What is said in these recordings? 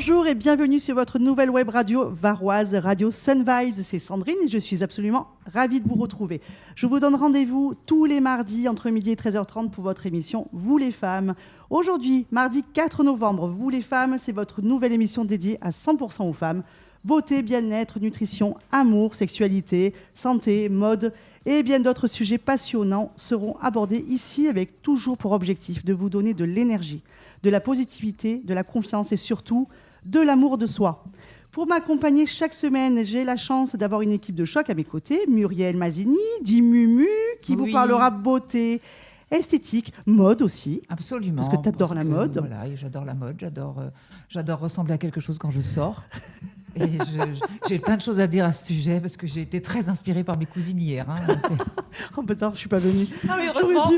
Bonjour et bienvenue sur votre nouvelle web radio varoise, Radio Sun Vibes. C'est Sandrine et je suis absolument ravie de vous retrouver. Je vous donne rendez-vous tous les mardis entre midi et 13h30 pour votre émission Vous les femmes. Aujourd'hui, mardi 4 novembre, Vous les femmes, c'est votre nouvelle émission dédiée à 100% aux femmes. Beauté, bien-être, nutrition, amour, sexualité, santé, mode et bien d'autres sujets passionnants seront abordés ici avec toujours pour objectif de vous donner de l'énergie, de la positivité, de la confiance et surtout de l'amour de soi. Pour m'accompagner chaque semaine, j'ai la chance d'avoir une équipe de choc à mes côtés. Muriel Mazini, dit Mumu, qui vous parlera beauté, esthétique, mode aussi. Absolument. Parce que tu adores la mode. Voilà, et j'adore la mode, j'adore ressembler à quelque chose quand je sors. Et j'ai plein de choses à dire à ce sujet parce que j'ai été très inspirée par mes cousines hier. Oh putain, je suis pas venue. Ah oui, heureusement.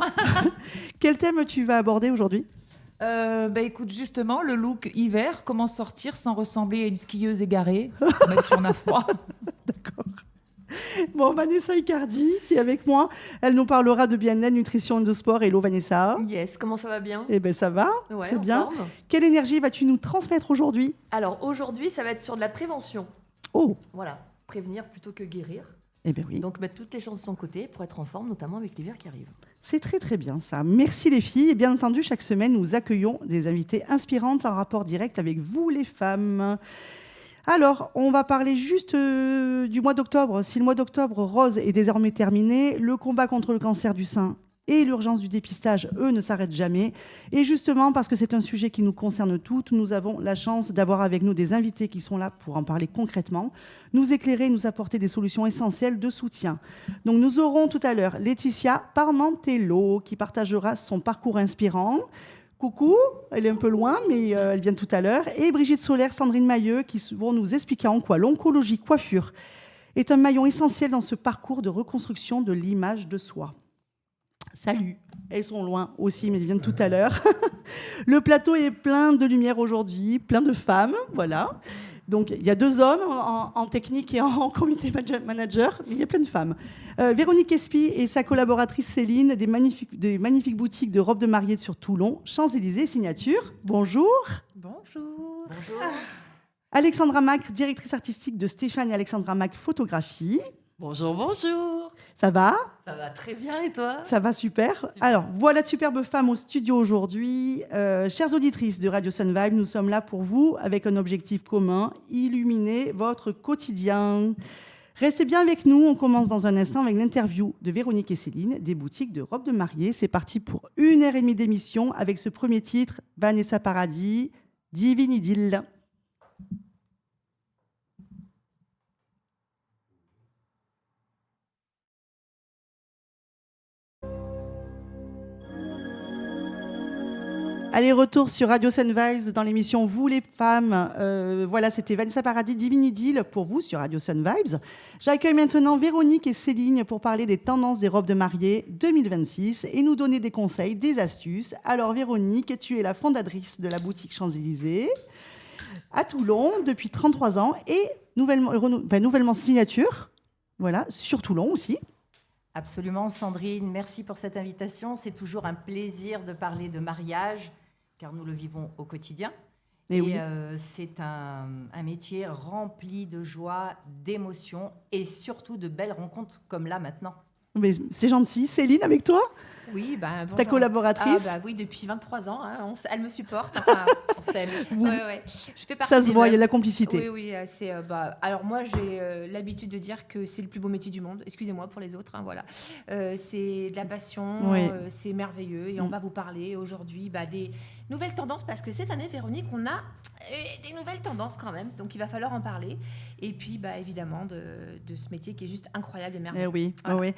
Quel thème tu vas aborder aujourd'hui ? Écoute, justement, le look hiver, comment sortir sans ressembler à une skieuse égarée, même si on a froid. D'accord. Bon, Vanessa Icardi qui est avec moi, elle nous parlera de bien-être, nutrition et de sport. Hello Vanessa. Yes, comment ça va bien ? Eh bien ça va, ouais, très bien. Forme. Quelle énergie vas-tu nous transmettre aujourd'hui ? Alors aujourd'hui, ça va être sur de la prévention. Oh. Voilà, prévenir plutôt que guérir. Eh bien oui. Donc mettre toutes les chances de son côté pour être en forme, notamment avec l'hiver qui arrive. C'est très très bien ça. Merci les filles. Et bien entendu, chaque semaine, nous accueillons des invités inspirantes en rapport direct avec vous les femmes. Alors, on va parler juste du mois d'octobre. Si le mois d'octobre rose est désormais terminé, le combat contre le cancer du sein et l'urgence du dépistage, eux, ne s'arrêtent jamais. Et justement, parce que c'est un sujet qui nous concerne toutes, nous avons la chance d'avoir avec nous des invités qui sont là pour en parler concrètement, nous éclairer, nous apporter des solutions essentielles de soutien. Donc, nous aurons tout à l'heure Laetitia Parmentello qui partagera son parcours inspirant. Coucou, elle est un peu loin, mais elle vient tout à l'heure. Et Brigitte Solaire, Sandrine Mailleux, qui vont nous expliquer en quoi l'oncologie coiffure est un maillon essentiel dans ce parcours de reconstruction de l'image de soi. Salut, elles sont loin aussi, mais elles viennent tout à l'heure. Le plateau est plein de lumière aujourd'hui, plein de femmes, voilà. Donc, il y a 2 hommes en technique et en community manager, mais il y a plein de femmes. Véronique Espy et sa collaboratrice Céline, des magnifiques boutiques de robes de mariée sur Toulon, Champs-Élysées, Signature. Bonjour. Bonjour. Bonjour. Alexandra Mac, directrice artistique de Stéphane et Alexandra Mac Photographie. Bonjour, bonjour. Ça va ? Ça va très bien et toi ? Ça va super. Alors, voilà de superbes femmes au studio aujourd'hui. Chères auditrices de Radio Sun Vibes, nous sommes là pour vous avec un objectif commun, illuminer votre quotidien. Restez bien avec nous. On commence dans un instant avec l'interview de Véronique et Céline des boutiques de robes de mariée. C'est parti pour 1h30 d'émission avec ce premier titre, Vanessa Paradis, Divine Idylle. Allez, retour sur Radio Sun Vibes dans l'émission Vous les femmes. Voilà, c'était Vanessa Paradis, Divine Idylle pour vous sur Radio Sun Vibes. J'accueille maintenant Véronique et Céline pour parler des tendances des robes de mariée 2026 et nous donner des conseils, des astuces. Alors Véronique, tu es la fondatrice de la boutique Champs-Élysées à Toulon depuis 33 ans et nouvellement Signature, voilà, sur Toulon aussi. Absolument, Sandrine, merci pour cette invitation. C'est toujours un plaisir de parler de mariage, car nous le vivons au quotidien. Et oui. C'est un métier rempli de joie, d'émotions et surtout de belles rencontres comme là maintenant. Mais c'est gentil. Céline, avec toi ? Oui, bonjour. Ta collaboratrice ? Oui, depuis 23 ans. Hein, elle me supporte. Enfin, on s'aime. Ouais. Je fais partie ça se voit, il y a de meubles. la complicité. Oui, c'est. Alors moi, j'ai l'habitude de dire que c'est le plus beau métier du monde. Excusez-moi pour les autres. Hein, voilà. C'est de la passion. Oui. C'est merveilleux. Et on va vous parler aujourd'hui des nouvelles tendances parce que cette année, Véronique, on a des nouvelles tendances quand même. Donc il va falloir en parler. Et puis, évidemment, de ce métier qui est juste incroyable et merveilleux. Oui, voilà. oui.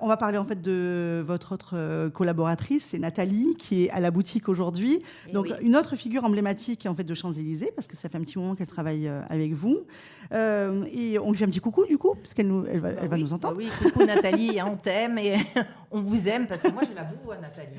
On va parler en fait de votre autre collaboratrice, c'est Nathalie, qui est à la boutique aujourd'hui. Et Donc, oui. une autre figure emblématique en fait de Champs-Élysées, parce que ça fait un petit moment qu'elle travaille avec vous. Et on lui fait un petit coucou, du coup, parce qu'elle va nous entendre. Oui, coucou Nathalie, on t'aime et on vous aime parce que moi j'ai la voix, Nathalie.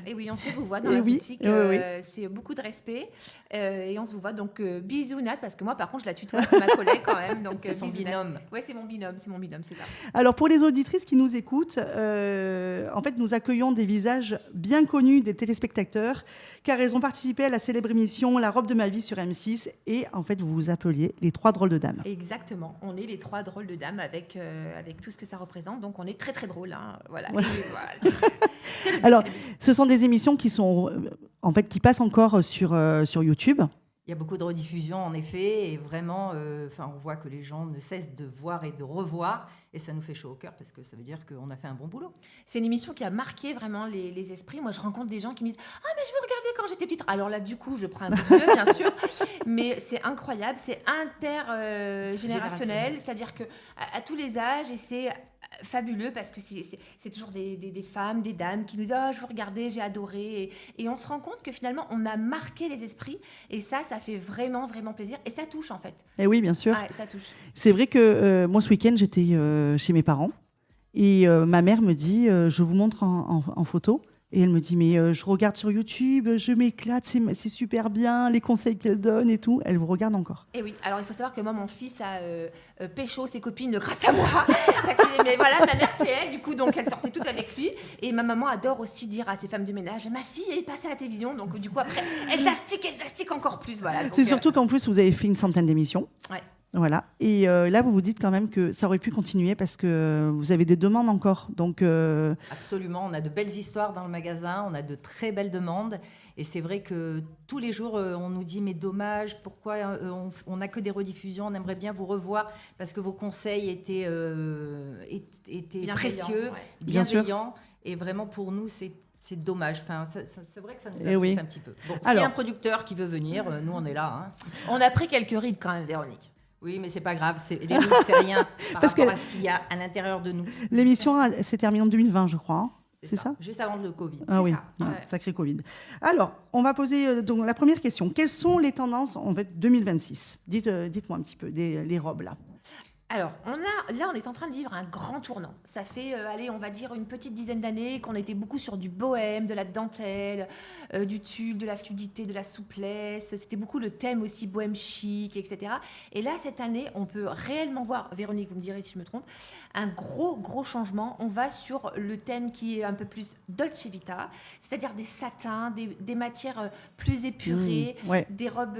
Et oui, on se vous voit dans la boutique. oui. c'est beaucoup de respect. Et on se voit. Donc, bisous Nat, parce que moi, par contre, je la tutoie, c'est ma collègue quand même. Donc, C'est son bisous, Nat. binôme. Ouais, c'est mon binôme, c'est ça. Alors, pour les auditrices qui nous écoutent, en fait, nous accueillons des visages bien connus des téléspectateurs, car elles ont participé à la célèbre émission La robe de ma vie sur M6. Et en fait, vous vous appeliez les 3 drôles de dames. Exactement. On est les 3 drôles de dames avec tout ce que ça représente. Donc, on est très, très drôles. Hein. Voilà. Ouais. Et voilà. C'est le but, Alors, c'est le but. ce sont des émissions qui sont, en fait, qui passent encore sur YouTube. Il y a beaucoup de rediffusions, en effet, et vraiment, on voit que les gens ne cessent de voir et de revoir, et ça nous fait chaud au cœur, parce que ça veut dire qu'on a fait un bon boulot. C'est une émission qui a marqué vraiment les esprits. Moi, je rencontre des gens qui me disent « Ah, mais je veux regarder quand j'étais petite !» Alors là, du coup, je prends un coup de vieux, bien sûr. Mais c'est incroyable, c'est intergénérationnel. C'est-à-dire qu'à tous les âges, et c'est fabuleux parce que c'est toujours des femmes, des dames qui nous disent « Oh, je veux regarder, j'ai adoré !» Et on se rend compte que finalement, on a marqué les esprits. Et ça fait vraiment, vraiment plaisir. Et ça touche, en fait. Et oui, bien sûr. Ouais, ça touche. C'est vrai que moi, ce week-end, j'étais chez mes parents et ma mère me dit je vous montre en photo. Et elle me dit mais je regarde sur YouTube, je m'éclate, c'est super bien, les conseils qu'elle donne et tout. Elle vous regarde encore. Et oui, alors il faut savoir que moi, mon fils a pécho ses copines grâce à moi. Parce que, mais voilà, ma mère, c'est elle, du coup, donc elle sortait toute avec lui. Et ma maman adore aussi dire à ses femmes de ménage ma fille, elle est passée à la télévision. Donc du coup, après, elle zastique encore plus. Voilà. Donc, C'est surtout qu'en plus, vous avez fait une centaine d'émissions. Ouais. Voilà. Et là, vous vous dites quand même que ça aurait pu continuer parce que vous avez des demandes encore. Donc, Absolument, on a de belles histoires dans le magasin, on a de très belles demandes. Et c'est vrai que tous les jours, on nous dit mais dommage, pourquoi on n'a que des rediffusions, on aimerait bien vous revoir parce que vos conseils étaient Bienveillant, précieux, ouais. Bien sûr. bienveillants. Et vraiment pour nous, c'est dommage. Enfin, c'est vrai que ça nous Eh a oui. un petit peu. Bon, s'il y Alors. a un producteur qui veut venir, nous on est là. Hein. On a pris quelques rides quand même, Véronique. Oui, mais c'est pas grave, les rides, c'est rien par Parce rapport que- à ce qu'il y a à l'intérieur de nous. l'émission s'est terminée en 2020, je crois. Hein. C'est ça? Juste avant le Covid. Ah oui, ça, voilà, ouais. sacré Covid. Alors, on va poser donc la première question. Quelles sont les tendances en fait 2026? Dites-moi un petit peu les robes là. Alors, on est en train de vivre un grand tournant. Ça fait, on va dire une petite dizaine d'années qu'on était beaucoup sur du bohème, de la dentelle, du tulle, de la fluidité, de la souplesse. C'était beaucoup le thème aussi bohème chic, etc. Et là, cette année, on peut réellement voir, Véronique, vous me direz si je me trompe, un gros changement. On va sur le thème qui est un peu plus Dolce Vita, c'est-à-dire des satins, des matières plus épurées, Ouais. des robes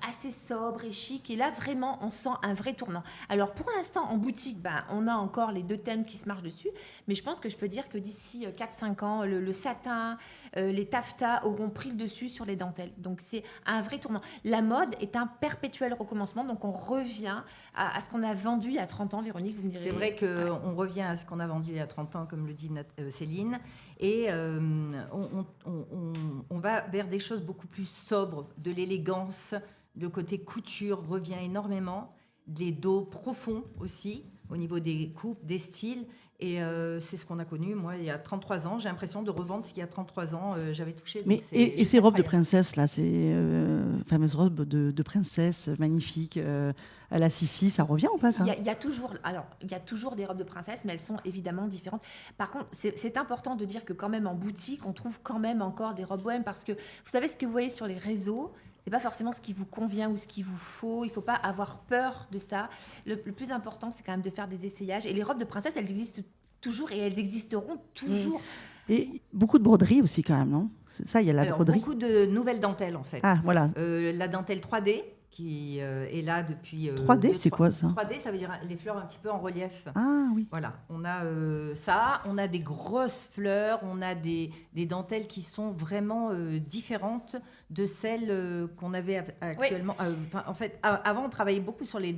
assez sobres et chic. Et là, vraiment, on sent un vrai tournant. Alors, pour l'instant, en boutique, on a encore les 2 thèmes qui se marchent dessus. Mais je pense que je peux dire que d'ici 4-5 ans, le satin, les taffetas auront pris le dessus sur les dentelles. Donc, c'est un vrai tournant. La mode est un perpétuel recommencement. Donc, on revient à ce qu'on a vendu il y a 30 ans. Véronique, vous me direz. C'est vrai qu'on revient à ce qu'on a vendu il y a 30 ans, comme le dit Céline, et on va vers des choses beaucoup plus sobres, de l'élégance, le côté couture revient énormément, des dos profonds aussi, au niveau des coupes, des styles, et c'est ce qu'on a connu, moi, il y a 33 ans. J'ai l'impression de revendre ce qu'il y a 33 ans, j'avais touché. Mais, donc c'est et juste ces robes de incroyable. princesse là, ces fameuses robes de princesse magnifiques à la Sissi, ça revient ou pas ça? Il y a toujours des robes de princesse, mais elles sont évidemment différentes. Par contre, c'est important de dire que quand même en boutique, on trouve quand même encore des robes bohèmes parce que vous savez ce que vous voyez sur les réseaux, c'est pas forcément ce qui vous convient ou ce qu'il vous faut. Il faut pas avoir peur de ça. Le plus important, c'est quand même de faire des essayages. Et les robes de princesse, elles existent toujours et elles existeront toujours. Et beaucoup de broderie aussi quand même, non? C'est ça, il y a la Alors, broderie. beaucoup de nouvelles dentelles, en fait. Ah voilà. La dentelle 3D, qui est là depuis... 3D, c'est quoi ça? 3D, ça veut dire les fleurs un petit peu en relief. Ah oui. Voilà, on a ça, on a des grosses fleurs, on a des dentelles qui sont vraiment différentes de celles qu'on avait actuellement. En fait, avant, on travaillait beaucoup sur les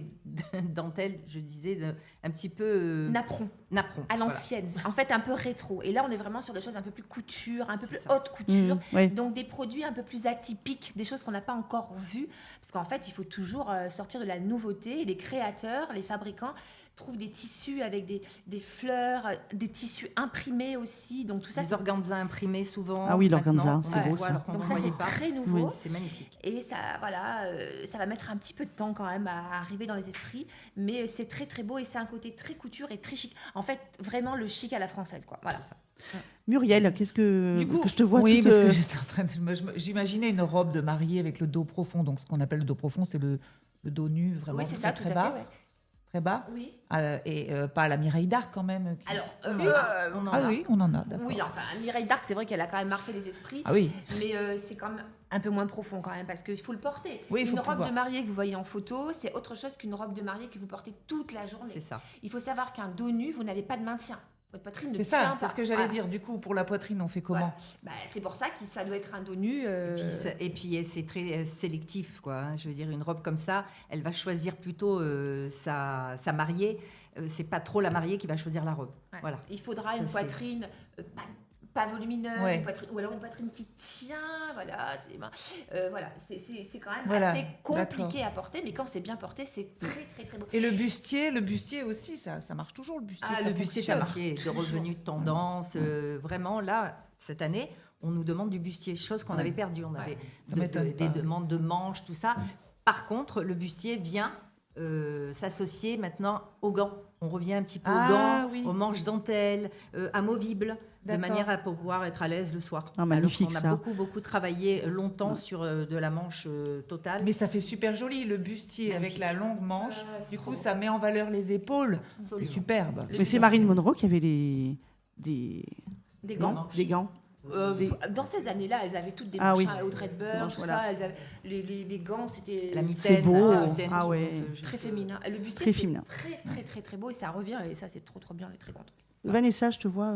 dentelles, je disais, un petit peu... Napperon, napperon. à voilà. l'ancienne. En fait, un peu rétro. Et là, on est vraiment sur des choses un peu plus couture, un peu C'est plus ça. haute couture. Ouais. Donc des produits un peu plus atypiques, des choses qu'on n'a pas encore vues. Parce qu'en fait, il faut toujours sortir de la nouveauté. Et les créateurs, les fabricants trouvent des tissus avec des fleurs, des tissus imprimés aussi. Donc tout ça, Des organzas imprimés souvent. Ah oui, l'organza, maintenant. c'est On beau, voit ça. alors qu'on donc ne ça, voyait c'est pas. très nouveau. Oui, c'est magnifique. Et ça, ça va mettre un petit peu de temps quand même à arriver dans les esprits, mais c'est très très beau et c'est un côté très couture et très chic. En fait, vraiment le chic à la française, quoi. Voilà. Muriel, qu'est-ce que, Du coup, que je te vois oui, toute, parce que j'étais en train j'imaginais une robe de mariée avec le dos profond. Donc, ce qu'on appelle le dos profond, c'est le dos nu, vraiment Oui, c'est très, ça, tout très à bas. fait. Ouais. Très bas. Oui. Et pas à la Mireille d'Arc, quand même. Alors, On en Ah a. oui, on en a, d'accord. oui, enfin, Mireille d'Arc, c'est vrai qu'elle a quand même marqué les esprits. Ah oui. Mais c'est quand même un peu moins profond quand même parce qu'il faut le porter. Oui, il faut une robe pouvoir. de mariée que vous voyez en photo, c'est autre chose qu'une robe de mariée que vous portez toute la journée. C'est ça. Il faut savoir qu'un dos nu, vous n'avez pas de maintien. Votre poitrine ne C'est tient ça, pas. c'est ce que j'allais Voilà. dire. Du coup, pour la poitrine, on fait comment? Bah, c'est pour ça que ça doit être un dos nu. Et puis c'est très sélectif, quoi. Je veux dire, une robe comme ça, elle va choisir plutôt sa mariée. C'est pas trop la mariée qui va choisir la robe. Ouais. Voilà. Il faudra Ça, une c'est- pas pas volumineuse, Ouais. ou alors une poitrine qui tient. Voilà, c'est quand même Voilà, assez compliqué à porter, mais quand c'est bien porté, c'est très très très beau. Et le bustier aussi, ça marche toujours, le bustier. Ah, le bustier, ça fonctionne. marche. De revenu de tendance. Vraiment, là, cette année, on nous demande du bustier, chose qu'on avait perdue. On avait Ça m'étonne des pas. demandes de manches, tout ça. Par contre, le bustier vient s'associer maintenant aux gants. On revient un petit peu aux Ah, gants, oui. aux manches dentelles, amovibles, de D'accord. manière à pouvoir être à l'aise le soir. Ah, magnifique, Alors qu'on a ça. beaucoup travaillé longtemps sur de la manche totale. Mais ça fait super joli, le bustier avec Magnifique. la longue manche. Ah, c'est Du trop coup, beau. ça met en valeur les épaules. C'est Absolument. superbe. Mais c'est Marilyn Monroe qui avait Des non, gants. des gants. Des- Dans ces années-là, elles avaient toutes des Ah manches oui. à Audrey Hepburn, Manches, tout voilà. ça. Elles avaient, les gants, c'était La C'est mitaine, beau. la mitaine Ah qui ouais. monte jusqu'au- très féminin. Le bustier, Très c'est féminin. très très très très beau et ça revient et ça c'est trop bien, on est très contents. Vanessa, je te vois.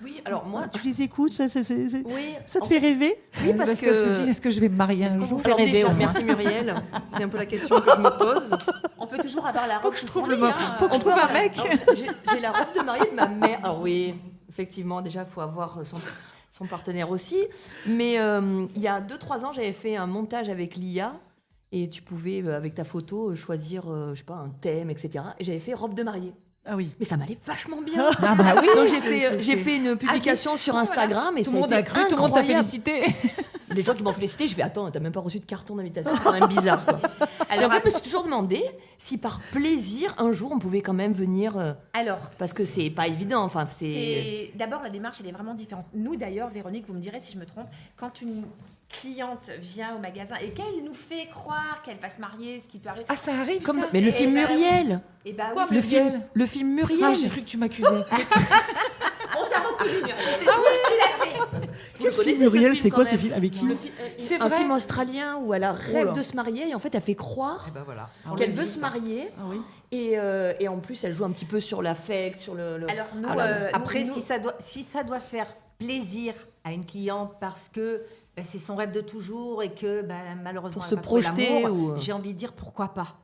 Oui, alors moi, Tu les écoutes, ça oui. te fait rêver? Oui, parce Parce que se dit, est-ce que je vais me marier un jour? fait rêver, déjà, merci. merci Muriel. C'est un peu la question que je me pose. On peut toujours avoir la robe que je sous trouve son le lit, mot. hein. Faut que je trouve un mec. Alors, j'ai la robe de mariée de ma mère. Alors oui, effectivement, déjà, il faut avoir son partenaire aussi. Mais il y a 2-3 ans, j'avais fait un montage avec l'IA. Et tu pouvais, avec ta photo, choisir, je sais pas, un thème, etc. Et j'avais fait robe de mariée. Ah oui. Mais ça m'allait vachement bien. Ah bah oui. Donc j'ai fait une publication Ah, sur voilà. Instagram et Tout ça le monde a été cru, tout le monde t'a incroyable. félicité. Les gens qui m'ont félicité, je fais attends, t'as même pas reçu de carton d'invitation, c'est quand même bizarre. Quoi. Alors en fait, je me suis toujours demandé si par plaisir, un jour, on pouvait quand même venir. Alors, Parce que c'est pas évident. Enfin, c'est. d'abord la démarche elle est vraiment différente. Nous d'ailleurs, Véronique, vous me direz si je me trompe, quand une cliente vient au magasin et qu'elle nous fait croire qu'elle va se marier, ce qui peut arriver. Ah, ça arrive, Comme ça? mais le Et film bah oui. Muriel. Et bah Quoi, oui, Muriel Le film Muriel. Ah, j'ai cru que tu m'accusais. on t'a reconnu Muriel. C'est toi qui l'as fait. Vous le connaissez, ce Muriel, film, c'est quoi quand ce même film? Avec qui? C'est un vrai film australien où elle a rêve là. de se marier et en fait elle fait croire Eh ben voilà. qu'elle veut se marier Ah oui. et en plus elle joue un petit peu sur l'affect, sur le. Alors nous, Après, nous- si ça doit faire plaisir à une cliente parce que c'est son rêve de toujours et que malheureusement Pour elle se va trouver projeter l'amour, ou- j'ai envie de dire pourquoi pas.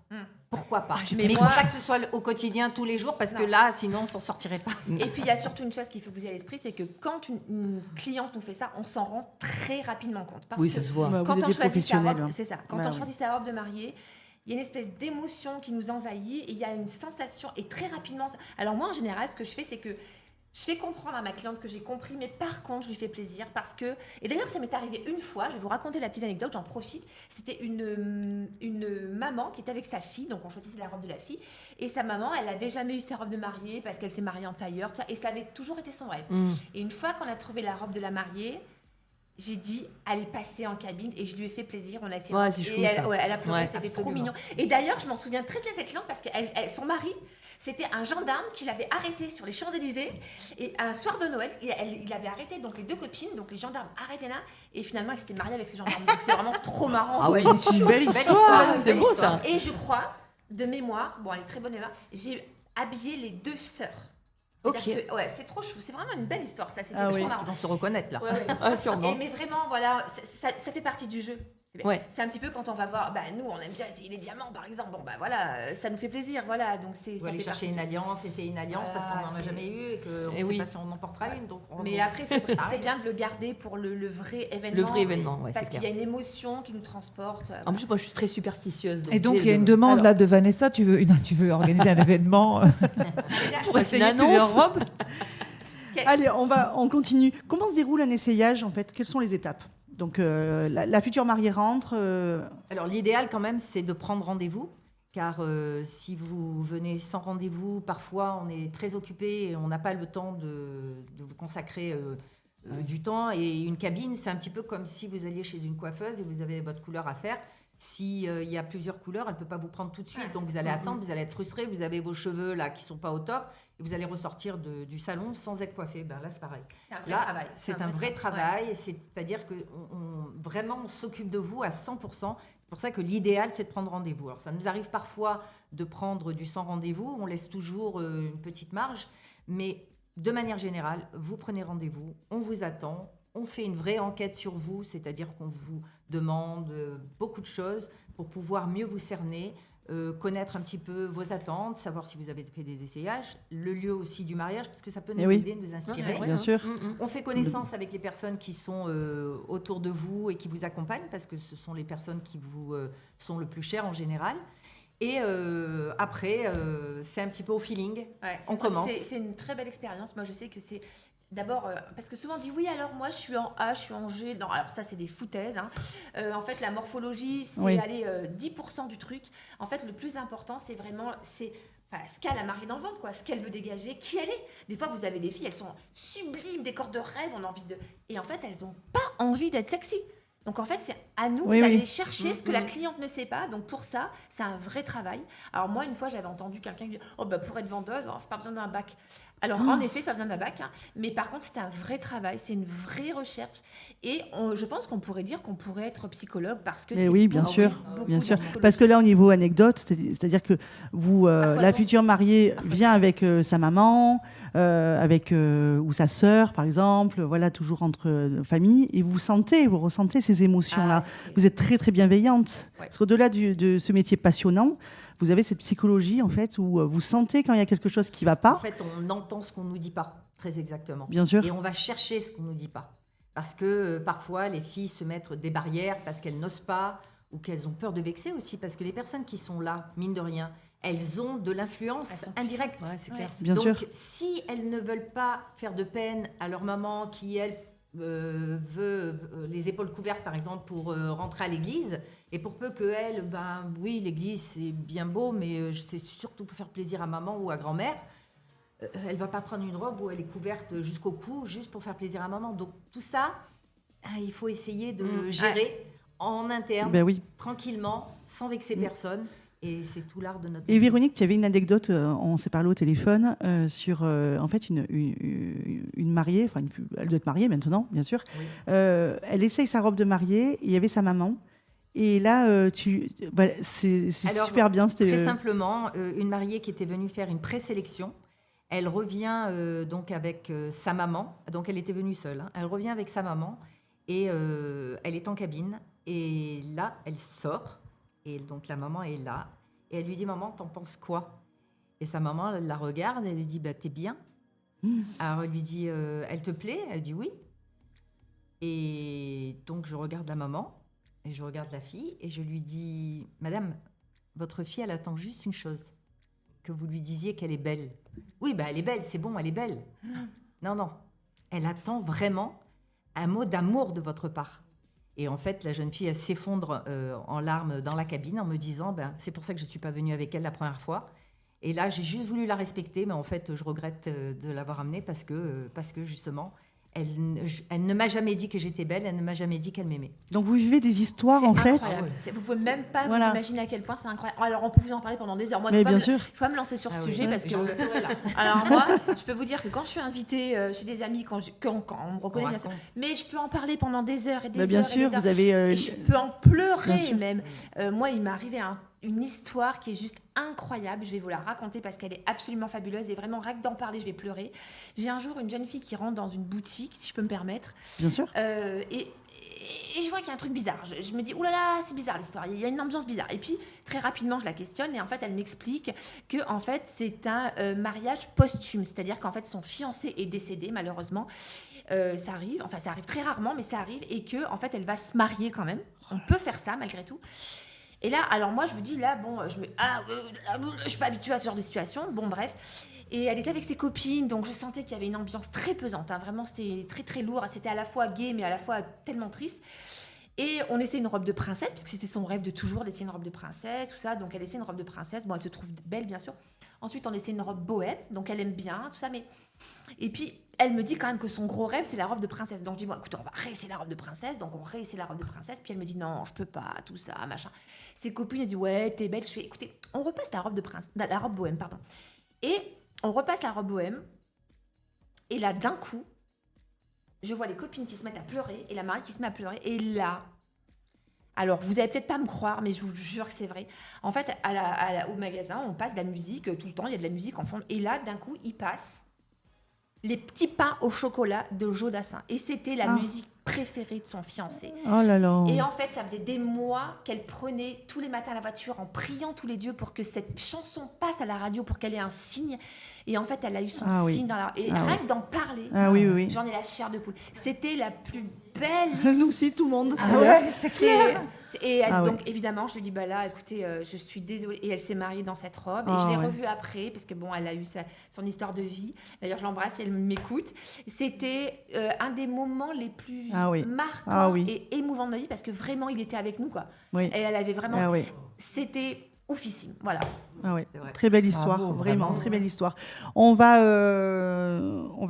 Pourquoi pas? j'ai Mais il tellement faut pas de que ce soit au quotidien tous les jours parce que Non. là, sinon, on s'en sortirait pas. Et puis il y a surtout une chose qu'il faut vous ayez à l'esprit, c'est que quand une cliente nous fait ça, on s'en rend très rapidement compte. Parce Oui, que ça se voit. Bah, quand vous êtes on des choisit sa professionnels. robe, hein. c'est ça. Quand Bah on oui. choisit sa robe de mariée, il y a une espèce d'émotion qui nous envahit et il y a une sensation et très rapidement. Alors moi en général, ce que je fais, c'est que je fais comprendre à ma cliente que j'ai compris, mais par contre, je lui fais plaisir parce que. Et d'ailleurs, ça m'est arrivé une fois. Je vais vous raconter la petite anecdote. J'en profite. C'était une maman qui était avec sa fille, donc on choisissait la robe de la fille. Et sa maman, elle n'avait jamais eu sa robe de mariée parce qu'elle s'est mariée en tailleur, tout ça, et ça avait toujours été son rêve. Mm. Et une fois qu'on a trouvé la robe de la mariée, j'ai dit, allez passer en cabine et je lui ai fait plaisir. On a essayé. Ouais, c'est Et chou, elle, ça. ouais, elle a pleuré, Ouais, c'était trop absolument. mignon. Et d'ailleurs, je m'en souviens très bien de cette cliente parce que son mari, c'était un gendarme qui l'avait arrêté sur les Champs-Élysées. Et un soir de Noël, il avait arrêté donc les deux copines, donc les gendarmes arrêtaient là. Et finalement, elle s'était mariée avec ce gendarme. Donc c'est vraiment trop marrant. Ah ouais, c'est une belle histoire. histoire. C'est Belle beau histoire. ça. Et je crois, de mémoire, bon, elle est très bonne mémoire, j'ai habillé les deux sœurs. C'est-à-dire Ok. que, ouais, c'est trop chou. C'est vraiment une belle histoire, ça. C'était Ah trop oui. marrant. Ils vont se reconnaître là. Ouais, ouais. Ah, sûrement. Mais vraiment, voilà, ça fait partie du jeu. Ouais. C'est un petit peu quand on va voir, nous on aime bien essayer les diamants par exemple, bon voilà, ça nous fait plaisir, voilà, donc c'est Ou ça aller fait chercher partie une alliance, essayer une alliance Voilà, parce qu'on n'en a c'est- jamais eu et qu'on Eh ne oui. sait pas si on en portera une. Donc Mais après c'est bien de le garder pour le vrai événement. Le vrai événement, ouais, parce c'est qu'il clair. y a une émotion qui nous transporte. En plus, moi, je suis très superstitieuse. Et donc, tu sais, il y a une demande Alors- là de Vanessa. Tu veux organiser un événement pour Une essayer annonce. plusieurs robes? Allez, on continue. Comment se déroule un essayage en fait? Quelles sont les étapes? Donc la future mariée rentre. Alors l'idéal quand même, c'est de prendre rendez-vous car si vous venez sans rendez-vous, parfois on est très occupé et on n'a pas le temps de vous consacrer du temps. Et une cabine, c'est un petit peu comme si vous alliez chez une coiffeuse et vous avez votre couleur à faire. S'il y a plusieurs couleurs, elle ne peut pas vous prendre tout de suite. Donc vous allez attendre, vous allez être frustré, vous avez vos cheveux là qui ne sont pas au top et vous allez ressortir du salon sans être coiffé. Ben là, c'est pareil. C'est un vrai Là, travail. c'est un vrai travail. C'est-à-dire vraiment, on s'occupe de vous à 100%. C'est pour ça que l'idéal, c'est de prendre rendez-vous. Alors, ça nous arrive parfois de prendre du sans rendez-vous. On laisse toujours une petite marge. Mais de manière générale, vous prenez rendez-vous, on vous attend. On fait une vraie enquête sur vous, c'est-à-dire qu'on vous demande beaucoup de choses pour pouvoir mieux vous cerner, connaître un petit peu vos attentes, savoir si vous avez fait des essayages, le lieu aussi du mariage, parce que ça peut nous aider, nous inspirer. Bien sûr. On fait connaissance avec les personnes qui sont autour de vous et qui vous accompagnent, parce que ce sont les personnes qui vous sont le plus chères en général. Et après, c'est un petit peu au feeling. Ouais, on commence. C'est une très belle expérience. Moi, je sais que c'est... D'abord, parce que souvent on dit oui, alors moi je suis en A, je suis en G. Non, alors ça c'est des foutaises. Hein. En fait, la morphologie, c'est aller 10% du truc. En fait, le plus important, c'est vraiment ce qu'a la mariée dans le ventre, quoi, ce qu'elle veut dégager, qui elle est. Des fois, vous avez des filles, elles sont sublimes, des corps de rêve, on a envie de... Et en fait, elles n'ont pas envie d'être sexy. Donc en fait, c'est à nous d'aller chercher ce que la cliente ne sait pas. Donc pour ça, c'est un vrai travail. Alors moi, une fois, j'avais entendu quelqu'un qui dit « Oh, bah, pour être vendeuse, c'est pas besoin d'un bac. » Alors en effet, c'est pas besoin d'un bac. Hein, mais par contre, c'est un vrai travail, c'est une vraie recherche. Et je pense qu'on pourrait dire qu'on pourrait être psychologue parce que oui, bien sûr. Parce que là, au niveau anecdote, c'est-à-dire que vous, la future mariée vient avec sa maman, ou sa sœur, par exemple, voilà, toujours entre familles, et vous ressentez ces émotions-là. Vous êtes très, très bienveillante. Ouais. Parce qu'au-delà de ce métier passionnant, vous avez cette psychologie, en fait, où vous sentez quand il y a quelque chose qui ne va pas. En fait, on entend ce qu'on ne nous dit pas, très exactement. Bien sûr. Et on va chercher ce qu'on ne nous dit pas. Parce que parfois, les filles se mettent des barrières parce qu'elles n'osent pas ou qu'elles ont peur de vexer aussi. Parce que les personnes qui sont là, mine de rien, elles ont de l'influence indirecte. Ouais, c'est clair. Bien Donc, sûr. si elles ne veulent pas faire de peine à leur maman qui, elle, veut les épaules couvertes, par exemple, pour rentrer à l'église, et pour peu qu'elle, oui, l'église, c'est bien beau, mais c'est surtout pour faire plaisir à maman ou à grand-mère, elle ne va pas prendre une robe où elle est couverte jusqu'au cou, juste pour faire plaisir à maman. Donc, tout ça, il faut essayer de gérer en interne, tranquillement, sans vexer personne. Et c'est tout l'art de notre métier. Et Véronique, tu avais une anecdote, on s'est parlé au téléphone, sur en fait une mariée, enfin elle doit être mariée maintenant, bien sûr. Oui. Elle essaye sa robe de mariée, il y avait sa maman. Et là, c'est super bien. Très simplement, une mariée qui était venue faire une présélection, elle revient donc avec sa maman. Donc elle était venue seule. Hein. Elle revient avec sa maman et elle est en cabine. Et là, elle sort. Et donc la maman est là. Et elle lui dit « Maman, t'en penses quoi ?» Et sa maman, elle la regarde. Elle lui dit « T'es bien ?» Alors elle lui dit « Elle te plaît ?» Elle dit « Oui. » Et donc je regarde la maman. Et je regarde la fille et je lui dis « Madame, votre fille, elle attend juste une chose, que vous lui disiez qu'elle est belle. » « Oui, elle est belle, c'est bon, elle est belle. » Non, elle attend vraiment un mot d'amour de votre part. Et en fait, la jeune fille, elle s'effondre en larmes dans la cabine en me disant « C'est pour ça que je ne suis pas venue avec elle la première fois. » Et là, j'ai juste voulu la respecter, mais en fait, je regrette de l'avoir amenée parce que justement... Elle ne m'a jamais dit que j'étais belle, elle ne m'a jamais dit qu'elle m'aimait. Donc vous vivez des histoires en fait. Vous pouvez même pas vous imaginer à quel point c'est incroyable. Alors on peut vous en parler pendant des heures. Moi, il faut pas me lancer sur ce sujet parce que. Alors moi, je peux vous dire que quand je suis invitée chez des amis, quand on me reconnaît, bien sûr, mais je peux en parler pendant des heures et des heures. Bien sûr, vous avez. Et je peux en pleurer même. Moi, il m'est arrivé une histoire qui est juste incroyable. Je vais vous la raconter parce qu'elle est absolument fabuleuse et vraiment, rien que d'en parler, je vais pleurer. J'ai un jour une jeune fille qui rentre dans une boutique, si je peux me permettre. Bien sûr. Et je vois qu'il y a un truc bizarre. Je me dis, oulala, c'est bizarre l'histoire. Il y a une ambiance bizarre. Et puis, très rapidement, je la questionne et en fait, elle m'explique que en fait, c'est un mariage posthume. C'est-à-dire qu'en fait, son fiancé est décédé, malheureusement. Ça arrive très rarement, mais ça arrive. Et que en fait, elle va se marier quand même. On peut faire ça, malgré tout. Et là, alors moi, je vous dis, là, bon, je suis pas habituée à ce genre de situation. Bon, bref. Et elle était avec ses copines, donc je sentais qu'il y avait une ambiance très pesante. Hein. Vraiment, c'était très, très lourd. C'était à la fois gai, mais à la fois tellement triste. Et on essaie une robe de princesse, parce que c'était son rêve de toujours d'essayer une robe de princesse, tout ça. Donc elle essaie une robe de princesse. Bon, elle se trouve belle, bien sûr. Ensuite, on essaie une robe bohème, donc elle aime bien, tout ça. Mais... Et puis, elle me dit quand même que son gros rêve, c'est la robe de princesse. Donc je dis, bon, écoute, on va réessayer la robe de princesse. Donc on réessaie la robe de princesse. Puis elle me dit, non, je peux pas, tout ça, machin. Ses copines, elles disent, ouais, t'es belle. Je fais, écoutez, on repasse la robe bohème, pardon. Et on repasse la robe bohème. Et là, d'un coup, je vois les copines qui se mettent à pleurer et la mariée qui se met à pleurer. Et là, alors vous allez peut-être pas me croire, mais je vous jure que c'est vrai. En fait, au magasin, on passe de la musique tout le temps. Il y a de la musique en fond. Et là, d'un coup, il passe les petits pains au chocolat de Joe Dassin. Et c'était la musique préférée de son fiancé. Oh là là. Et en fait, ça faisait des mois qu'elle prenait tous les matins à la voiture en priant tous les dieux pour que cette chanson passe à la radio, pour qu'elle ait un signe. Et en fait, elle a eu son signe dans la... Et rien que d'en parler, oui. j'en ai la chair de poule. C'était la plus belle... Nous aussi, tout le monde. Ah ouais, c'est clair. Et elle, donc, évidemment, je lui dis, bah là, écoutez, je suis désolée. Et elle s'est mariée dans cette robe. Et je l'ai revue après, parce que bon, elle a eu son histoire de vie. D'ailleurs, je l'embrasse et elle m'écoute. C'était un des moments les plus marquants et émouvants de ma vie, parce que vraiment, il était avec nous, quoi. Oui. Et elle avait vraiment... C'était oufissime, voilà. Ah ouais. Très belle histoire, vraiment très belle histoire. On va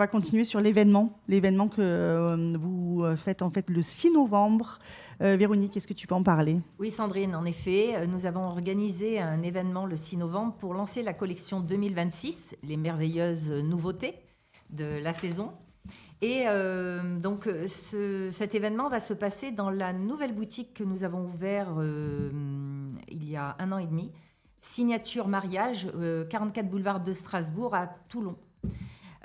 continuer sur l'événement que vous faites en fait le 6 novembre. Véronique, est-ce que tu peux en parler ? Oui, Sandrine, en effet, nous avons organisé un événement le 6 novembre pour lancer la collection 2026, les merveilleuses nouveautés de la saison. Et donc, cet événement va se passer dans la nouvelle boutique que nous avons ouverte il y a 1 an et demi, Signature Mariage, 44 boulevard de Strasbourg à Toulon.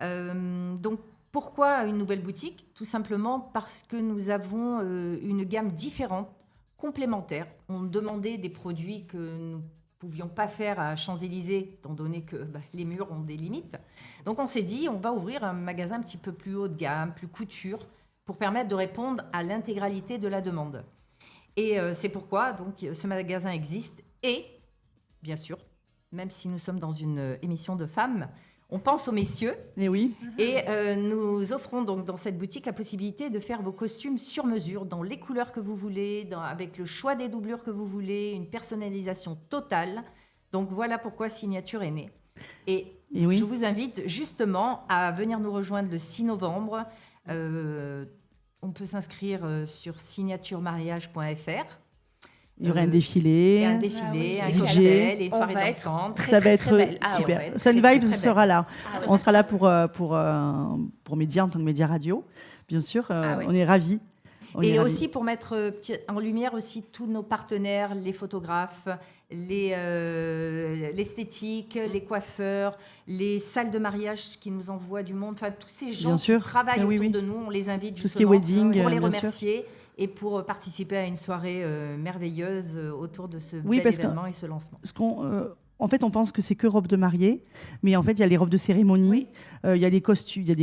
Donc, pourquoi une nouvelle boutique ? Tout simplement parce que nous avons une gamme différente, complémentaire. On demandait des produits que nous pouvions pas faire à Champs-Élysées, étant donné que les murs ont des limites. Donc on s'est dit, on va ouvrir un magasin un petit peu plus haut de gamme, plus couture, pour permettre de répondre à l'intégralité de la demande. Et c'est pourquoi donc, ce magasin existe. Et, bien sûr, même si nous sommes dans une émission de femmes, on pense aux messieurs. Et oui. Et nous offrons donc dans cette boutique la possibilité de faire vos costumes sur mesure, dans les couleurs que vous voulez, avec le choix des doublures que vous voulez, une personnalisation totale. Donc voilà pourquoi Signature est née. Et je vous invite justement à venir nous rejoindre le 6 novembre. On peut s'inscrire sur signaturemariage.fr. Il y aura un défilé, un cocktail et une soirée dansante. Ça va être super. Sun Vibes sera là. On sera là pour Média, en tant que média radio, bien sûr. On est ravis. Et aussi pour mettre en lumière aussi tous nos partenaires, les photographes, l'esthétique, les coiffeurs, les salles de mariage qui nous envoient du monde. Enfin, tous ces gens qui travaillent autour de nous, on les invite justement pour les remercier. Et pour participer à une soirée merveilleuse autour de ce bel événement et ce lancement. En fait, on pense que c'est que robe de mariée, mais en fait, il y a les robes de cérémonie, il y a des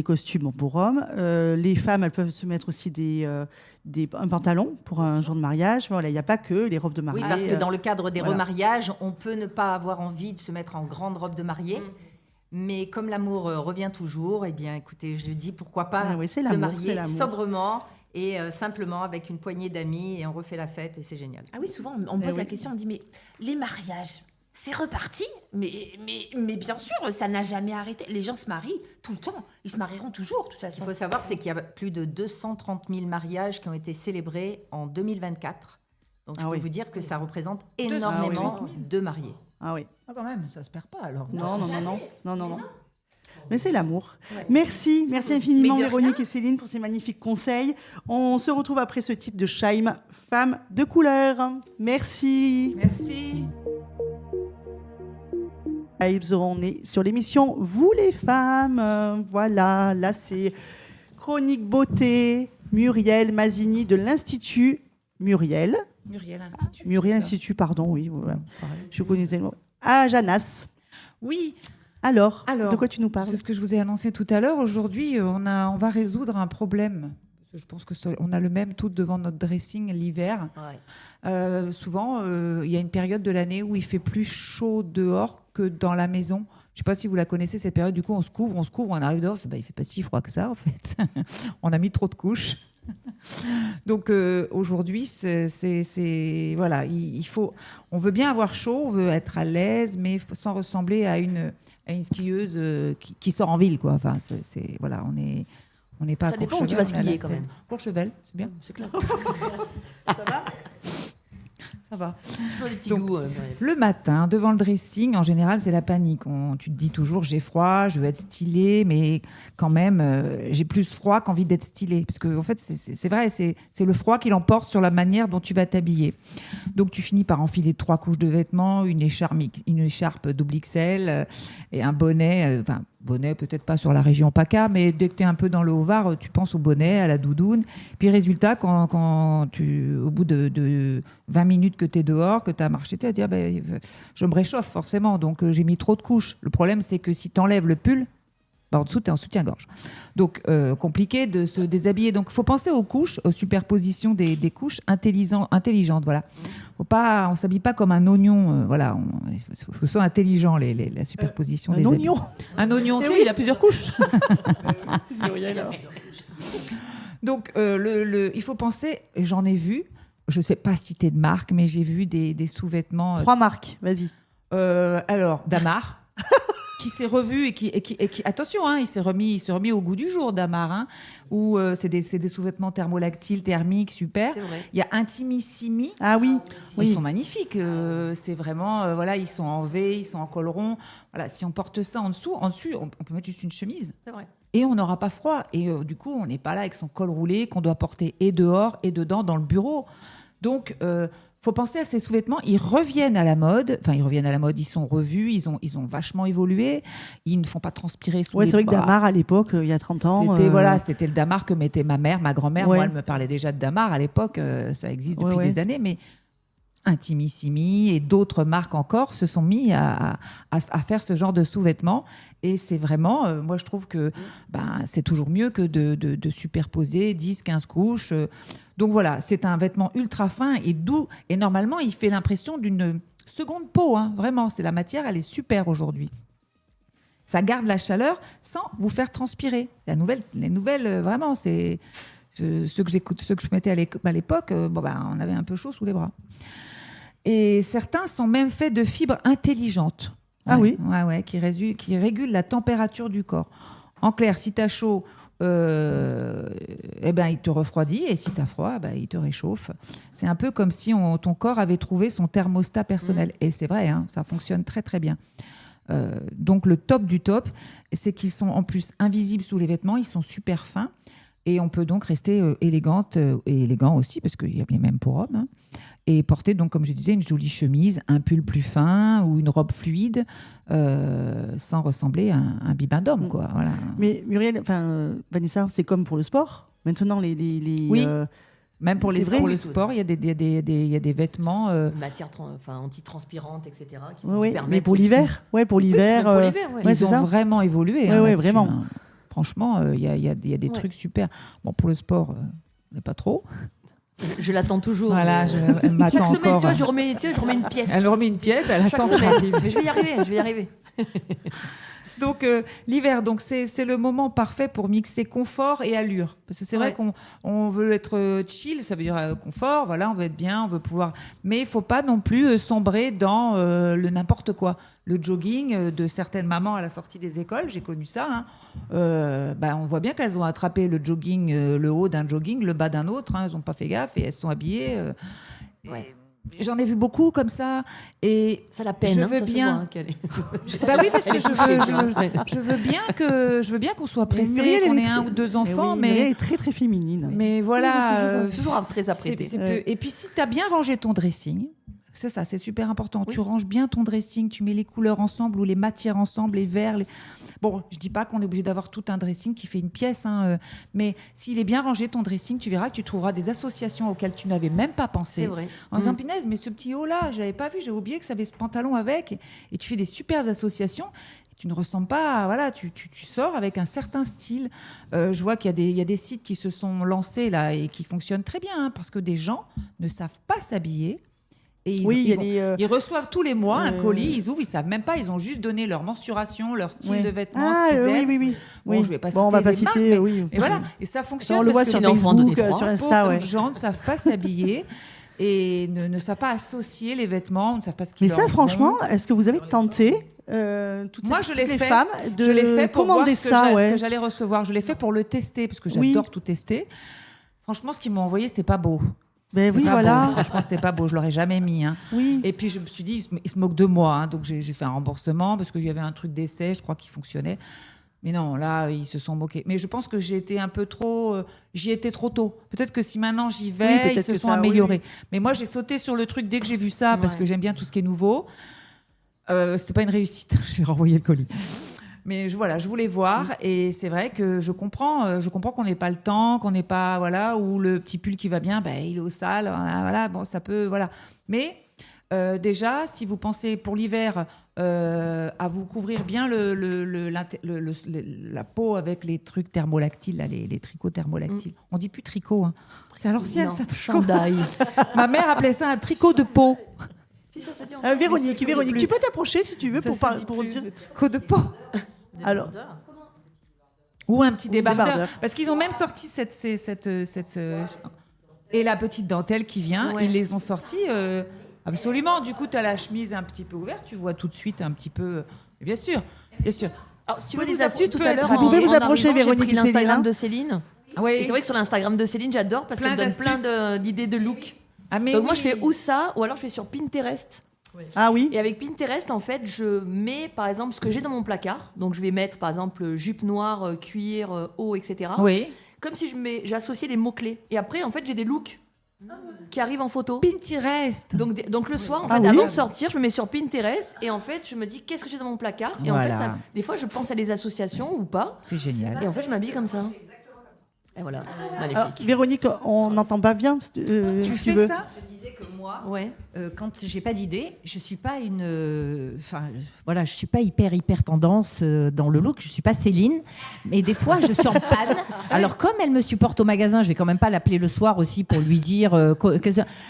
costumes pour hommes. Les femmes, elles peuvent se mettre aussi un pantalon pour un jour de mariage. Voilà, il n'y a pas que les robes de mariée. Oui, parce que dans le cadre des remariages, on peut ne pas avoir envie de se mettre en grande robe de mariée. Mais comme l'amour revient toujours, eh bien, écoutez, je dis pourquoi pas se marier sobrement et simplement avec une poignée d'amis et on refait la fête et c'est génial. Ah oui, souvent on me pose la question, on me dit mais les mariages, c'est reparti, mais bien sûr, ça n'a jamais arrêté. Les gens se marient tout le temps, ils se marieront toujours de toute façon. Ce qu'il faut savoir, c'est qu'il y a plus de 230 000 mariages qui ont été célébrés en 2024. Donc je peux vous dire que ça représente énormément de mariés. Ah oui. Ah quand même, ça se perd pas alors. Non. Mais c'est l'amour. Ouais. Merci infiniment Véronique et Céline pour ces magnifiques conseils. On se retrouve après ce titre de Chaim, Femme de couleur. Merci. On est sur l'émission Vous les femmes. Voilà, là c'est Chronique Beauté, Muriel Mazzini de l'Institut Muriel Institut, pardon, oui. Voilà. Je connais tellement. À Janas. Oui. Alors, de quoi tu nous parles ? C'est ce que je vous ai annoncé tout à l'heure. Aujourd'hui, on va résoudre un problème. Je pense qu'on a le même tout devant notre dressing l'hiver. Ouais. Souvent, il y a une période de l'année où il fait plus chaud dehors que dans la maison. Je ne sais pas si vous la connaissez, cette période. Du coup, on se couvre, on arrive dehors. Il ne fait pas si froid que ça, en fait. On a mis trop de couches. Donc aujourd'hui, voilà, on veut bien avoir chaud, on veut être à l'aise, mais sans ressembler à une skieuse qui sort en ville, quoi. Enfin, voilà, on n'est pas. Ça dépend où tu vas skier quand même. Courchevel, c'est bien. C'est classe. Ça va ? Ça va. Toujours des petits Donc, goûts. Le matin, devant le dressing, en général, c'est la panique. Tu te dis toujours, j'ai froid, je veux être stylée, mais quand même, j'ai plus froid qu'envie d'être stylée. Parce que, en fait, c'est vrai, c'est le froid qui l'emporte sur la manière dont tu vas t'habiller. Donc, tu finis par enfiler 3 couches de vêtements, une écharpe double XL et un bonnet. Bonnet, peut-être pas sur la région PACA, mais dès que tu es un peu dans le Haut-Var, tu penses au bonnet, à la doudoune. Puis résultat, au bout de 20 minutes que tu es dehors, que tu as marché, tu vas dire, je me réchauffe forcément, donc j'ai mis trop de couches. Le problème, c'est que si tu enlèves le pull, en dessous, tu es en soutien-gorge. Donc, compliqué de se déshabiller. Donc, il faut penser aux couches, aux superpositions des couches intelligentes. Voilà. On ne s'habille pas comme un oignon. Voilà. Il faut que ce soit intelligent, la superposition des habits. Un oignon, tu sais, il a plusieurs couches. Donc, il faut penser, j'en ai vu, je ne vais pas citer de marque, mais j'ai vu des sous-vêtements. 3 marques, vas-y. Alors, Damar. Qui s'est revu et qui attention, il s'est remis au goût du jour, Damar, où c'est des sous-vêtements thermolactiles, thermiques, super. Il y a Intimissimi. Ah oui, ils sont magnifiques. C'est vraiment, voilà, ils sont en V, ils sont en col rond. Voilà, si on porte ça en dessous, on peut mettre juste une chemise. C'est vrai. Et on n'aura pas froid. Et du coup, on n'est pas là avec son col roulé qu'on doit porter et dehors et dedans dans le bureau. Donc, faut penser à ces sous-vêtements, ils reviennent à la mode. Enfin, ils sont revus, ils ont vachement évolué. Ils ne font pas transpirer sous les bras. C'est vrai que Damar, à l'époque, il y a 30 ans... C'était le Damar que mettait ma grand-mère. Ouais. Moi, elle me parlait déjà de Damar à l'époque. Ça existe depuis des années, mais Intimissimi et d'autres marques encore se sont mis à faire ce genre de sous-vêtements. Et c'est vraiment, moi, je trouve que c'est toujours mieux que de superposer 10, 15 couches. Donc voilà, c'est un vêtement ultra fin et doux. Et normalement, il fait l'impression d'une seconde peau. Vraiment, la matière, elle est super aujourd'hui. Ça garde la chaleur sans vous faire transpirer. Les nouvelles, vraiment, c'est ceux que je mettais à l'époque. On avait un peu chaud sous les bras. Et certains sont même faits de fibres intelligentes. Ah oui. Ouais, qui régulent la température du corps. En clair, si tu as chaud, il te refroidit, et si tu as froid, il te réchauffe. C'est un peu comme si ton corps avait trouvé son thermostat personnel. Et c'est vrai, ça fonctionne très très bien. Donc le top du top, c'est qu'ils sont en plus invisibles sous les vêtements, ils sont super fins. Et on peut donc rester élégante et élégant aussi, parce qu'il y a bien même pour hommes. Et porter, donc, comme je disais, une jolie chemise, un pull plus fin ou une robe fluide, sans ressembler à un bibin d'homme, quoi. Voilà. Mais Muriel, Vanessa, c'est comme pour le sport. Maintenant, oui. Même pour le sport, il y a des vêtements... matière antitranspirante, etc. Qui mais pour l'hiver. Pour l'hiver, ils ont vraiment évolué. Vraiment. Franchement, il y a des trucs super. Bon, pour le sport, on n'est pas trop. Je l'attends toujours. Voilà, elle m'attend chaque semaine, encore. je remets une pièce. Elle remet une pièce, elle attend. Mais je vais y arriver. Donc l'hiver, c'est le moment parfait pour mixer confort et allure. Parce que c'est vrai qu'on veut être chill, ça veut dire confort, voilà, on veut être bien, on veut pouvoir... Mais il ne faut pas non plus sombrer dans le n'importe quoi. Le jogging de certaines mamans à la sortie des écoles, j'ai connu ça. On voit bien qu'elles ont attrapé le jogging, le haut d'un jogging, le bas d'un autre. Elles n'ont pas fait gaffe et elles sont habillées... J'en ai vu beaucoup comme ça et ça la peine. Je veux bien. Oui, parce que je veux bien qu'on soit pressé, qu'on ait 1 ou 2 enfants, mais elle est très très féminine. Mais voilà, toujours très apprêtée. Et puis si tu as bien rangé ton dressing. C'est ça, c'est super important. Oui. Tu ranges bien ton dressing, tu mets les couleurs ensemble ou les matières ensemble, les verts. Bon, je dis pas qu'on est obligé d'avoir tout un dressing qui fait une pièce, mais s'il est bien rangé ton dressing, tu verras que tu trouveras des associations auxquelles tu n'avais même pas pensé. C'est vrai. En disant, punaise, mais ce petit haut-là, je l'avais pas vu, j'ai oublié que ça avait ce pantalon avec. Et tu fais des super associations. Tu ne ressembles pas, voilà, tu sors avec un certain style. Je vois qu'il y a des sites qui se sont lancés là et qui fonctionnent très bien, parce que des gens ne savent pas s'habiller. Et ils reçoivent tous les mois un colis, ils ouvrent, ils savent même pas, ils ont juste donné leur mensuration, leur style de vêtements, ce qu'ils aiment. Oui. Je vais pas on va pas citer citer, marques, oui. mais voilà, et ça fonctionne. On le voit sur Facebook, sur Insta, Les gens ne savent pas s'habiller et ne savent pas associer les vêtements, ne savent pas ce qu'ils Mais ça, franchement, est-ce que vous avez tenté moi, toutes les femmes je l'ai fait pour voir commander ce que j'allais recevoir. Je l'ai fait pour le tester parce que j'adore tout tester. Franchement, ce qu'ils m'ont envoyé, c'était pas beau. Ben oui, voilà. Franchement, c'était pas beau. Je l'aurais jamais mis. Oui. Et puis je me suis dit, ils se moquent de moi, donc j'ai fait un remboursement parce qu'il y avait un truc d'essai, je crois qu'il fonctionnait. Mais non, là, ils se sont moqués. Mais je pense que j'y étais trop tôt. Peut-être que si maintenant j'y vais, ils se sont améliorés. Mais moi, j'ai sauté sur le truc dès que j'ai vu ça parce que j'aime bien tout ce qui est nouveau. C'était pas une réussite. J'ai renvoyé le colis. Mais je voulais voir et c'est vrai que je comprends qu'on n'ait pas le temps, qu'on n'ait pas ou le petit pull qui va bien, il est au sale, bon ça peut Mais déjà si vous pensez pour l'hiver à vous couvrir bien la peau avec les trucs thermolactiles, là, les tricots thermolactiles. On dit plus tricot, c'est à l'ancienne ça. Chandail. Ma mère appelait ça un tricot de peau. Si, ça dit Véronique, tu peux t'approcher si tu veux pour dire tricot de peau. Alors, ou un petit débardeur. Parce qu'ils ont même sorti cette et la petite dentelle qui vient, ils les ont sortis absolument. Du coup, tu as la chemise un petit peu ouverte, tu vois tout de suite un petit peu. Bien sûr. Alors, si tu veux des astuces, tout à l'heure, vous pouvez vous approcher, Véronique. J'ai pris l'Instagram de Céline. Oui. Et c'est vrai que sur l'Instagram de Céline, j'adore parce qu'elle donne plein d'idées de look. Donc moi, je fais ou ça, ou alors je fais sur Pinterest. Ah oui. Et avec Pinterest, en fait, je mets par exemple ce que j'ai dans mon placard. Donc je vais mettre par exemple jupe noire, cuir, haut, etc. Oui. Comme si j'associais les mots-clés. Et après, en fait, j'ai des looks qui arrivent en photo. Pinterest. Donc le soir, en fait, avant de sortir, je me mets sur Pinterest et en fait, je me dis qu'est-ce que j'ai dans mon placard. Et en fait, des fois, je pense à des associations ou pas. C'est génial. Et en fait, je m'habille comme ça. Et voilà, magnifique. Alors, Véronique, on n'entend pas bien. Tu fais ça? Je disais que moi, quand j'ai pas d'idée, je suis pas je suis pas hyper tendance dans le look. Je suis pas Céline, mais des fois je suis en panne. Alors comme elle me supporte au magasin, je vais quand même pas l'appeler le soir aussi pour lui dire.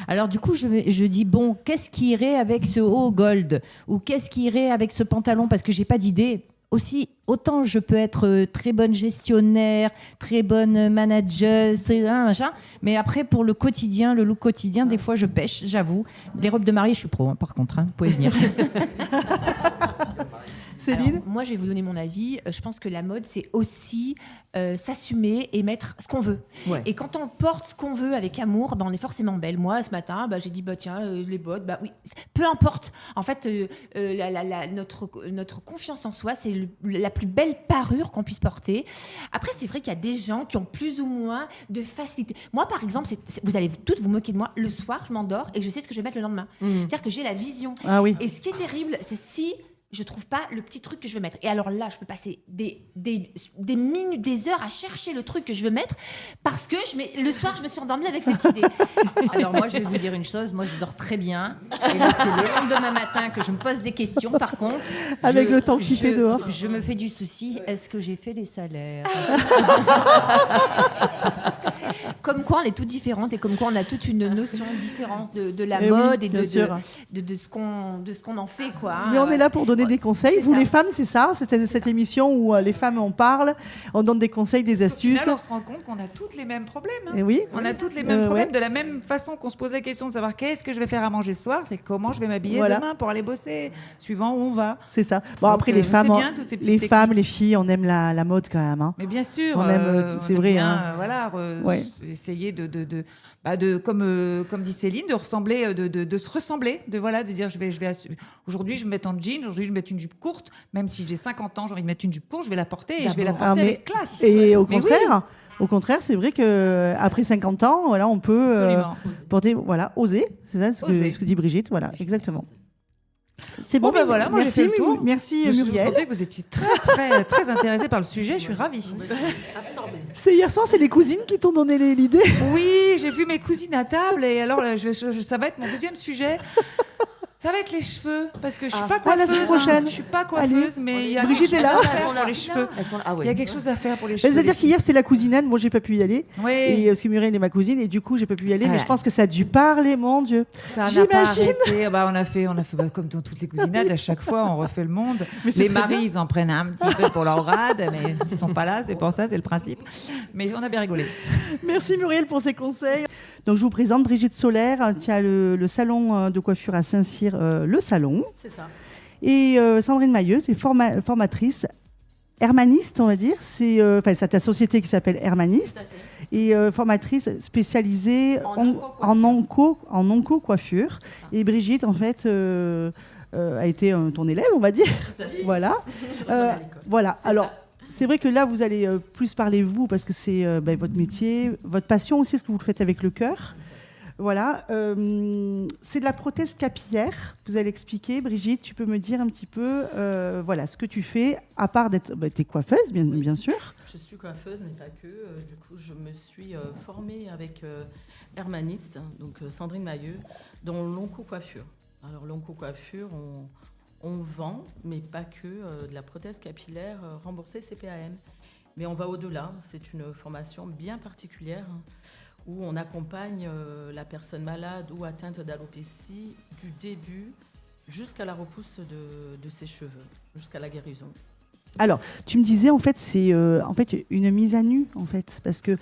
Alors du coup, je dis bon, qu'est-ce qui irait avec ce haut gold ou qu'est-ce qui irait avec ce pantalon parce que j'ai pas d'idée. Aussi, autant je peux être très bonne gestionnaire, très bonne manager, machin, mais après pour le look quotidien, des fois je pêche, j'avoue. Les robes de mariée, je suis pro, par contre, vous pouvez venir. Céline ? Alors, moi, je vais vous donner mon avis. Je pense que la mode, c'est aussi s'assumer et mettre ce qu'on veut. Ouais. Et quand on porte ce qu'on veut avec amour, on est forcément belle. Moi, ce matin, j'ai dit, tiens, les bottes, oui. Peu importe. En fait, notre confiance en soi, c'est la plus belle parure qu'on puisse porter. Après, c'est vrai qu'il y a des gens qui ont plus ou moins de facilité. Moi, par exemple, vous allez toutes vous moquer de moi. Le soir, je m'endors et je sais ce que je vais mettre le lendemain. C'est-à-dire que j'ai la vision. Ah oui. Et ce qui est terrible, c'est si je trouve pas le petit truc que je veux mettre. Et alors là, je peux passer des minutes, des heures à chercher le truc que je veux mettre parce que le soir, je me suis endormie avec cette idée. Alors moi, je vais vous dire une chose. Moi, je dors très bien. Et là, c'est le lendemain matin que je me pose des questions. Par contre, avec le temps qu'il fait dehors, je me fais du souci. Est-ce que j'ai fait les salaires? Comme quoi, on est toutes différentes et comme quoi, on a toute une notion différente de la mode et de ce qu'on en fait, quoi. Mais on est là pour donner des conseils. Vous, les femmes, c'est ça, cette émission où les femmes, on parle, on donne des conseils, des astuces. Final, on se rend compte qu'on a toutes les mêmes problèmes. Et oui. On a toutes les mêmes problèmes. De la même façon qu'on se pose la question de savoir qu'est-ce que je vais faire à manger ce soir, c'est comment je vais m'habiller demain pour aller bosser, suivant où on va. C'est ça. Bon, donc, après, les femmes, les filles, on aime la mode quand même. Hein. Mais bien sûr. On aime, c'est vrai. Bien, essayer comme dit Céline, de ressembler, de se ressembler, de dire aujourd'hui je vais me mettre en jean, aujourd'hui je vais mettre une jupe courte, même si j'ai 50 ans, j'ai envie de mettre une jupe courte, je vais la porter et je vais la porter avec classe. Et au contraire, c'est vrai que après 50 ans, on peut porter, oser, c'est ça ce que dit Brigitte, exactement. C'est bon, moi j'ai fait le tour. Merci Muriel. Je sentais que vous étiez très très très intéressée par le sujet, je suis ravie. C'est hier soir, c'est les cousines qui t'ont donné l'idée. Oui, j'ai vu mes cousines à table et alors ça va être mon deuxième sujet. Ça va être les cheveux, parce que je suis Ah. pas Ah, coiffeuse. la semaine prochaine. Je suis pas coiffeuse, mais il y a Brigitte quelque est chose là. à faire pour les cheveux. Elles sont là. Ah Il y a oui. quelque chose à faire pour les cheveux. C'est-à-dire les filles. qu'hier, c'était la cousinette. Moi, j'ai pas pu y aller. Oui, Et parce que Muriel est ma cousine. Et du coup, j'ai pas pu y aller. Mais Ouais. je pense que ça a dû parler, mon Dieu. ça n'a pas J'imagine. arrêté. Bah, on a fait comme dans toutes les cousinades, à chaque fois, on refait le monde. Mais c'est Les très maris, ils en prennent un petit peu pour leur grade, mais ils sont pas là, c'est pour ça, c'est le principe. Mais on a bien rigolé. Merci Muriel pour ces conseils. Donc je vous présente Brigitte Solaire, qui a le salon de coiffure à Saint-Cyr, le salon. C'est ça. Et Sandrine Mailleux, tu es formatrice, hermaniste, on va dire. C'est ta société qui s'appelle Hermaniste. Et formatrice spécialisée en onco-coiffure. Et Brigitte, en fait, a été ton élève, on va dire. Voilà. Voilà. Alors, c'est vrai que là, vous allez plus parler vous, parce que c'est votre métier, votre passion aussi, ce que vous le faites avec le cœur. Voilà. C'est de la prothèse capillaire. Vous allez expliquer. Brigitte, tu peux me dire un petit peu voilà, ce que tu fais, à part d'être... t'es coiffeuse, bien sûr. Je suis coiffeuse, mais pas que. Du coup, je me suis formée avec Hermaniste, donc Sandrine Mailleux, dans l'onco-coiffure. Alors, l'onco-coiffure, on vend, mais pas que, de la prothèse capillaire remboursée CPAM. Mais on va au-delà. C'est une formation bien particulière où on accompagne la personne malade ou atteinte d'alopécie du début jusqu'à la repousse de ses cheveux, jusqu'à la guérison. Alors, tu me disais, en fait, c'est une mise à nu, en fait, parce que...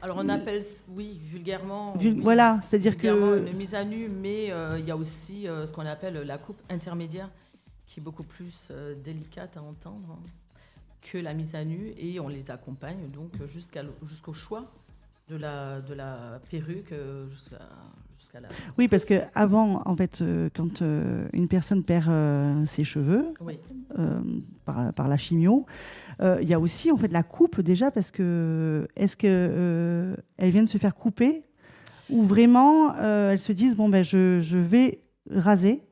Alors on appelle, oui, vulgairement. Voilà, c'est-à-dire vulgairement que... une mise à nu, mais il y a aussi ce qu'on appelle la coupe intermédiaire, qui est beaucoup plus délicate à entendre que la mise à nu, et on les accompagne donc jusqu'au choix de la perruque jusqu'à la... Oui, parce qu'avant, en fait, quand une personne perd ses cheveux, Oui. par la chimio, il y a aussi en fait la coupe déjà, parce que est-ce que elles viennent se faire couper ou vraiment elles se disent bon ben je vais raser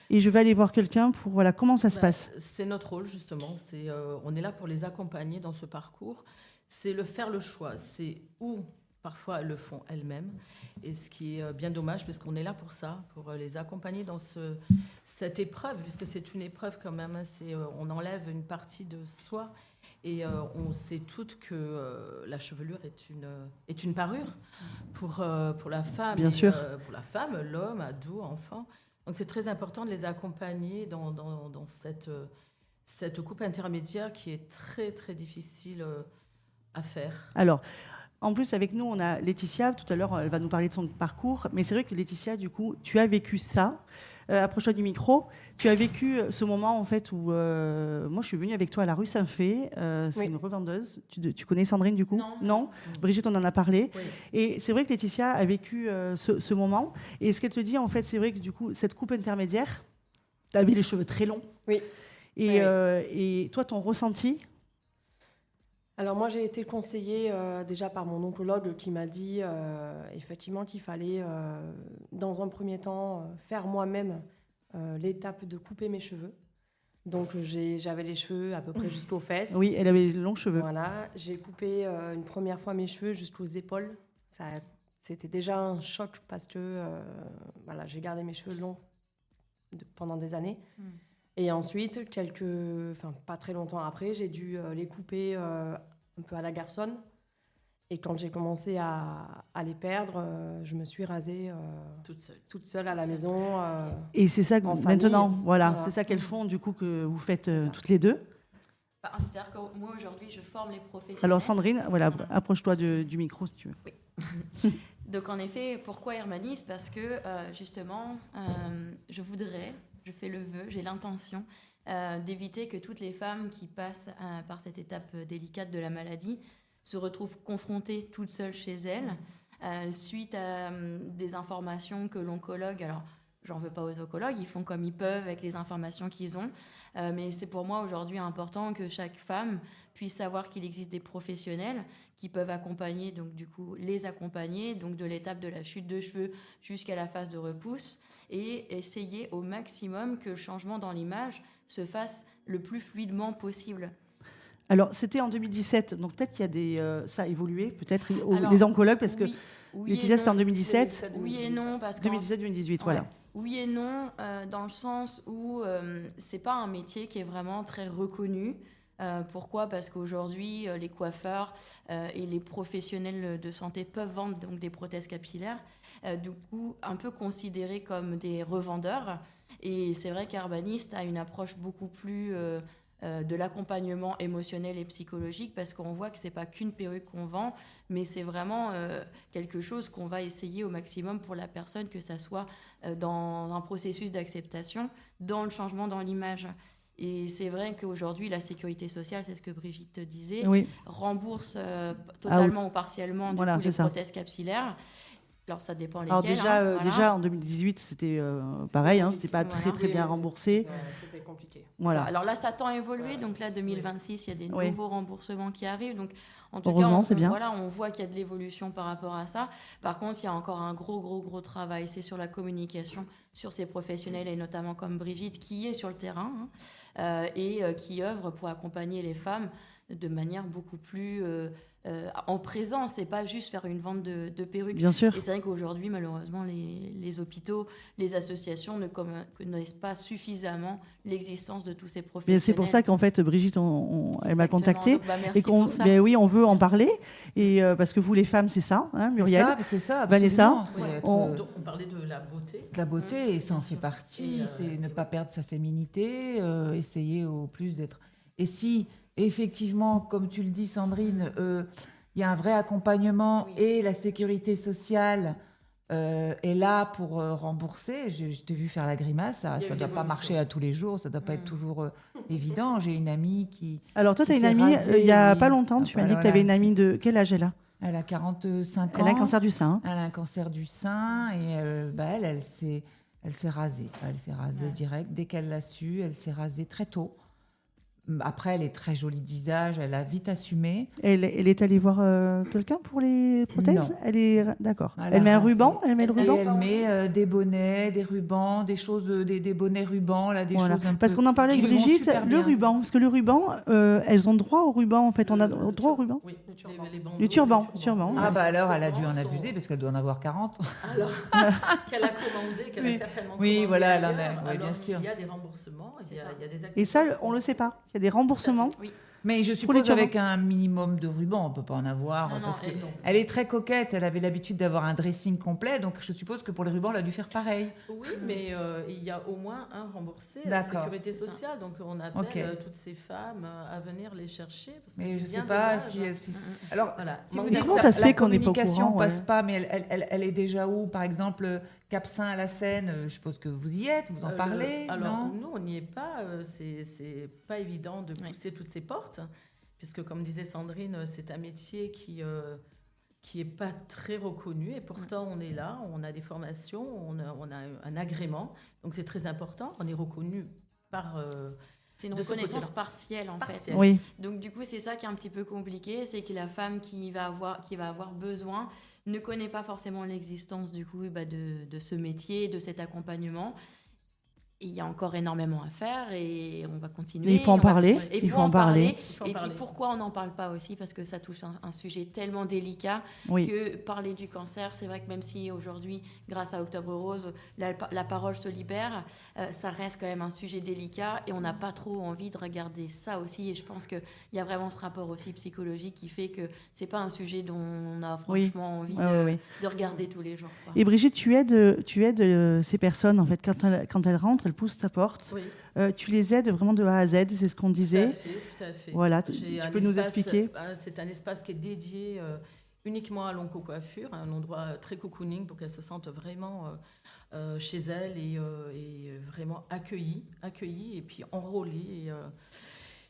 et je vais aller voir quelqu'un pour voilà comment ça se passe. C'est notre rôle justement, on est là pour les accompagner dans ce parcours, c'est faire le choix, c'est où parfois elles le font elles-mêmes, et ce qui est bien dommage parce qu'on est là pour ça, pour les accompagner dans cette épreuve, puisque c'est une épreuve quand même, on enlève une partie de soi, et on sait toutes que la chevelure est une parure pour la femme, Bien sûr. pour la femme, l'homme, ado, enfant. Donc c'est très important de les accompagner dans cette coupe intermédiaire qui est très très difficile à faire. Alors, en plus, avec nous, on a Laetitia. Tout à l'heure, elle va nous parler de son parcours. Mais c'est vrai que Laetitia, du coup, tu as vécu ça. Approche-toi du micro. Tu as vécu ce moment, en fait, où moi, je suis venue avec toi à la rue Saint-Fé. C'est une revendeuse. Tu connais Sandrine, du coup? Non. Brigitte, on en a parlé. Oui. Et c'est vrai que Laetitia a vécu ce moment. Et ce qu'elle te dit, en fait, c'est vrai que, du coup, cette coupe intermédiaire, tu avais les cheveux très longs. Oui. Et toi, ton ressenti? Alors moi, j'ai été conseillée déjà par mon oncologue qui m'a dit effectivement qu'il fallait, dans un premier temps, faire moi-même l'étape de couper mes cheveux. Donc j'avais les cheveux à peu près jusqu'aux fesses. Oui, elle avait de longs cheveux. Voilà, j'ai coupé une première fois mes cheveux jusqu'aux épaules. C'était déjà un choc parce que voilà, j'ai gardé mes cheveux longs pendant des années. Et ensuite, pas très longtemps après, j'ai dû les couper un peu à la garçonne. Et quand j'ai commencé à les perdre, je me suis rasée toute seule à la maison. Et c'est ça que en maintenant, famille. voilà, Voilà. c'est ça qu'elles font du coup que vous faites toutes les deux. C'est-à-dire que moi aujourd'hui, je forme les professionnels. Alors Sandrine, voilà, approche-toi du micro si tu veux. Donc en effet, pourquoi Hermaniste? Parce que justement, je fais le vœu, j'ai l'intention d'éviter que toutes les femmes qui passent par cette étape délicate de la maladie se retrouvent confrontées toutes seules chez elles, suite à des informations que l'oncologue, alors j'en veux pas aux oncologues, ils font comme ils peuvent avec les informations qu'ils ont, mais c'est pour moi aujourd'hui important que chaque femme puisse savoir qu'il existe des professionnels qui peuvent accompagner, donc du coup les accompagner, donc de l'étape de la chute de cheveux jusqu'à la phase de repousse, et essayer au maximum que le changement dans l'image se fasse le plus fluidement possible. Alors c'était en 2017, donc peut-être qu'il y a ça a évolué, peut-être Alors, les oncologues, parce que Oui Laetitia, et c'était en non. 2017. Oui et non, parce que 2017-2018, voilà. oui et non, dans le sens où c'est pas un métier qui est vraiment très reconnu. Pourquoi ? Parce qu'aujourd'hui, les coiffeurs et les professionnels de santé peuvent vendre donc des prothèses capillaires, du coup un peu considérés comme des revendeurs. Et c'est vrai qu'Urbanist a une approche beaucoup plus de l'accompagnement émotionnel et psychologique, parce qu'on voit que c'est pas qu'une perruque qu'on vend, mais c'est vraiment quelque chose qu'on va essayer au maximum pour la personne, que ça soit dans un processus d'acceptation, dans le changement dans l'image. Et c'est vrai qu'aujourd'hui, la sécurité sociale, c'est ce que Brigitte disait, rembourse totalement ou partiellement du coup, les prothèses capillaires. Alors, ça dépend lesquelles. Alors déjà en 2018, c'était pareil, c'était pas très bien remboursé. C'était compliqué. Voilà. Alors là, ça tend à évoluer. Donc là, 2026, il y a des nouveaux remboursements qui arrivent. Donc, en tout heureusement, cas, c'est bien. Voilà, on voit qu'il y a de l'évolution par rapport à ça. Par contre, il y a encore un gros travail. C'est sur la communication, sur ces professionnels, et notamment comme Brigitte, qui est sur le terrain et qui œuvre pour accompagner les femmes de manière beaucoup plus en présence, et pas juste faire une vente de perruques. Bien sûr. Et c'est vrai qu'aujourd'hui, malheureusement, les hôpitaux, les associations ne connaissent pas suffisamment l'existence de tous ces professionnels. Mais c'est pour ça qu'en fait, Brigitte, elle m'a contactée. Donc, merci pour ça. Oui, on veut en parler. Et parce que vous, les femmes, c'est ça, hein, Muriel. C'est ça, Vanessa. On parlait de la beauté. La beauté, et ça en fait partie. C'est ne pas perdre sa féminité, essayer au plus d'être. Et si effectivement, comme tu le dis, Sandrine, il y a un vrai accompagnement et la sécurité sociale est là pour rembourser. Je t'ai vu faire la grimace, ça ne doit pas marcher à tous les jours, ça ne doit pas être toujours évident. J'ai une amie qui... Alors toi, tu as une amie, il n'y a pas longtemps, tu m'as dit que tu avais une amie de... Quel âge elle a ? Elle a 45 ans. Elle a un cancer du sein. Elle a un cancer du sein et elle s'est rasée. Elle s'est rasée direct. Dès qu'elle l'a su, elle s'est rasée très tôt. Après, elle est très jolie de visage, elle a vite assumé. Elle est allée voir quelqu'un pour les prothèses ? Non. Elle est d'accord. Elle met un ruban ? Elle met le ruban ? Et elle met des bonnets, des rubans, des choses, des bonnets rubans, là, des choses un peu... Parce qu'on en parlait avec Brigitte, le ruban. Parce que le ruban, elles ont droit au ruban, en fait. On a droit au ruban ? Oui, le turban. Ah bah alors, elle a dû en abuser, parce qu'elle doit en avoir 40. Alors, qu'elle a commandé, qu'elle a certainement commandé. Oui, voilà, elle en ailleurs. a, oui, bien sûr. Il y a des remboursements, il y a des activités. Et ça, on ne le sait pas. Il y a des remboursements. Oui. Mais je suppose avec un minimum de ruban, on ne peut pas en avoir. Parce qu'elle est très coquette, elle avait l'habitude d'avoir un dressing complet, donc je suppose que pour les rubans, elle a dû faire pareil. Oui, mais il y a au moins un remboursé à la sécurité sociale, donc on appelle toutes ces femmes à venir les chercher. Parce que mais je ne sais pas si... Alors, voilà. Si vous dites comment ça se fait qu'on n'est pas au communication courant, passe pas, mais elle est déjà où ? Par exemple, Cap-Saint à la Seine, je suppose que vous y êtes, vous en parlez. Alors, non nous, on n'y est pas. C'est pas évident de pousser toutes ces portes, puisque, comme disait Sandrine, c'est un métier qui est pas très reconnu, et pourtant on est là, on a des formations, on a un agrément, donc c'est très important. On est reconnu par... c'est une reconnaissance partielle, en fait. Oui. Donc, du coup, c'est ça qui est un petit peu compliqué, c'est que la femme qui va avoir besoin ne connaît pas forcément l'existence, du coup, de ce métier, de cet accompagnement. Et il y a encore énormément à faire, et on va continuer. Mais il faut en parler. Il faut en parler. Et puis, pourquoi on n'en parle pas aussi ? Parce que ça touche un sujet tellement délicat que parler du cancer, c'est vrai que même si aujourd'hui, grâce à Octobre Rose, la parole se libère, ça reste quand même un sujet délicat, et on n'a pas trop envie de regarder ça aussi. Et je pense qu'il y a vraiment ce rapport aussi psychologique qui fait que c'est pas un sujet dont on a franchement envie de regarder tous les jours. Quoi. Et Brigitte, tu aides ces personnes, en fait, quand elles rentrent, elles poussent ta porte. Tu les aides vraiment de A à Z, c'est ce qu'on disait. Tout à fait. Voilà, tu peux nous expliquer ? C'est un espace qui est dédié uniquement à l'oncocoiffure, un endroit très cocooning pour qu'elles se sentent vraiment chez elles et vraiment accueillies et puis enrôlées.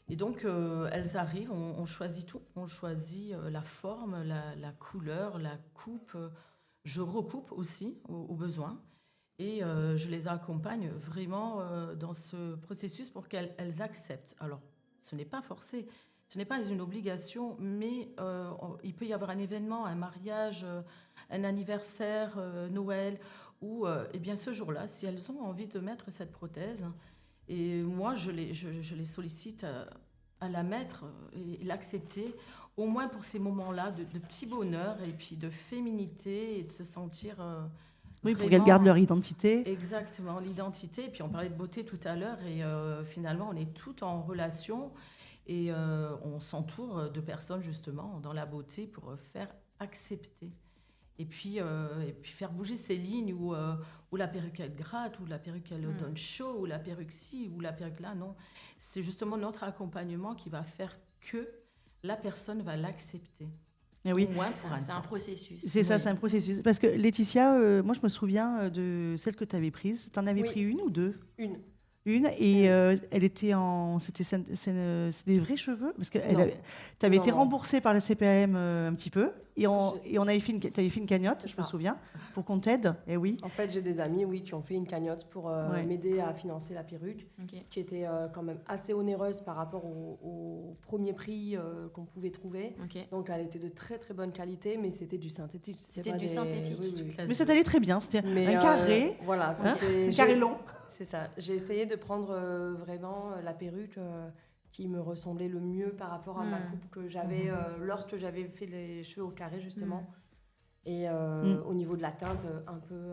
Et donc, elles arrivent, on choisit tout. On choisit la forme, la couleur, la coupe. Je recoupe aussi au besoin. Et je les accompagne vraiment dans ce processus pour qu'elles acceptent. Alors, ce n'est pas forcé, ce n'est pas une obligation, mais il peut y avoir un événement, un mariage, un anniversaire, Noël, où eh bien, ce jour-là, si elles ont envie de mettre cette prothèse, et moi, je les sollicite à la mettre et l'accepter, au moins pour ces moments-là de petit bonheur et puis de féminité et de se sentir Oui, pour vraiment- qu'elles gardent leur identité. Exactement, l'identité. Et puis on parlait de beauté tout à l'heure et finalement on est toutes en relation et on s'entoure de personnes justement dans la beauté pour faire accepter. Et puis faire bouger ces lignes où la perruque elle gratte, où la perruque elle donne chaud, ou la perruque ci, ou la perruque là. Non, c'est justement notre accompagnement qui va faire que la personne va l'accepter. Eh oui. Au moins pour un C'est un temps. processus. C'est ça, c'est un processus. Parce que Laetitia, moi je me souviens de celle que tu avais prise. Tu en avais Oui. pris une ou deux? Une. Une, et elle était en. C'est des vrais cheveux? Parce que Non. tu avais Non, été non. remboursée par la CPAM un petit peu. Et on avait fait t'avais fait une cagnotte, C'est je me ça. souviens, pour qu'on t'aide. Et oui. En fait, j'ai des amis, oui, qui ont fait une cagnotte pour Ouais. m'aider à financer la perruque, Ok. qui était quand même assez onéreuse par rapport au premier prix qu'on pouvait trouver. Ok. Donc, elle était de très très bonne qualité, mais c'était du synthétique. C'était pas du synthétique. Oui, oui. Mais ça t'allait très bien. C'était Mais, un carré. Voilà, Hein, c'était un carré long. C'est ça. J'ai essayé de prendre vraiment la perruque qui me ressemblait le mieux par rapport à ma coupe que j'avais lorsque j'avais fait les cheveux au carré, justement. Et au niveau de la teinte, un peu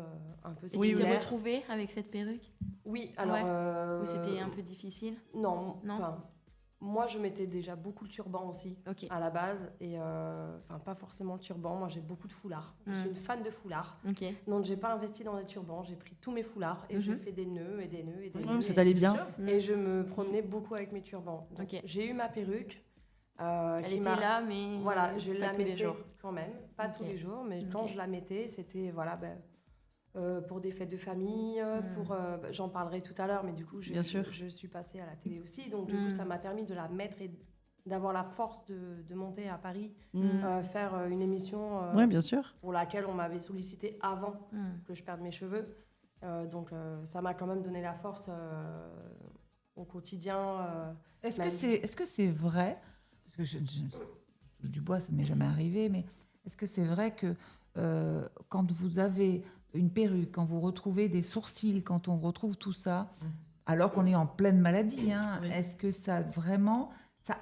Et tu similaire. t'es retrouvée avec cette perruque Oui, alors... Ouais. Ou c'était un peu difficile? Non, Non. enfin, moi je mettais déjà beaucoup le turban aussi Ok. à la base et enfin pas forcément le turban, moi j'ai beaucoup de foulards. Je suis une fan de foulards. Ok. Donc j'ai pas investi dans des turbans, j'ai pris tous mes foulards et j'ai fait des nœuds et des nœuds et des Ouais, nœuds. mais ça et- t'allait bien. Et je me promenais beaucoup avec mes turbans. Donc, Ok. j'ai eu ma perruque. Elle qui était m'a- là, mais Voilà, je pas la tous les mettais jours. quand même, pas tous Ok. les jours, mais quand Ok. je la mettais, c'était voilà, pour des fêtes de famille, pour j'en parlerai tout à l'heure, mais du coup, Bien sûr. je suis passée à la télé aussi, donc du coup, ça m'a permis de la mettre et d'avoir la force de monter à Paris, faire une émission Oui, bien sûr. pour laquelle on m'avait sollicité avant Hmm. que je perde mes cheveux. Donc ça m'a quand même donné la force au quotidien. Est-ce Même- que c'est vrai, parce que je touche du bois, ça ne m'est jamais arrivé, mais est-ce que c'est vrai que quand vous avez une perruque, quand vous retrouvez des sourcils, quand on retrouve tout ça, alors qu'on est en pleine maladie, hein, est-ce que ça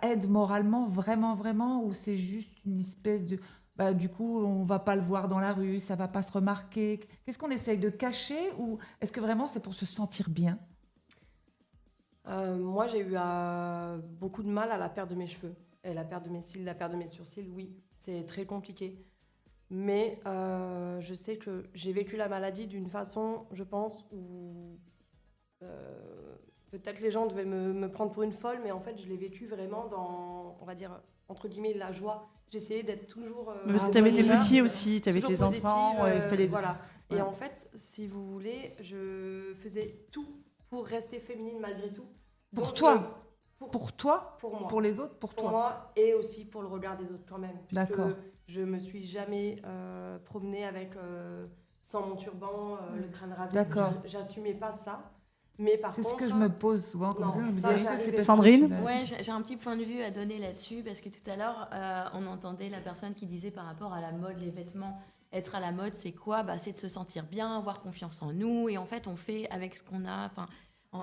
aide moralement, vraiment, ou c'est juste une espèce de... Bah, du coup, on va pas le voir dans la rue, ça va pas se remarquer. Qu'est-ce qu'on essaye de cacher, ou est-ce que vraiment c'est pour se sentir bien? Moi, j'ai eu beaucoup de mal à la perte de mes cheveux. Et la perte de mes cils, la perte de mes sourcils, oui, c'est très compliqué. Mais je sais que j'ai vécu la maladie d'une façon, je pense, où peut-être les gens devaient me prendre pour une folle, mais en fait, je l'ai vécu vraiment dans, on va dire, entre guillemets, la joie. J'essayais d'être toujours... Mais parce que t'avais tes positive, petits aussi, t'avais toujours tes enfants. positive, il fallait... voilà. Ouais. Et en fait, si vous voulez, je faisais tout pour rester féminine malgré tout. Pour Donc, toi pour toi moi. Pour les autres? Pour Pour toi? moi et aussi pour le regard des autres quand même. Puisque D'accord. je me suis jamais promenée avec sans mon turban, le crâne rasé. D'accord. J'assumais pas ça. Mais par C'est contre, ce que je me pose souvent. Non, Comme ça, je me ça, dis, est-ce que j'arrive. c'est parce Sandrine que tu l'as- Ouais, j'ai un petit point de vue à donner là-dessus parce que tout à l'heure, on entendait la personne qui disait par rapport à la mode, les vêtements. Être à la mode, c'est quoi? C'est de se sentir bien, avoir confiance en nous. Et en fait, on fait avec ce qu'on a.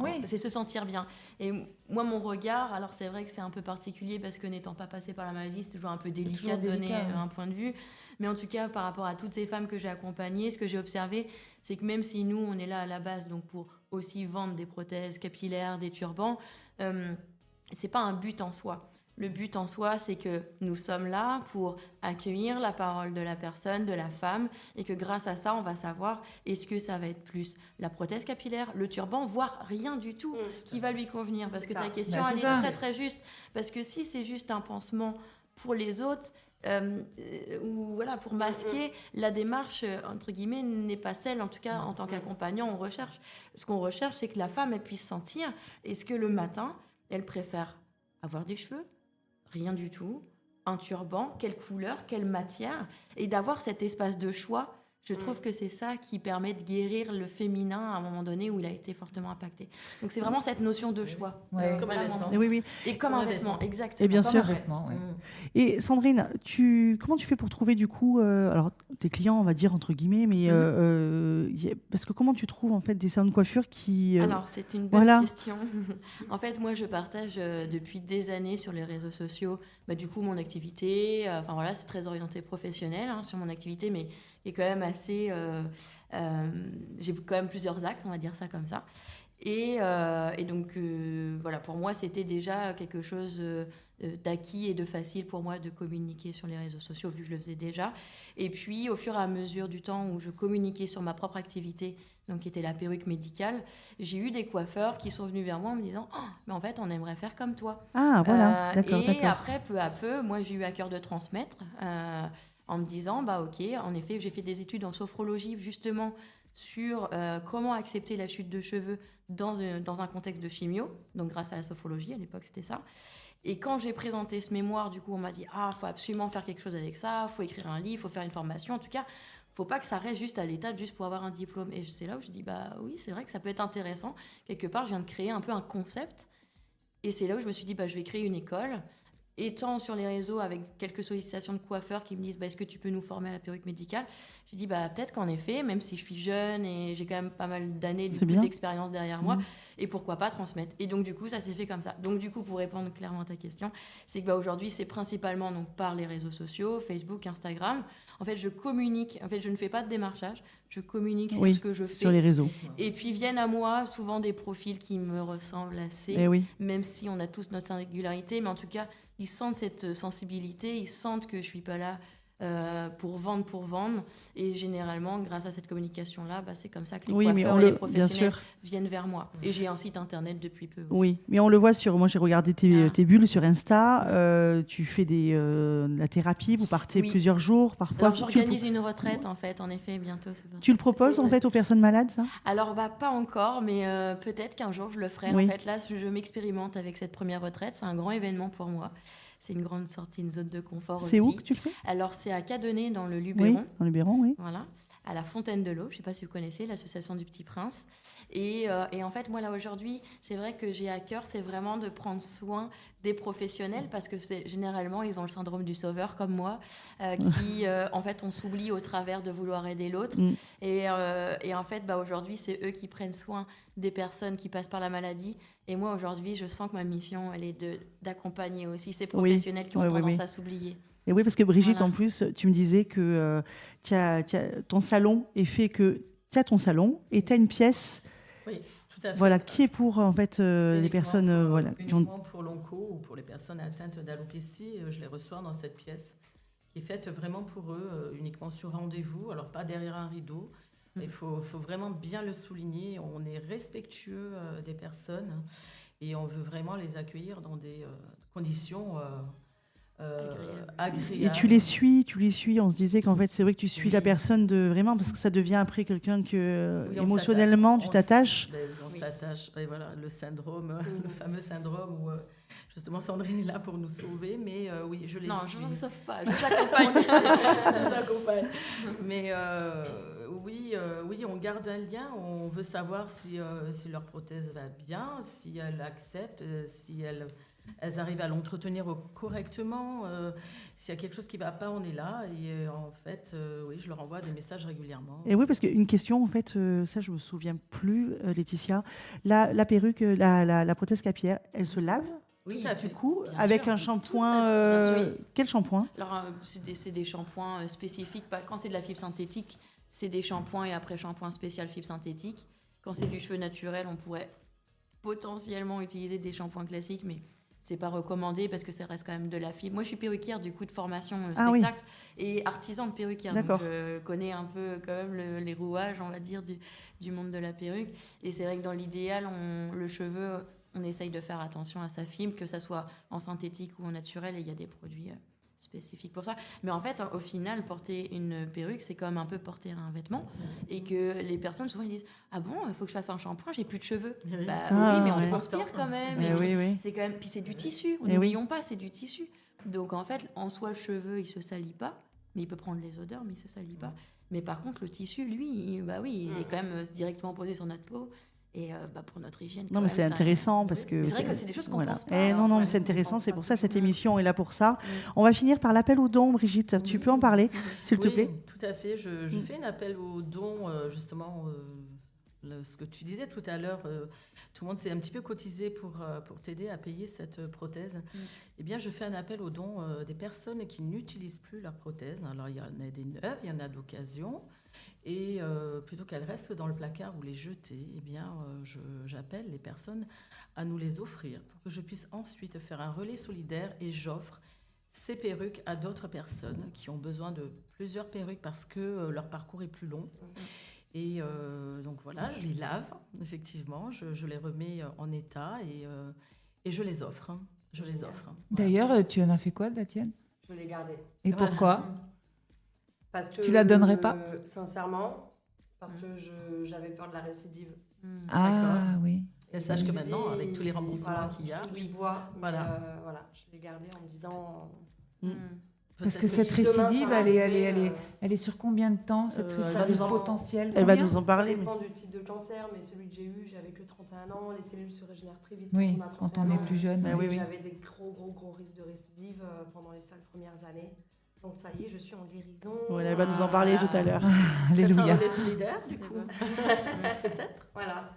Oui. C'est se sentir bien. Et moi, mon regard, alors c'est vrai que c'est un peu particulier parce que n'étant pas passée par la maladie, c'est toujours un peu délicat toujours de donner délicat, oui. un point de vue. Mais en tout cas, par rapport à toutes ces femmes que j'ai accompagnées, ce que j'ai observé, c'est que même si nous, on est là à la base, donc pour aussi vendre des prothèses capillaires, des turbans, c'est pas un but en soi. Le but en soi, c'est que nous sommes là pour accueillir la parole de la personne, de la femme, et que grâce à ça, on va savoir est-ce que ça va être plus la prothèse capillaire, le turban, voire rien du tout qui va lui convenir. Parce que ta question, Bah, elle c'est est ça. très très juste. Parce que si c'est juste un pansement pour les autres, ou voilà, pour masquer, la démarche, entre guillemets, n'est pas celle, en tout cas, en tant qu'accompagnant, on recherche. Ce qu'on recherche, c'est que la femme, elle puisse sentir, est-ce que le matin, elle préfère avoir des cheveux, rien du tout, un turban, quelle couleur, quelle matière, et d'avoir cet espace de choix Je trouve que c'est ça qui permet de guérir le féminin à un moment donné où il a été fortement impacté. Donc c'est vraiment cette notion de choix. Ouais. Comme un vêtement. Oui. Et comme un vêtement, exactement. Et bien Comme sûr. un vêtement, ouais. Et Sandrine, comment tu fais pour trouver du coup, alors tes clients, on va dire entre guillemets, mais parce que comment tu trouves en fait des salons de coiffure qui Alors, c'est une bonne voilà. question. En fait, moi, je partage depuis des années sur les réseaux sociaux, du coup, mon activité. Enfin, voilà, c'est très orienté professionnel sur mon activité, mais qui est quand même assez... j'ai quand même plusieurs actes, on va dire ça comme ça. Et donc, voilà, pour moi, c'était déjà quelque chose d'acquis et de facile pour moi de communiquer sur les réseaux sociaux, vu que je le faisais déjà. Et puis, au fur et à mesure du temps où je communiquais sur ma propre activité, donc qui était la perruque médicale, j'ai eu des coiffeurs qui sont venus vers moi en me disant « Oh, mais en fait, on aimerait faire comme toi. » Ah, voilà, d'accord. Et après, peu à peu, moi, j'ai eu à cœur de transmettre en me disant « Bah, ok, en effet, j'ai fait des études en sophrologie, justement, sur comment accepter la chute de cheveux dans un contexte de chimio, donc grâce à la sophrologie, à l'époque c'était ça. Et quand j'ai présenté ce mémoire, du coup on m'a dit « Ah, faut absolument faire quelque chose avec ça, faut écrire un livre, faut faire une formation, en tout cas, faut pas que ça reste juste à l'état juste pour avoir un diplôme. » Et c'est là où je dis « Bah oui, c'est vrai que ça peut être intéressant. Quelque part, je viens de créer un peu un concept. » Et c'est là où je me suis dit « Bah je vais créer une école. » Étant sur les réseaux avec quelques sollicitations de coiffeurs qui me disent est-ce que tu peux nous former à la perruque médicale, je dis peut-être qu'en effet, même si je suis jeune et j'ai quand même pas mal d'années d'expérience derrière moi, et pourquoi pas transmettre. Et donc du coup, ça s'est fait comme ça. Donc du coup, pour répondre clairement à ta question, c'est que aujourd'hui, c'est principalement donc, par les réseaux sociaux, Facebook, Instagram. En fait, je communique. En fait, je ne fais pas de démarchage. Je communique sur ce que je fais. Sur les réseaux. Et puis viennent à moi souvent des profils qui me ressemblent assez, même si on a tous notre singularité, mais en tout cas, ils sentent cette sensibilité, ils sentent que je suis pas là pour vendre. Et généralement, grâce à cette communication-là, c'est comme ça que les coiffeurs et les professionnels viennent vers moi. Et j'ai un site internet depuis peu aussi. Oui, mais on le voit moi j'ai regardé tes bulles sur Insta, tu fais la thérapie, vous partez plusieurs jours parfois. Alors j'organise une retraite en fait, en effet, bientôt. Tu le proposes en fait aux personnes malades, ça ? Alors pas encore, mais peut-être qu'un jour je le ferai. En fait là, je m'expérimente avec cette première retraite, c'est un grand événement pour moi. C'est une grande sortie, une zone de confort aussi. C'est où que tu le fais ? Alors, c'est à Cadenet, dans le Luberon. Oui, dans le Luberon, oui. Voilà, à la Fontaine de l'Eau. Je ne sais pas si vous connaissez, l'association du Petit Prince. Et en fait, moi, là, aujourd'hui, c'est vrai que j'ai à cœur, c'est vraiment de prendre soin des professionnels, parce que généralement, ils ont le syndrome du sauveur, comme moi, qui, en fait, on s'oublie au travers de vouloir aider l'autre. Et en fait, aujourd'hui, c'est eux qui prennent soin des personnes qui passent par la maladie. Et moi, aujourd'hui, je sens que ma mission, elle est d'accompagner aussi ces professionnels qui ont tendance à s'oublier. Et oui, parce que Brigitte, en plus, tu me disais que ton salon est fait que tu as ton salon et tu as une pièce qui est pour en fait, les personnes... uniquement pour l'onco ou pour les personnes atteintes d'alopécie. Je les reçois dans cette pièce qui est faite vraiment pour eux, uniquement sur rendez-vous. Alors, pas derrière un rideau. Il faut vraiment bien le souligner. On est respectueux des personnes et on veut vraiment les accueillir dans des conditions agréables. Et tu les suis. On se disait qu'en fait, c'est vrai que tu suis la personne vraiment parce que ça devient après quelqu'un que émotionnellement tu t'attaches. On s'attache. Et voilà, le syndrome, le fameux syndrome où justement Sandrine est là pour nous sauver. Mais oui, je les suis. Non, je ne vous sauve pas. Je vous accompagne. Je vous accompagne. Mais oui, on garde un lien. On veut savoir si leur prothèse va bien, si elles acceptent, si elles arrivent à l'entretenir correctement. S'il y a quelque chose qui ne va pas, on est là. Et en fait, oui, je leur envoie des messages régulièrement. Et oui, parce qu'une question, en fait, ça, je ne me souviens plus, Laetitia. La perruque, la prothèse capillaire, elle se lave ? Oui, du coup, avec un shampoing. Quel shampoing ? Alors, c'est des shampoings spécifiques. Quand c'est de la fibre synthétique, c'est des shampoings et après shampoing spécial fibre synthétique. Quand c'est du cheveu naturel, on pourrait potentiellement utiliser des shampoings classiques, mais c'est pas recommandé parce que ça reste quand même de la fibre. Moi, je suis perruquière du coup de formation spectacle et artisan de perruquière. Donc, je connais un peu quand même les rouages, on va dire, du monde de la perruque. Et c'est vrai que dans l'idéal, le cheveu, on essaye de faire attention à sa fibre, que ça soit en synthétique ou en naturel, et il y a des produits spécifiques pour ça. Mais en fait, au final, porter une perruque, c'est comme un peu porter un vêtement. Et que les personnes, souvent, ils disent « Ah bon, il faut que je fasse un shampoing, j'ai plus de cheveux. » Oui, mais on transpire quand même. C'est quand même... Puis c'est du tissu, n'oublions pas, c'est du tissu. Donc en fait, en soi, le cheveu, il ne se salit pas. Mais il peut prendre les odeurs, mais il ne se salit pas. Mais par contre, le tissu, lui, il est quand même directement posé sur notre peau. Et pour notre hygiène. Non, mais c'est intéressant parce que. C'est vrai que c'est des choses qu'on pense pas. Non, mais c'est intéressant. C'est pour ça cette émission est là pour ça. On va finir par l'appel aux dons, Brigitte. Tu peux en parler, s'il te plaît? Tout à fait. Je fais un appel aux dons, justement. Ce que tu disais tout à l'heure, tout le monde s'est un petit peu cotisé pour t'aider à payer cette prothèse. Eh bien, je fais un appel aux dons des personnes qui n'utilisent plus leur prothèse. Alors, il y en a des neuves, il y en a d'occasion. Et plutôt qu'elles restent dans le placard ou les jeter, eh bien, j'appelle les personnes à nous les offrir pour que je puisse ensuite faire un relais solidaire et j'offre ces perruques à d'autres personnes qui ont besoin de plusieurs perruques parce que leur parcours est plus long. Et donc voilà, je les lave, effectivement, je les remets en état et je les offre. Je les offre. D'ailleurs, tu en as fait quoi de la tienne? Je l'ai gardée. Et pourquoi? Parce que tu la donnerais pas? Sincèrement, parce que j'avais peur de la récidive. Ah oui. Et sache que maintenant, avec tous les remboursements qu'il y a, voilà, je l'ai gardée en me disant. Parce que cette récidive, elle est sur combien de temps, cette récidive potentielle? Elle va nous en parler. Ça dépend du type de cancer, mais celui que j'ai eu, j'avais que 31 ans. Les cellules se régénèrent très vite oui, quand on est plus jeune. J'avais des gros risques de récidive pendant les 5 premières années. Donc ça y est, je suis en guérison. Elle va nous en parler tout à l'heure. Alléluia. Peut-être un relais solidaire, du coup. Peut-être. Voilà.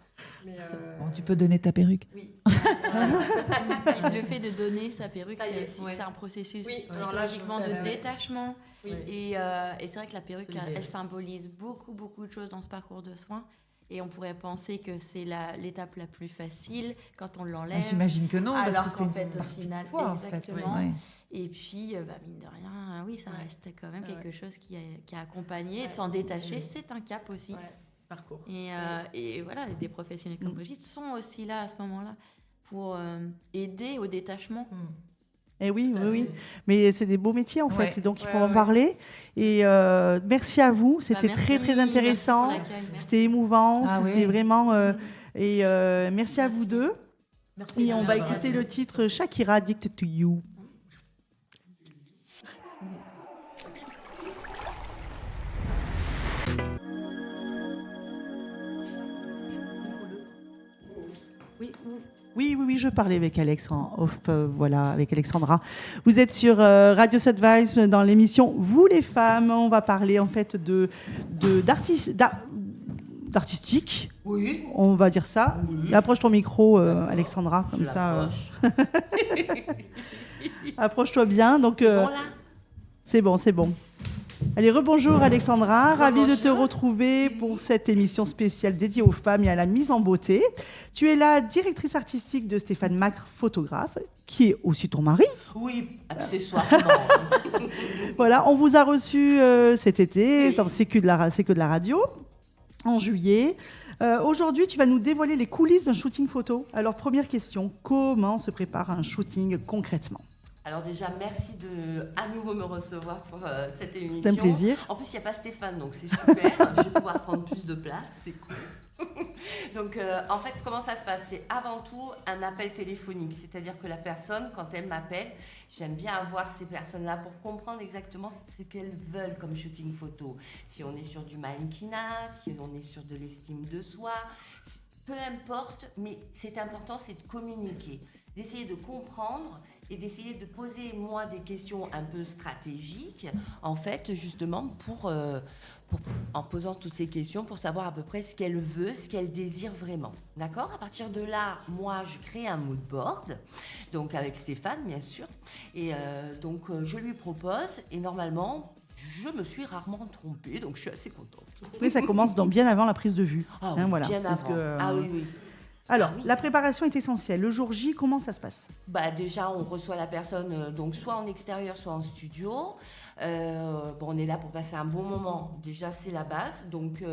Mais bon, tu peux donner ta perruque. Oui. Le fait de donner sa perruque, c'est un processus psychologiquement de détachement. Oui. Et c'est vrai que la perruque, elle symbolise beaucoup de choses dans ce parcours de soins. Et on pourrait penser que c'est l'étape la plus facile quand on l'enlève. J'imagine que non, alors parce que qu'en fait, au final, toi, exactement. En fait, Et puis, mine de rien, oui, ça reste quand même quelque chose qui a accompagné. S'en détacher, c'est un cap aussi. Parcours. Et voilà, des professionnels comme Brigitte sont aussi là à ce moment-là pour aider au détachement. Eh oui. Mais c'est des beaux métiers en fait, donc il faut en parler. Et merci à vous, c'était très intéressant, c'était émouvant, c'était vraiment. Et merci à vous deux. Merci. Et on va écouter le titre Shakira Addicted to You. Oui, je parlais avec Alex en off, avec Alexandra. Vous êtes sur Radio Sudvice dans l'émission Vous les femmes. On va parler en fait d'artistique. Oui. On va dire ça. Oui. Approche ton micro, Alexandra, comme ça. Approche-toi bien. Donc, c'est bon. Allez, rebonjour Alexandra, ravie de te retrouver pour cette émission spéciale dédiée aux femmes et à la mise en beauté. Tu es la directrice artistique de Stéphane Macre, photographe, qui est aussi ton mari. Oui, accessoirement. Voilà, on vous a reçu cet été, c'est que de la radio, en juillet. Aujourd'hui, tu vas nous dévoiler les coulisses d'un shooting photo. Alors, première question, comment se prépare un shooting concrètement ? Alors déjà, merci de à nouveau me recevoir pour cette émission. C'est un plaisir. En plus, il n'y a pas Stéphane, donc c'est super. Je vais pouvoir prendre plus de place, c'est cool. Donc, en fait, comment ça se passe? C'est avant tout un appel téléphonique. C'est-à-dire que la personne, quand elle m'appelle, j'aime bien avoir ces personnes-là pour comprendre exactement ce qu'elles veulent comme shooting photo. Si on est sur du mannequinat, si on est sur de l'estime de soi, peu importe, mais c'est important, c'est de communiquer, d'essayer de comprendre et d'essayer de poser, moi, des questions un peu stratégiques, en fait, justement, en posant toutes ces questions, pour savoir à peu près ce qu'elle veut, ce qu'elle désire vraiment. D'accord ? À partir de là, moi, je crée un mood board, donc avec Stéphane, bien sûr, et donc je lui propose, et normalement, je me suis rarement trompée, donc je suis assez contente. Oui, ça commence donc bien avant la prise de vue. Ah, voilà, bien avant. Ah oui. Alors, la préparation est essentielle. Le jour J, comment ça se passe ? Déjà, on reçoit la personne donc soit en extérieur, soit en studio. On est là pour passer un bon moment. Déjà, c'est la base. Donc,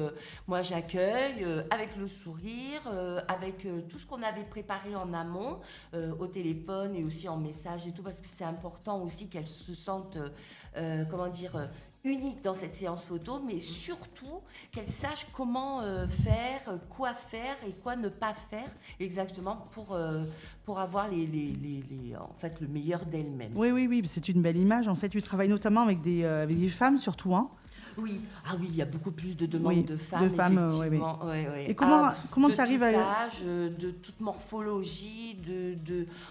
moi, j'accueille avec le sourire, avec tout ce qu'on avait préparé en amont, au téléphone et aussi en message et tout, parce que c'est important aussi qu'elle se sente, unique dans cette séance photo, mais surtout qu'elle sache comment faire, quoi faire et quoi ne pas faire exactement pour avoir en fait, le meilleur d'elle-même. Oui, c'est une belle image. En fait, tu travailles notamment avec des femmes, surtout, hein. Oui, il y a beaucoup plus de demandes de femmes, effectivement. Oui. Et comment tu arrives à... De tout âge, de toute morphologie,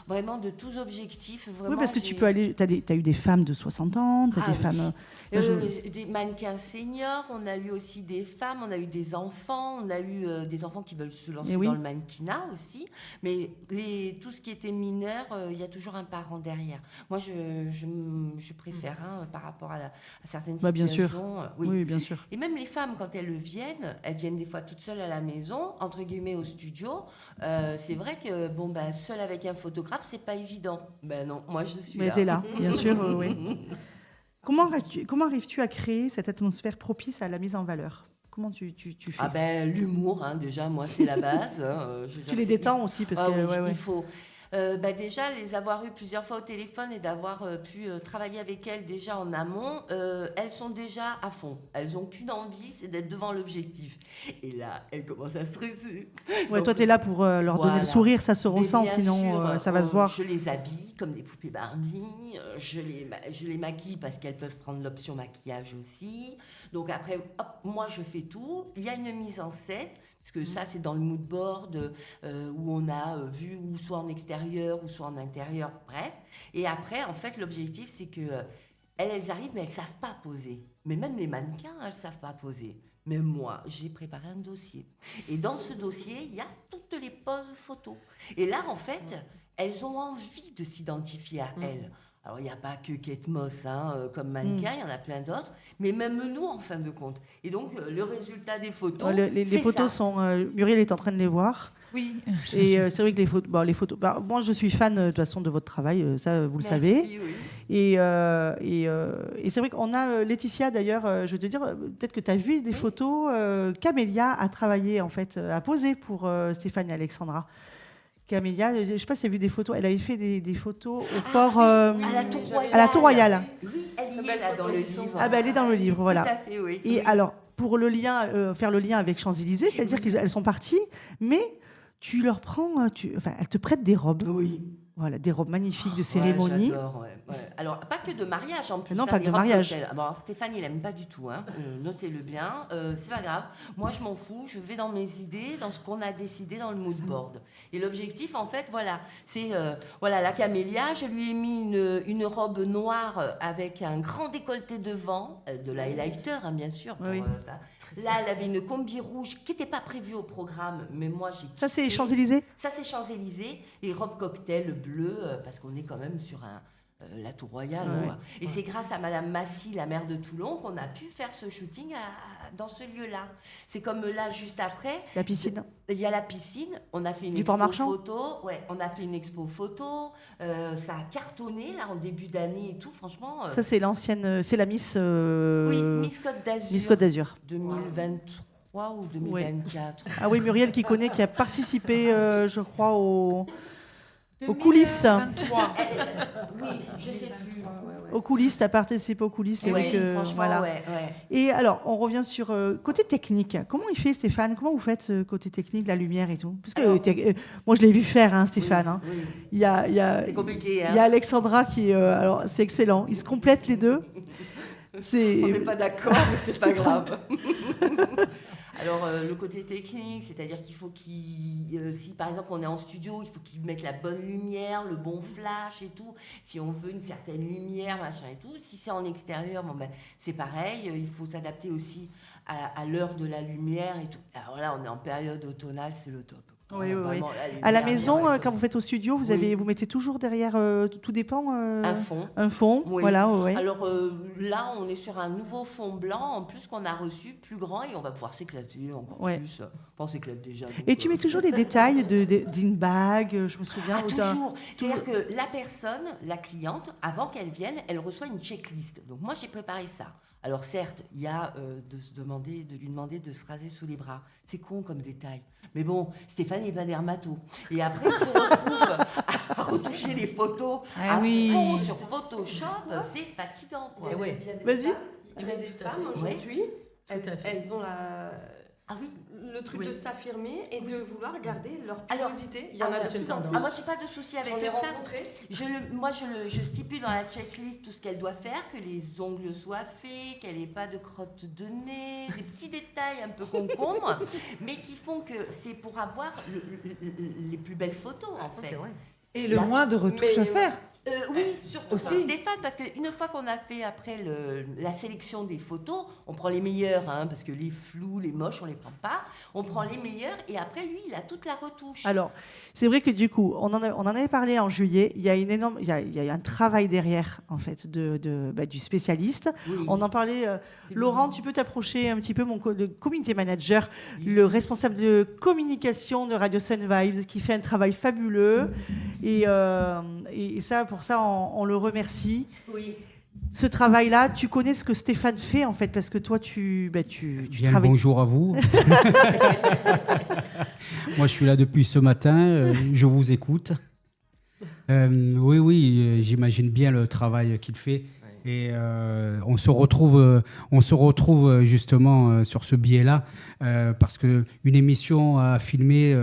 vraiment de tous objectifs. Vraiment, oui, parce que tu peux aller... Tu as eu des femmes de 60 ans, tu as des femmes... Des mannequins seniors, on a eu aussi des femmes, on a eu des enfants, on a eu des enfants qui veulent se lancer dans le mannequinat aussi. Mais tout ce qui était mineur, il y a toujours un parent derrière. Moi, je préfère par rapport à certaines situations. Bien sûr. Oui, bien sûr. Et même les femmes, quand elles viennent des fois toutes seules à la maison, entre guillemets au studio. C'est vrai que seule avec un photographe, c'est pas évident. Non, moi je suis là. Mais t'es là, bien sûr, oui. Comment arrives-tu à créer cette atmosphère propice à la mise en valeur ? Comment tu fais ? L'humour, déjà, moi c'est la base. Tu les détends aussi parce que il faut. Déjà, les avoir eues plusieurs fois au téléphone et d'avoir pu travailler avec elles déjà en amont, elles sont déjà à fond. Elles n'ont qu'une envie, c'est d'être devant l'objectif. Et là, elles commencent à stresser. Ouais, toi, tu es là pour leur donner le sourire, ça se ressent, sinon ça va se voir. Je les habille comme des poupées Barbie, je les maquille parce qu'elles peuvent prendre l'option maquillage aussi. Donc après, moi, je fais tout. Il y a une mise en scène. Parce que ça, c'est dans le mood board où on a vu ou soit en extérieur ou soit en intérieur, bref. Et après, en fait, l'objectif, c'est que elles arrivent, mais elles ne savent pas poser. Mais même les mannequins, elles ne savent pas poser. Mais moi, j'ai préparé un dossier. Et dans ce dossier, il y a toutes les poses photos. Et là, en fait, elles ont envie de s'identifier à elles. Alors, il n'y a pas que Kate Moss comme mannequin, il y en a plein d'autres, mais même nous, en fin de compte. Et donc, le résultat des photos, les photos sont... Muriel est en train de les voir. Oui. Et c'est vrai que les photos... moi, je suis fan, de toute façon, de votre travail, ça, vous le savez. Oui. Et c'est vrai qu'on a Laetitia, d'ailleurs, je vais te dire, peut-être que tu as vu des photos qu'Amélia a travaillé, en fait, a posé pour Stéphane et Alexandra. Camélia, je ne sais pas si tu as vu des photos, elle avait fait des photos au fort... à la Tour Royale. Oui, elle y est là dans le livre. Elle est dans le livre, voilà. Tout à fait, oui. Et alors, pour le lien, faire le lien avec Champs-Élysées, c'est-à-dire qu'elles sont parties, mais tu leur prends... elles te prêtent des robes. Oui. Voilà, des robes magnifiques de cérémonie. J'adore, ouais. Alors, pas que de mariage en plus. Non, pas que de mariage. Bon, Stéphane, il n'aime pas du tout. Notez-le bien. C'est pas grave. Moi, je m'en fous. Je vais dans mes idées, dans ce qu'on a décidé dans le mood board. Et l'objectif, en fait, c'est la camélia. Je lui ai mis une robe noire avec un grand décolleté devant, de l'highlighter, bien sûr. Oui. Là, elle avait une combi rouge qui n'était pas prévue au programme, mais moi, j'ai... Ça, c'est Champs-Élysées ? Ça, c'est Champs-Élysées. Et robe cocktail bleue, parce qu'on est quand même sur la Tour Royale. Ouais. Et c'est grâce à Madame Massy, la maire de Toulon, qu'on a pu faire ce shooting dans ce lieu-là. C'est comme là, juste après... La piscine. Il y a la piscine. On a fait une expo photo. Ouais, on a fait une expo photo. Ça a cartonné, là, en début d'année et tout, franchement... Ça, c'est l'ancienne... C'est la Miss... Oui, Miss Côte d'Azur. Miss Côte d'Azur. 2023 ou 2024. Ouais. Ah oui, Muriel qui connaît, qui a participé, je crois, aux coulisses. Oui, je sais plus. Aux coulisses, tu as participé aux coulisses. C'est vrai que, voilà. Ouais. Et alors, on revient sur côté technique. Comment il fait, Stéphane ? Comment vous faites côté technique, la lumière et tout ? Parce que moi, je l'ai vu faire, Stéphane. Oui. Il y a, c'est compliqué. Il y a Alexandra qui... alors, c'est excellent. Ils se complètent les deux. On n'est pas d'accord, mais c'est pas grave. Alors, le côté technique, c'est-à-dire qu'il faut si par exemple on est en studio, il faut qu'ils mettent la bonne lumière, le bon flash et tout. Si on veut une certaine lumière, machin et tout. Si c'est en extérieur, c'est pareil. Il faut s'adapter aussi à l'heure de la lumière et tout. Alors là, on est en période automnale, c'est le top. Oui. À la maison, quand vous faites au studio, vous mettez toujours derrière, tout dépend. Un fond, oui. Voilà. Ouais. Alors là, on est sur un nouveau fond blanc, en plus qu'on a reçu plus grand et on va pouvoir s'éclater encore plus. On s'éclate déjà. Donc, et tu mets toujours des détails d'une bague, je me souviens. Toujours. C'est-à-dire que la personne, la cliente, avant qu'elle vienne, elle reçoit une checklist. Donc moi, j'ai préparé ça. Alors certes, il y a de lui demander de se raser sous les bras. C'est con comme détail. Mais bon, Stéphane n'est pas dermato. Et après, il se retrouve à retoucher les photos fond sur Photoshop. C'est fatigant. Quoi. Vas-y. Il y a des tout à femmes fait. aujourd'hui, Tout à fait. elles ont Ah oui. le truc Oui. de s'affirmer et de vouloir garder leur Alors, curiosité. Il y en a c'est de une plus en tendance. plus. Ah, moi, j'ai pas de souci avec J'en ai ça. rencontré. Je stipule dans la checklist tout ce qu'elle doit faire, que les ongles soient faits, qu'elle n'ait pas de crotte de nez, des petits détails un peu concombres, mais qui font que c'est pour avoir les plus belles photos, en fait. Et le La- moins de retouches mais, à faire. Oui, surtout Aussi. pour Stéphane, parce qu'une fois qu'on a fait après la sélection des photos, on prend les meilleures, hein, parce que les flous, les moches, on les prend pas. On prend les meilleures et après, lui, il a toute la retouche. Alors, c'est vrai que du coup, on en avait parlé en juillet. Il y a il y a un travail derrière, en fait, du spécialiste. Oui. On en parlait. Laurent, tu peux t'approcher un petit peu, le community manager, le responsable de communication de Radio Sun Vibes, qui fait un travail fabuleux. Et ça, pour ça, on le remercie. Oui. Ce travail-là, tu connais ce que Stéphane fait, en fait, parce que toi, tu Bien le travailles. bonjour à vous. Moi, je suis là depuis ce matin. Je vous écoute. Oui, j'imagine bien le travail qu'il fait. Et on se retrouve justement sur ce biais-là, parce que une émission à filmer,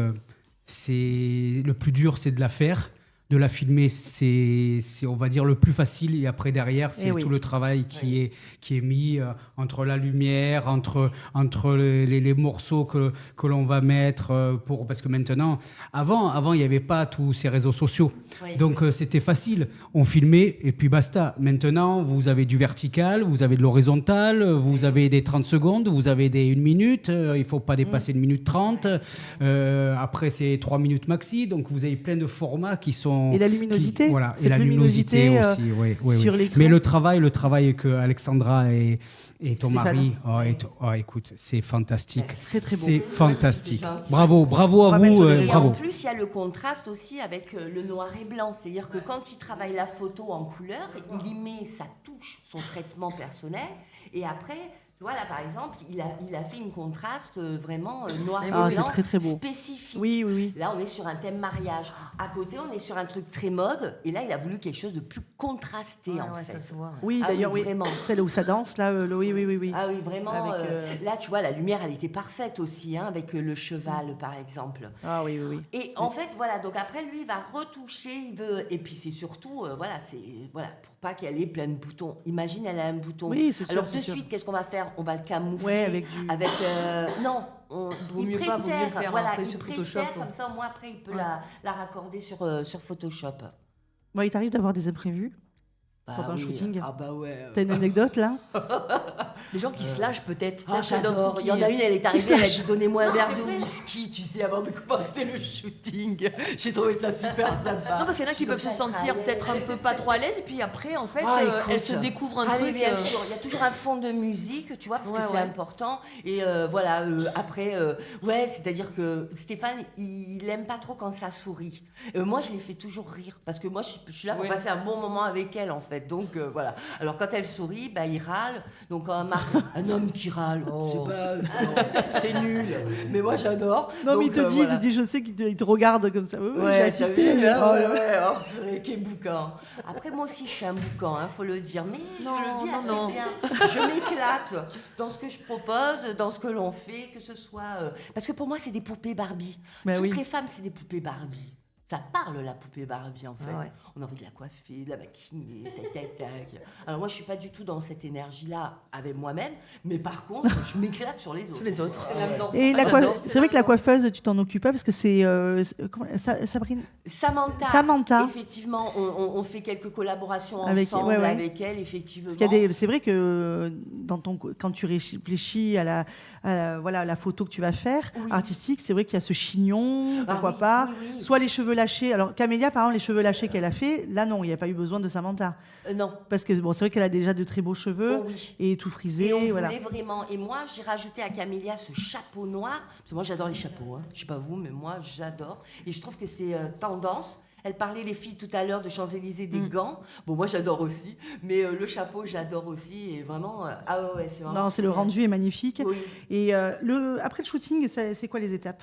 c'est le plus dur, c'est de la faire. De la filmer, c'est on va dire le plus facile, et après derrière c'est oui. tout le travail qui est mis entre la lumière, entre les morceaux que l'on va mettre parce que maintenant, avant il n'y avait pas tous ces réseaux sociaux, Oui. donc c'était facile, on filmait et puis basta. Maintenant vous avez du vertical, vous avez de l'horizontal, vous avez des 30 secondes, vous avez des 1 minute, il faut pas dépasser 1 minute 30, après c'est 3 minutes maxi, donc vous avez plein de formats qui sont Et la luminosité. voilà, Cette et la luminosité luminosité, aussi, oui. sur l'écran. Mais le travail que Alexandra et ton Stéphane. mari, écoute, c'est fantastique. Très, très beau. C'est fantastique. c'est gentil. Bravo On va à mettre vous, sur les- Et bravo. en plus, il y a le contraste aussi avec le noir et blanc. C'est-à-dire que quand il travaille la photo en couleur, il y met sa touche, son traitement personnel. Et après, tu vois, là, par exemple, il a fait une contraste vraiment noir et Ah, c'est blanc très, très beau. spécifique. Oui. Là, on est sur un thème mariage. À côté, on est sur un truc très mode. Et là, il a voulu quelque chose de plus contrasté, en fait. Ça se voit. Oui, Ah d'ailleurs, oui, oui. vraiment. Celle où ça danse, là, oui. Ah oui, vraiment. Avec, Là, tu vois, la lumière, elle était parfaite aussi, hein, avec le cheval, par exemple. Ah oui. Et en fait, voilà, donc après, lui, il va retoucher, il veut... Et puis, c'est surtout, pour pas qu'elle ait plein de boutons. Imagine, elle a un bouton. Oui, c'est sûr, Alors, c'est de sûr. suite, qu'est-ce qu'on va faire? On va le camoufler Ouais, avec du... non, Vaut il mieux pas, préfère, vaut mieux faire voilà, après il sur préfère, Photoshop. comme ça, au moins, après, il peut Ouais. la raccorder sur Photoshop. Bon, il t'arrive d'avoir des imprévus Bah pendant un oui. shooting? Ah bah ouais. T'as une anecdote, là? Les gens qui se lâchent peut-être. Ah, Peut-être j'adore. Il y en a une, elle est arrivée, elle a dit donnez-moi un verre de whisky, tu sais, avant de commencer le shooting. J'ai trouvé ça super sympa. Non, parce qu'il y en a qui peuvent se sentir peut-être un peu pas trop à l'aise, et puis après, en fait, Ah, écoute. elles se découvrent un Ah truc. oui, bien sûr. Il y a toujours un fond de musique, tu vois, parce que c'est important. Et après, c'est-à-dire que Stéphane, il aime pas trop quand ça sourit. Moi, je les fais toujours rire, parce que moi, je suis là pour passer un bon moment avec elle, en fait. Donc, voilà. Alors, quand elle sourit, bah, il râle. Donc, un homme qui râle, c'est nul. Mais moi, j'adore. Non, mais il Donc, te dit, voilà. je sais qu'il te regarde comme ça. Oui, j'ai Ouais, assisté. Quel boucan. Après, moi aussi, je suis un boucan, faut le dire. Mais Non, je le vis assez non. bien. Je m'éclate dans ce que je propose, dans ce que l'on fait, que ce soit... Parce que pour moi, c'est des poupées Barbie. Bah Toutes oui. les femmes, c'est des poupées Barbie. Ça parle, la poupée Barbie, en fait. Ah ouais. On a envie de la coiffer, de la maquiller, tac. Alors moi, je suis pas du tout dans cette énergie-là avec moi-même, mais par contre, je m'éclate sur les autres. Sur les autres. Et c'est vrai que la coiffeuse, tu t'en occupes pas parce que c'est Sabrine. Samantha. Effectivement, on fait quelques collaborations ensemble avec elle, effectivement. Parce qu'il y a c'est vrai que quand tu réfléchis à la photo que tu vas faire, artistique, c'est vrai qu'il y a ce chignon, pourquoi pas. Oui. Soit les cheveux lâchés. Alors Camélia, par exemple, les cheveux lâchés qu'elle a fait, là non, il n'y a pas eu besoin de Samantha. Non. Parce que c'est vrai qu'elle a déjà de très beaux cheveux et tout frisé. Et on voilà. voulait vraiment. Et moi, j'ai rajouté à Camélia ce chapeau noir. Parce que moi, j'adore les chapeaux. Je sais pas vous, mais moi, j'adore. Et je trouve que c'est tendance. Elle parlait, les filles, tout à l'heure de Champs-Élysées, des gants. Bon, moi, j'adore aussi. Mais le chapeau, j'adore aussi. Et vraiment, c'est vraiment... Non, c'est le rendu est magnifique. Oui. Et après le shooting, c'est quoi les étapes?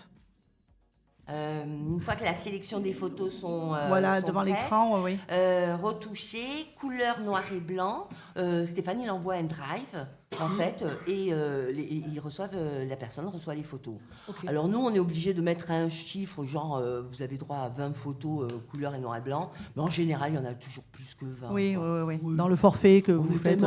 Une fois que la sélection des photos sont sont devant prêtes, l'écran, oui. retouchées, couleur noir et blanc. Stéphane, il envoie un drive, en fait, et la personne reçoit les photos. Okay. Alors nous, on est obligé de mettre un chiffre, genre, vous avez droit à 20 photos couleur et noir et blanc, mais en général, il y en a toujours plus que 20. Oui. Dans le forfait que vous faites.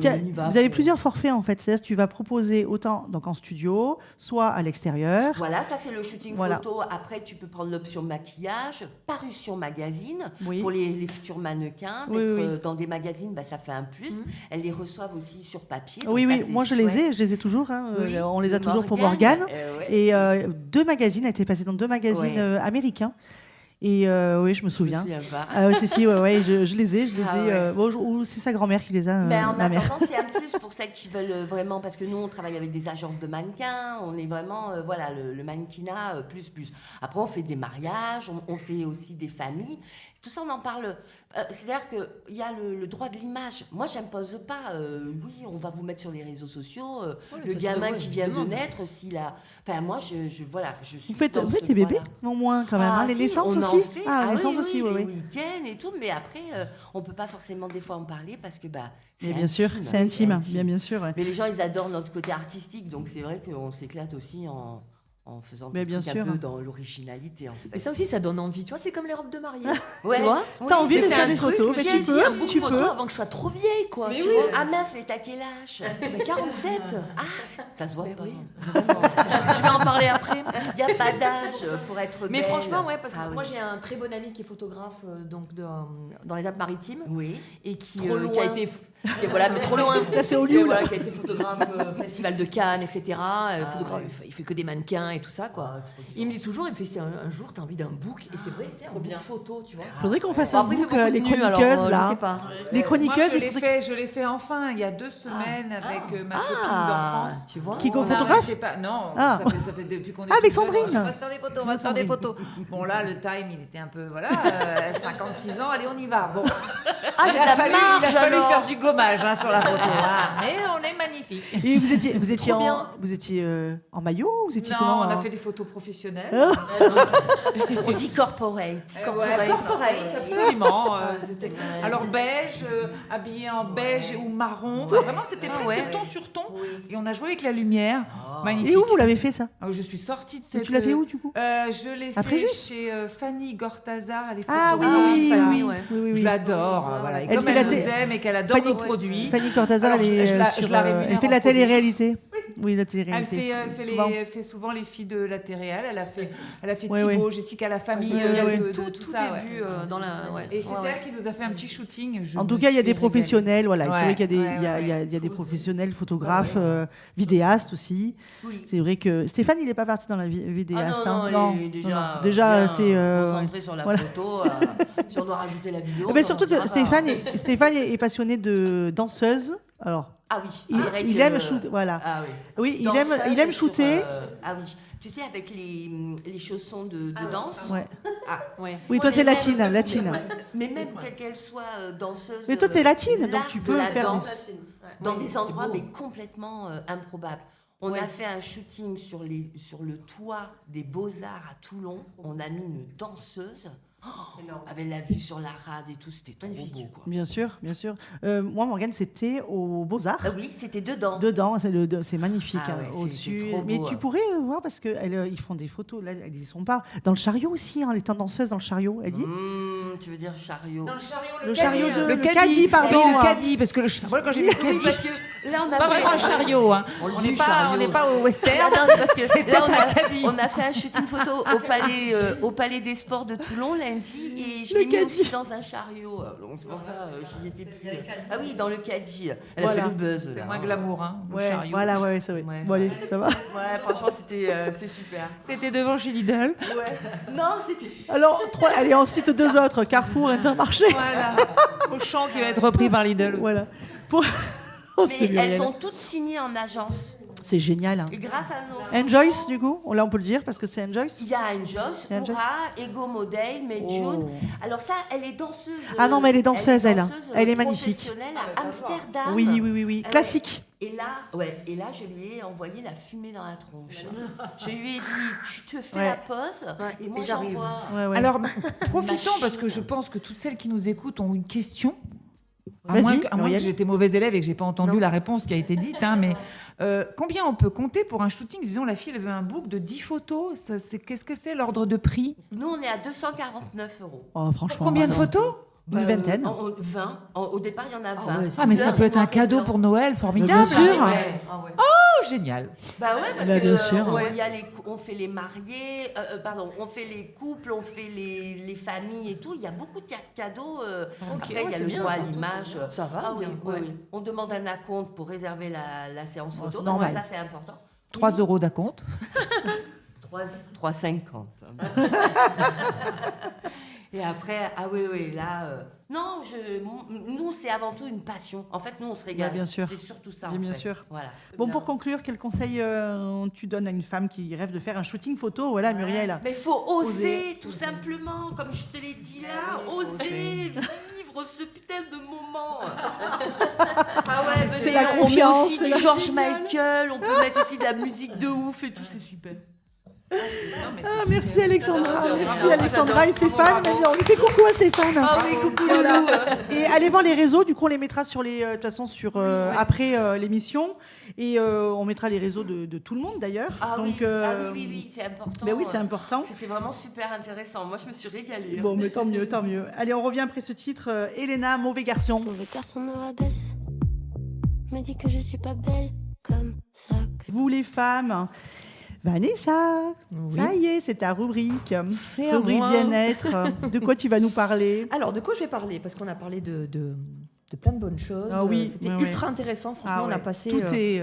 Tiens, vous avez plusieurs forfaits, en fait. C'est-à-dire que tu vas proposer autant donc en studio, soit à l'extérieur. Voilà, ça c'est le shooting photo. Après, tu peux prendre l'option maquillage, parution magazine, pour les futurs mannequins. D'être dans des magazines, ça fait un plus. Elles les reçoivent aussi sur papier. Oui, moi je les ai toujours. On les a toujours pour Morgane. Et 2 magazines, a été passé dans 2 magazines américains. Et oui, je me souviens. Je les ai. Ou c'est sa grand-mère qui les a. En attendant, c'est un plus pour celles qui veulent vraiment, parce que nous, on travaille avec des agences de mannequins. On est vraiment, le mannequinat plus. Après, on fait des mariages, on fait aussi des familles. Tout ça, on en parle. C'est-à-dire qu'il y a le droit de l'image. Moi, je n'impose pas. Oui, on va vous mettre sur les réseaux sociaux. Le gamin qui vient de naître, s'il a. Enfin, moi, je suis. Vous faites les bébés, au moins, quand même. Les naissances aussi. Les naissances aussi, oui. Les week-ends et tout. Mais après, on ne peut pas forcément des fois en parler parce que c'est bien sûr, c'est intime. Bien sûr. Mais les gens, ils adorent notre côté artistique. Donc, c'est vrai qu'on s'éclate aussi en faisant des trucs un peu dans l'originalité, en fait. Mais ça aussi, ça donne envie. Tu vois, c'est comme les robes de mariée. Tu vois, t'as envie de faire des photos, mais tu peux. Avant que je sois trop vieille, quoi. Mais ah mince, mais t'as quel âge? Mais 47. Ah, ça se voit pas. Je vais en parler après. Il n'y a pas d'âge pour être belle. Mais franchement, parce que moi, j'ai un très bon ami qui est photographe dans les Alpes-Maritimes. Oui. Et qui a été... mais trop loin. Là, c'est au lieu. Qui a été photographe Festival de Cannes, etc. Il fait que des mannequins et tout ça, quoi. Il me dit toujours, il me fait si un jour t'as envie d'un book, et c'est vrai, un book photo, tu vois. Faudrait qu'on fasse un book, les chroniqueuses, là. Je sais pas. Les chroniqueuses. Moi, je l'ai fait enfin il y a 2 semaines avec ma copine d'enfance, tu vois. Qui photographe? Non, ça fait depuis qu'on est. Avec Sandrine. On va se faire des photos, Bon là, le time, il était un peu 56 ans. Allez, on y va. Bon. Il a fallu faire du gommage sur la photo, mais on est magnifique. Et vous étiez en maillot, vous étiez comment? On a fait des photos professionnelles. On dit corporate. Corporate, absolument. Alors beige, habillé en beige ou marron. Vraiment, c'était presque ton sur ton. Et on a joué avec la lumière. Magnifique. Et où vous l'avez fait ça? Je suis sortie de cette. Tu l'as fait où du coup? Je l'ai fait chez Fanny Gortazar. Elle est oui. Je l'adore. Et comme elle nous aime et qu'elle adore nos produits. Fanny Gortazar, elle fait la télé-réalité. Oui, la télé-réalité. Elle fait souvent les filles de la télé-réalité. Elle a fait Thibaut, Jessica la famille, tout début dans la. Et c'est elle qui nous a fait un petit shooting. En tout cas, il y a des professionnels. Voilà, c'est vrai qu'il y a des professionnels, photographes, vidéastes aussi. C'est vrai que Stéphane, il n'est pas parti dans la vidéaste. Non, déjà c'est concentré sur la photo. Si on doit rajouter la vidéo. Mais surtout que Stéphane est passionné de danseuse. Alors. Ah oui, il aime shooter, voilà. Ah oui. Il aime shooter. Ah oui, tu sais, avec les chaussons de danse. Ouais. Oui, toi c'est latine. Mais même qu'elle soit danseuse. Mais toi t'es latine, donc tu peux faire danse dans des endroits mais complètement improbables. On a fait un shooting sur le toit des Beaux-Arts à Toulon. On a mis une danseuse. Avec la vue sur la rade et tout, c'était trop beau, quoi. Bien sûr. Moi, Morgane, c'était aux Beaux-Arts. Oui, c'était dedans. C'est magnifique, au-dessus. Mais tu pourrais voir, parce qu'ils font des photos, là, ils y sont pas. Dans le chariot aussi, les danseuses dans le chariot, elle dit. Tu veux dire chariot? Dans le chariot, le caddie, pardon. Le caddie, parce que moi, quand j'ai vu le caddie, parce que là, on a pas vraiment un chariot. On n'est pas au western. Parce que on a fait un shooting photo au Palais des Sports de Toulon, là, et je l'ai mis aussi dans un chariot. Donc c'est pour ça je n'y étais plus. Ah oui, dans le caddie. Elle a fait le buzz. C'est moins glamour, le chariot. Voilà, ça va. Bon, allez, ça va. Ouais, franchement, c'est super. C'était devant chez Lidl. Ouais. Non, c'était. Alors, allez, on cite 2 autres, Carrefour, Intermarché. Voilà. Auchan qui va être repris par Lidl. Voilà. C'était Mais elles Muriel. sont toutes signées en agence. C'est génial. Hein. Et grâce à nos Enjoyce, du coup, là on peut le dire parce que c'est Enjoyce. il y a Enjoyce, Il y a Enjoyce. Aura, Ego Model, Medjune. Alors ça, elle est danseuse. Ah non, mais elle est danseuse, elle. Elle est magnifique. Professionnelle à Amsterdam. Oui. Classique. Et là, je lui ai envoyé la fumée dans la tronche. Je lui ai dit, tu te fais Ouais. la pause et moi j'arrive. j'envoie. Ouais. Alors, profitons, Machine. parce que je pense que toutes celles qui nous écoutent ont une question. À Vas-y, moins que Muriel. j'ai été mauvaise élève et que j'ai pas entendu la réponse qui a été dite, hein, mais combien on peut compter pour un shooting? Disons, la fille, elle veut un book de 10 photos. Qu'est-ce que c'est l'ordre de prix? Nous, on est à 249 €. Oh, franchement. Combien de photos? Une vingtaine. 20. Au départ, il y en a 20. Ah, mais ça peut être un cadeau pour Noël, formidable. Bien sûr. Oh, génial. Bah ouais, parce Bah, que bien sûr. on fait les mariés, on fait les couples, on fait les familles et tout. Il y a beaucoup de cadeaux. Après, il y a le droit à l'image. Ça va, Ah oui, bien. oui. On demande un acompte pour réserver la séance photo. c'est parce normal. que ça, c'est important. 3 € d'acompte. 3,50. Et après, là... non, nous, c'est avant tout une passion. En fait, nous, on se régale. Bien sûr. C'est surtout ça, Bien en fait. sûr. Voilà. Bon, pour conclure, quel conseil tu donnes à une femme qui rêve de faire un shooting photo? Voilà, Muriel. Mais il faut oser, tout simplement. Comme je te l'ai dit là, oser vivre ce putain de moment. Ah ouais, C'est la on met confiance, aussi c'est du la- George Michael, on peut mettre aussi de la musique de ouf et tout, c'est super. Ah, merci Alexandra, merci Alexandra et Stéphane. On lui fait coucou à Stéphane. Ah oui, coucou Voilà. Loulou. Et allez voir les réseaux, du coup on les mettra sur les, de toute façon après l'émission et on mettra les réseaux de tout le monde d'ailleurs. Ah Donc, oui, c'est important. Ben oui, c'est important. C'était vraiment super intéressant. Moi, je me suis régalée. Bon, mais tant mieux, tant mieux. Allez, on revient après ce titre. Elena, mauvais garçon. Mauvais garçon me rabaisse, me dit que je suis pas belle comme ça. Vous les femmes. Vanessa, ça y est, c'est ta rubrique. C'est à Rubrique moi. bien-être. De quoi tu vas nous parler? Alors, de quoi je vais parler? Parce qu'on a parlé de plein de bonnes choses. Ah oui, C'était ouais, ultra intéressant. Franchement, on a passé Tout est.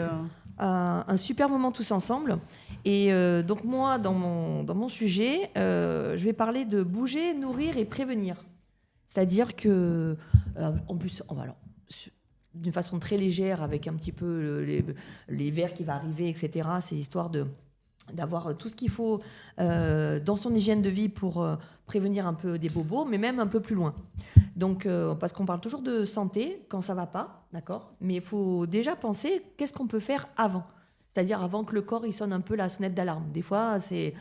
un super moment tous ensemble. Et donc, moi, dans mon sujet, je vais parler de bouger, nourrir et prévenir. C'est-à-dire que, en plus, d'une façon très légère, avec un petit peu les vers qui va arriver, etc., c'est histoire d'avoir tout ce qu'il faut dans son hygiène de vie pour prévenir un peu des bobos, mais même un peu plus loin. Donc, parce qu'on parle toujours de santé quand ça va pas, d'accord? Mais il faut déjà penser qu'est-ce qu'on peut faire avant. C'est-à-dire avant que le corps il sonne un peu la sonnette d'alarme. Des fois, c'est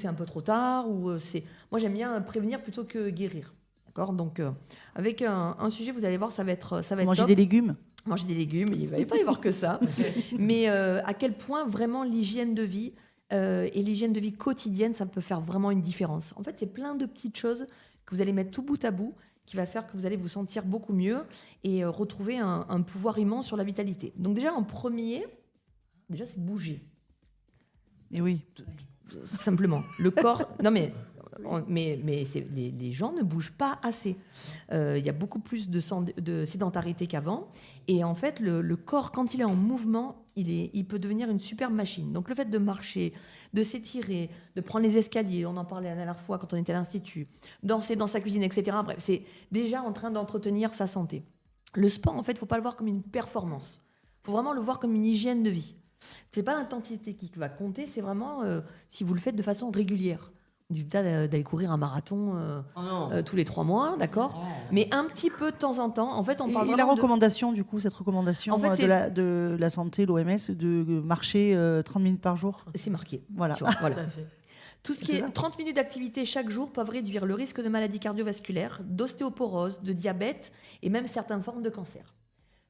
un peu trop tard, ou c'est... Moi, j'aime bien prévenir plutôt que guérir. D'accord? Donc, avec un sujet, vous allez voir, ça va être Manger top. des légumes. Manger des légumes, il ne va pas y avoir que ça. Mais à quel point vraiment l'hygiène de vie et l'hygiène de vie quotidienne, ça peut faire vraiment une différence. En fait, c'est plein de petites choses que vous allez mettre tout bout à bout qui va faire que vous allez vous sentir beaucoup mieux et retrouver un pouvoir immense sur la vitalité. Donc déjà, en premier, c'est bouger. Et oui. Simplement. Le corps... Non mais les gens ne bougent pas assez. Il y a beaucoup plus de sédentarité qu'avant. Et en fait, le corps, quand il est en mouvement, il peut devenir une superbe machine. Donc le fait de marcher, de s'étirer, de prendre les escaliers, on en parlait la dernière fois quand on était à l'Institut, danser dans sa cuisine, etc. Bref, c'est déjà en train d'entretenir sa santé. Le sport, en fait, il ne faut pas le voir comme une performance. Il faut vraiment le voir comme une hygiène de vie. Ce n'est pas l'intensité qui va compter, c'est vraiment si vous le faites de façon régulière. Du tas d'aller courir un marathon tous les 3 mois, d'accord? Mais un petit peu de temps en temps. En fait, on parle Et la vraiment recommandation, du coup, cette recommandation En fait, de la santé, l'OMS, de marcher 30 minutes par jour? C'est marqué. Voilà. Tu vois, voilà. Tout ce qui C'est est ça. 30 minutes d'activité chaque jour peuvent réduire le risque de maladies cardiovasculaires, d'ostéoporose, de diabète et même certaines formes de cancer.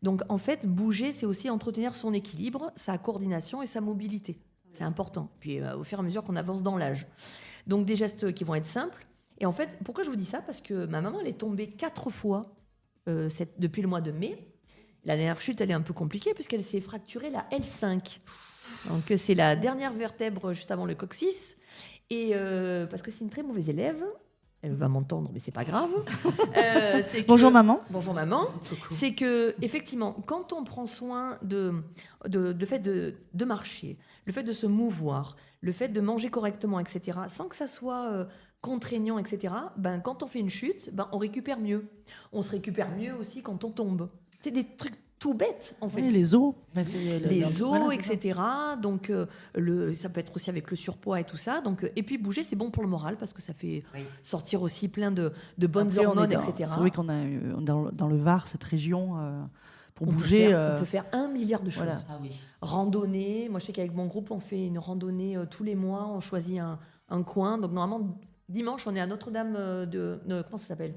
Donc, en fait, bouger, c'est aussi entretenir son équilibre, sa coordination et sa mobilité. C'est important. Puis, au fur et à mesure qu'on avance dans l'âge. Donc, des gestes qui vont être simples. Et en fait, pourquoi je vous dis ça? Parce que ma maman, elle est tombée 4 fois depuis le mois de mai. La dernière chute, elle est un peu compliquée puisqu'elle s'est fracturée la L5. Donc, c'est la dernière vertèbre juste avant le coccyx. Et parce que c'est une très mauvaise élève. Elle va m'entendre, mais c'est pas grave. Bonjour maman. Bonjour maman. C'est que effectivement, quand on prend soin de fait de marcher, le fait de se mouvoir, le fait de manger correctement, etc., sans que ça soit contraignant, etc., quand on fait une chute, on récupère mieux. On se récupère mieux aussi quand on tombe. C'est des trucs tout bête, en fait. Oui, les os. Les os, voilà, c'est etc. Donc, ça peut être aussi avec le surpoids et tout ça. Donc, et puis, bouger, c'est bon pour le moral parce que ça fait sortir aussi plein de bonnes Après, hormones, etc. C'est vrai qu'on a dans le Var, cette région, pour On bouger. on peut faire 1 milliard de choses. Voilà. Ah oui. Randonnée. Moi, je sais qu'avec mon groupe, on fait une randonnée tous les mois. On choisit un coin. Donc, normalement, dimanche, on est à Notre-Dame comment ça s'appelle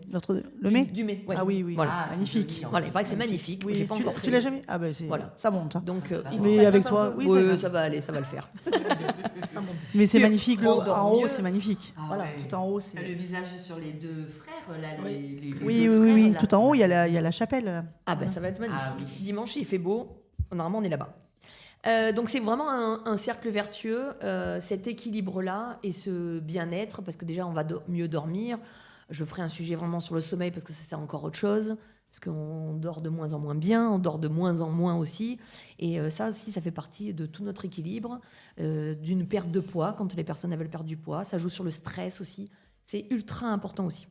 Le Mai Du Mai. Ouais. Ah oui, oui. Voilà. Magnifique. Voilà, il paraît que c'est magnifique. Oui, J'ai pas encore tu fait. l'as jamais Ah ben Voilà. ça monte. Hein. Donc, Mais avec toi, oui, ça va aller, ça va le faire. Mais c'est Puis, magnifique. on En dort haut, mieux. c'est magnifique. Voilà. Tout en haut, c'est. Le visage sur les deux frères, là, les Oui, deux oui, frères, oui. là. Tout en haut, il y a la chapelle. Là. Ah ben ça va être magnifique. Ah oui. Dimanche, il fait beau. Normalement, on est là-bas. Donc c'est vraiment un cercle vertueux, cet équilibre-là et ce bien-être, parce que déjà, on va mieux dormir. Je ferai un sujet vraiment sur le sommeil, parce que ça, c'est encore autre chose. Parce qu'on dort de moins en moins bien, on dort de moins en moins aussi. Et ça aussi, ça fait partie de tout notre équilibre, d'une perte de poids, quand les personnes veulent perdre du poids. Ça joue sur le stress aussi. C'est ultra important aussi.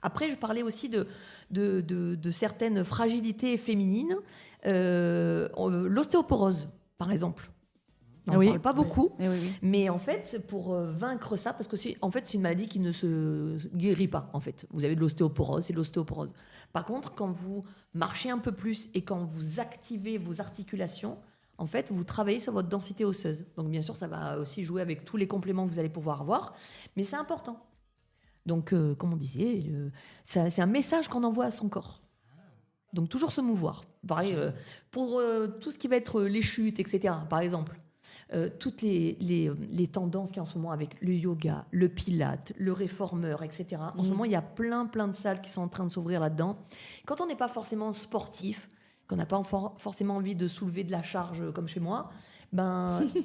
Après, je parlais aussi de certaines fragilités féminines. L'ostéoporose, par exemple. On n'en parle pas beaucoup, mais en fait, pour vaincre ça, parce que c'est une maladie qui ne se guérit pas, en fait. Vous avez de l'ostéoporose, c'est de l'ostéoporose. Par contre, quand vous marchez un peu plus et quand vous activez vos articulations, en fait, vous travaillez sur votre densité osseuse. Donc, bien sûr, ça va aussi jouer avec tous les compléments que vous allez pouvoir avoir, mais c'est important. Donc, comme on disait, c'est un message qu'on envoie à son corps. Donc, toujours se mouvoir. Pareil, pour tout ce qui va être les chutes, etc., par exemple. Toutes les tendances qu'il y a en ce moment avec le yoga, le pilate, le réformeur, etc. En ce moment, il y a plein de salles qui sont en train de s'ouvrir là-dedans. Quand on n'est pas forcément sportif, qu'on n'a pas forcément envie de soulever de la charge comme chez moi,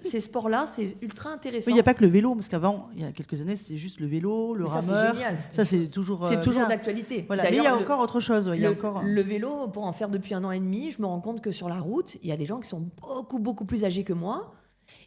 ces sports-là, c'est ultra intéressant. Il n'y a pas que le vélo, parce qu'avant, il y a quelques années, c'était juste le vélo, le rameur. C'est génial. Ça, c'est toujours. C'est toujours bien. d'actualité. Voilà. Mais il y a encore autre chose. Le vélo, pour en faire depuis 1 an et demi, je me rends compte que sur la route, il y a des gens qui sont beaucoup plus âgés que moi.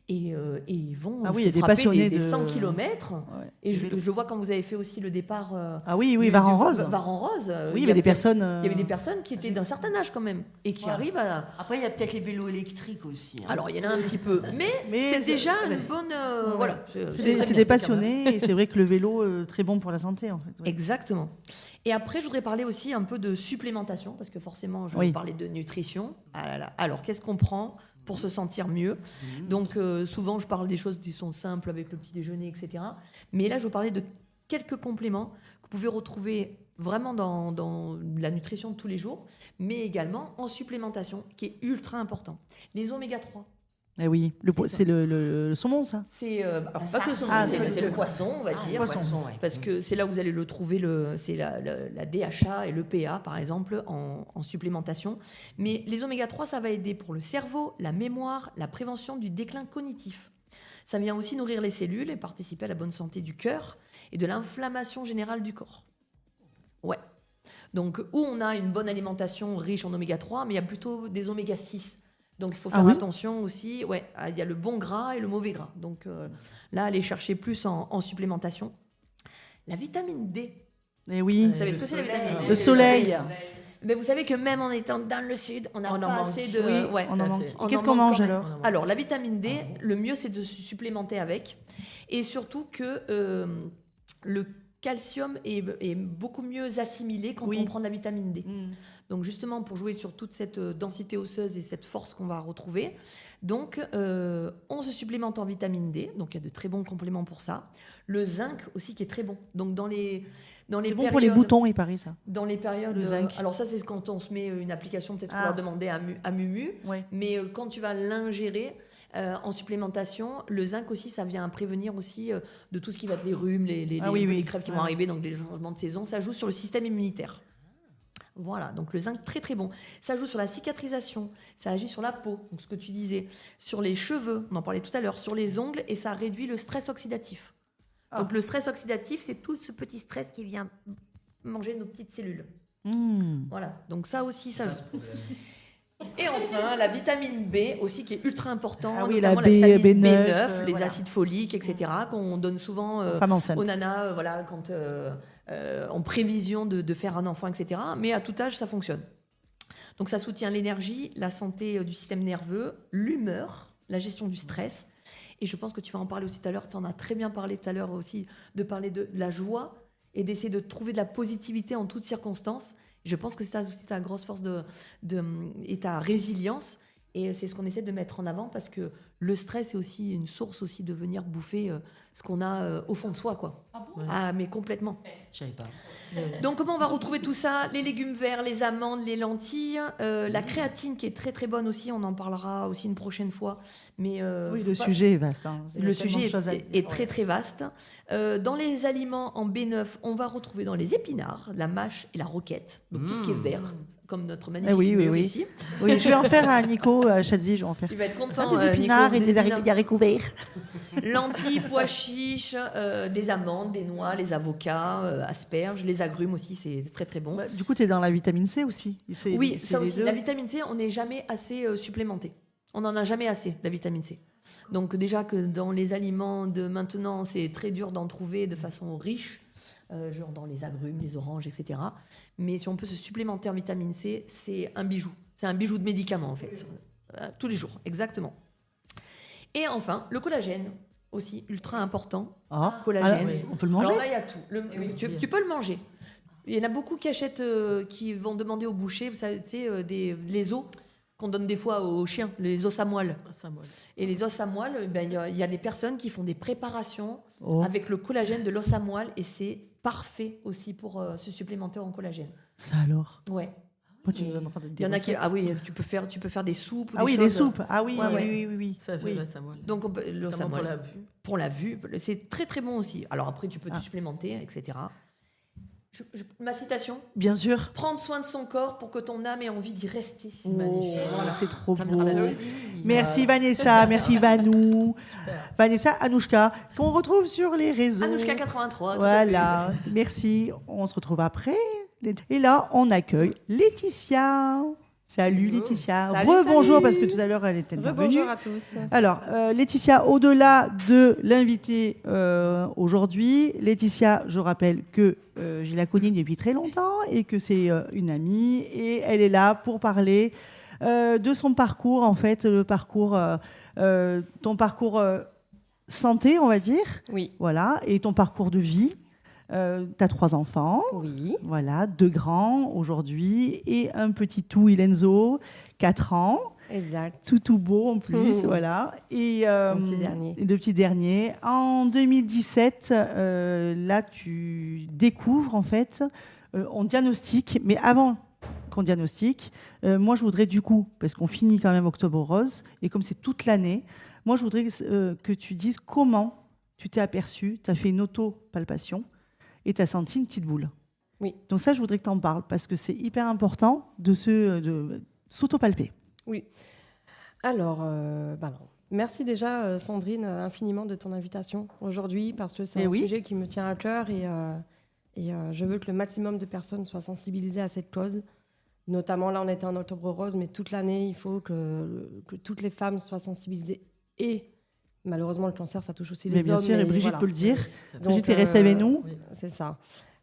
Et ils vont se frapper des 100 km. Ouais. Et je vois quand vous avez fait aussi le départ. Var en Rose. Var en Rose. Oui, il y avait des personnes. Il y avait des personnes qui étaient d'un certain âge quand même et qui arrivent à. Après, il y a peut-être les vélos électriques aussi. Hein. Alors, il y en a un petit peu, mais c'est déjà une bonne. Voilà. C'est des passionnés et c'est vrai que le vélo très bon pour la santé en fait. Ouais. Exactement. Et après, je voudrais parler aussi un peu de supplémentation parce que forcément, je vais parler de nutrition. Alors, qu'est-ce qu'on prend pour se sentir mieux. Donc, souvent, je parle des choses qui sont simples avec le petit déjeuner, etc. Mais là, je vais parler de quelques compléments que vous pouvez retrouver vraiment dans la nutrition de tous les jours, mais également en supplémentation, qui est ultra important. Les oméga 3. Eh oui, c'est le saumon, ça. C'est pas que le saumon, c'est le poisson, on va dire. Poisson, parce que c'est là où vous allez le trouver, c'est la DHA et le PA, par exemple, en supplémentation. Mais les oméga 3, ça va aider pour le cerveau, la mémoire, la prévention du déclin cognitif. Ça vient aussi nourrir les cellules et participer à la bonne santé du cœur et de l'inflammation générale du corps. Ouais. Donc, où on a une bonne alimentation riche en oméga 3, mais il y a plutôt des oméga 6. Donc, il faut faire attention aussi. Ouais, il y a le bon gras et le mauvais gras. Donc, là, allez chercher plus en supplémentation. La vitamine D. Eh oui. Vous savez ce que c'est la vitamine D ? Le soleil. Mais vous savez que même en étant dans le sud, on n'a pas assez de... Oui, ouais, on en manque. Qu'est-ce qu'on mange alors ? Alors, la vitamine D, le mieux, c'est de se supplémenter avec. Et surtout que le calcium est beaucoup mieux assimilé quand on prend de la vitamine D. Donc justement, pour jouer sur toute cette densité osseuse et cette force qu'on va retrouver, donc on se supplémente en vitamine D, donc il y a de très bons compléments pour ça. Le zinc aussi qui est très bon. Donc dans les c'est bon pour les boutons, il paraît ça. Dans les périodes, le zinc. Alors ça c'est quand on se met une application, peut-être qu'on va demander à Mumu, mais quand tu vas l'ingérer en supplémentation, le zinc aussi, ça vient prévenir aussi de tout ce qui va être les rhumes, les crèves qui vont arriver, donc les changements de saison, ça joue sur le système immunitaire. Voilà, donc le zinc, très très bon. Ça joue sur la cicatrisation, ça agit sur la peau, donc ce que tu disais, sur les cheveux, on en parlait tout à l'heure, sur les ongles, et ça réduit le stress oxydatif. Donc le stress oxydatif, c'est tout ce petit stress qui vient manger nos petites cellules. Voilà, donc ça aussi, ça joue. Et enfin, la vitamine B aussi qui est ultra importante, notamment la vitamine B9, les acides foliques, etc., qu'on donne souvent aux nanas quand en prévision de faire un enfant, etc. Mais à tout âge, ça fonctionne. Donc ça soutient l'énergie, la santé du système nerveux, l'humeur, la gestion du stress. Et je pense que tu vas en parler aussi tout à l'heure, tu en as très bien parlé tout à l'heure aussi, de parler de la joie et d'essayer de trouver de la positivité en toutes circonstances. Je pense que c'est ça aussi ta grosse force et ta résilience. Et c'est ce qu'on essaie de mettre en avant parce que le stress est aussi une source aussi de venir bouffer ce qu'on a au fond de soi, quoi. Ah bon ? Ah, mais complètement. Je savais pas. Donc comment on va retrouver tout ça? Les légumes verts, les amandes, les lentilles, la créatine qui est très très bonne aussi, on en parlera aussi une prochaine fois. Mais oui, le sujet est vaste. Hein. Le sujet est très très vaste. Dans les aliments en B9, on va retrouver dans les épinards, la mâche et la roquette, donc tout ce qui est vert, comme notre magnifique mur ici. Oui, je vais en faire à Nico Chadzi, je vais en faire. Il va être content. Des épinards et des haricots verts. Lentilles, pois chiches, des amandes, des noix, les avocats, asperges, les agrumes aussi, c'est très très bon. Du coup, tu es dans la vitamine C aussi. Oui, ça aussi. La vitamine C, on n'est jamais assez supplémenté. On n'en a jamais assez, la vitamine C. Donc déjà que dans les aliments de maintenant, c'est très dur d'en trouver de façon riche, genre dans les agrumes, les oranges, etc. Mais si on peut se supplémenter en vitamine C, c'est un bijou. C'est un bijou de médicament, en fait. Tous les jours, exactement. Et enfin, le collagène, aussi, ultra important. Collagène. On peut le manger. Alors là, il y a tout. Tu peux le manger. Il y en a beaucoup qui achètent, qui vont demander au boucher, vous savez, les os qu'on donne des fois aux chiens, les os à moelle. Et les os à moelle, il y a des personnes qui font des préparations avec le collagène de l'os à moelle et c'est parfait aussi pour se supplémenter en collagène. Ça alors? Ouais. Il y en a qui tu peux faire des soupes ou des choses. des soupes. Ah oui, ouais. oui. Ça fait l'os à moelle. Donc l'os à moelle. Pour la vue. Pour la vue, c'est très très bon aussi. Alors après tu peux te supplémenter, etc. Ma citation. Bien sûr. Prendre soin de son corps pour que ton âme ait envie d'y rester. Magnifique. Voilà, c'est trop beau. Merci Vanessa, merci Vanou. Vanessa, Anouchka, qu'on retrouve sur les réseaux. Anouchka83. Voilà, merci. On se retrouve après. Et là, on accueille Laetitia. Salut Laetitia. Rebonjour parce que tout à l'heure elle était intervenue. Bonjour à tous. Alors Laetitia, au-delà de l'invité aujourd'hui, Laetitia, je rappelle que je la connais depuis très longtemps et que c'est une amie et elle est là pour parler de son parcours en fait, ton parcours santé on va dire. Oui. Voilà, et ton parcours de vie. Tu as 3 enfants. Oui. Voilà, 2 grands aujourd'hui et un petit tout, Ilenzo, 4 ans. Exact. Tout beau en plus, voilà. Et le petit dernier. En 2017, là, tu découvres, en fait, on diagnostique, mais avant qu'on diagnostique, moi, je voudrais du coup, parce qu'on finit quand même Octobre Rose, et comme c'est toute l'année, moi, je voudrais que tu dises comment tu t'es aperçu, tu as fait une auto-palpation, et tu as senti une petite boule. Oui. Donc ça, je voudrais que tu en parles, parce que c'est hyper important de s'auto-palper. Oui. Alors, merci déjà, Sandrine, infiniment de ton invitation aujourd'hui, parce que c'est un sujet qui me tient à cœur et je veux que le maximum de personnes soient sensibilisées à cette cause. Notamment, là, on était en Octobre Rose, mais toute l'année, il faut que toutes les femmes soient sensibilisées. Et malheureusement, le cancer, ça touche aussi les hommes. Bien sûr, et Brigitte peut le dire. Brigitte est restée avec nous. C'est ça.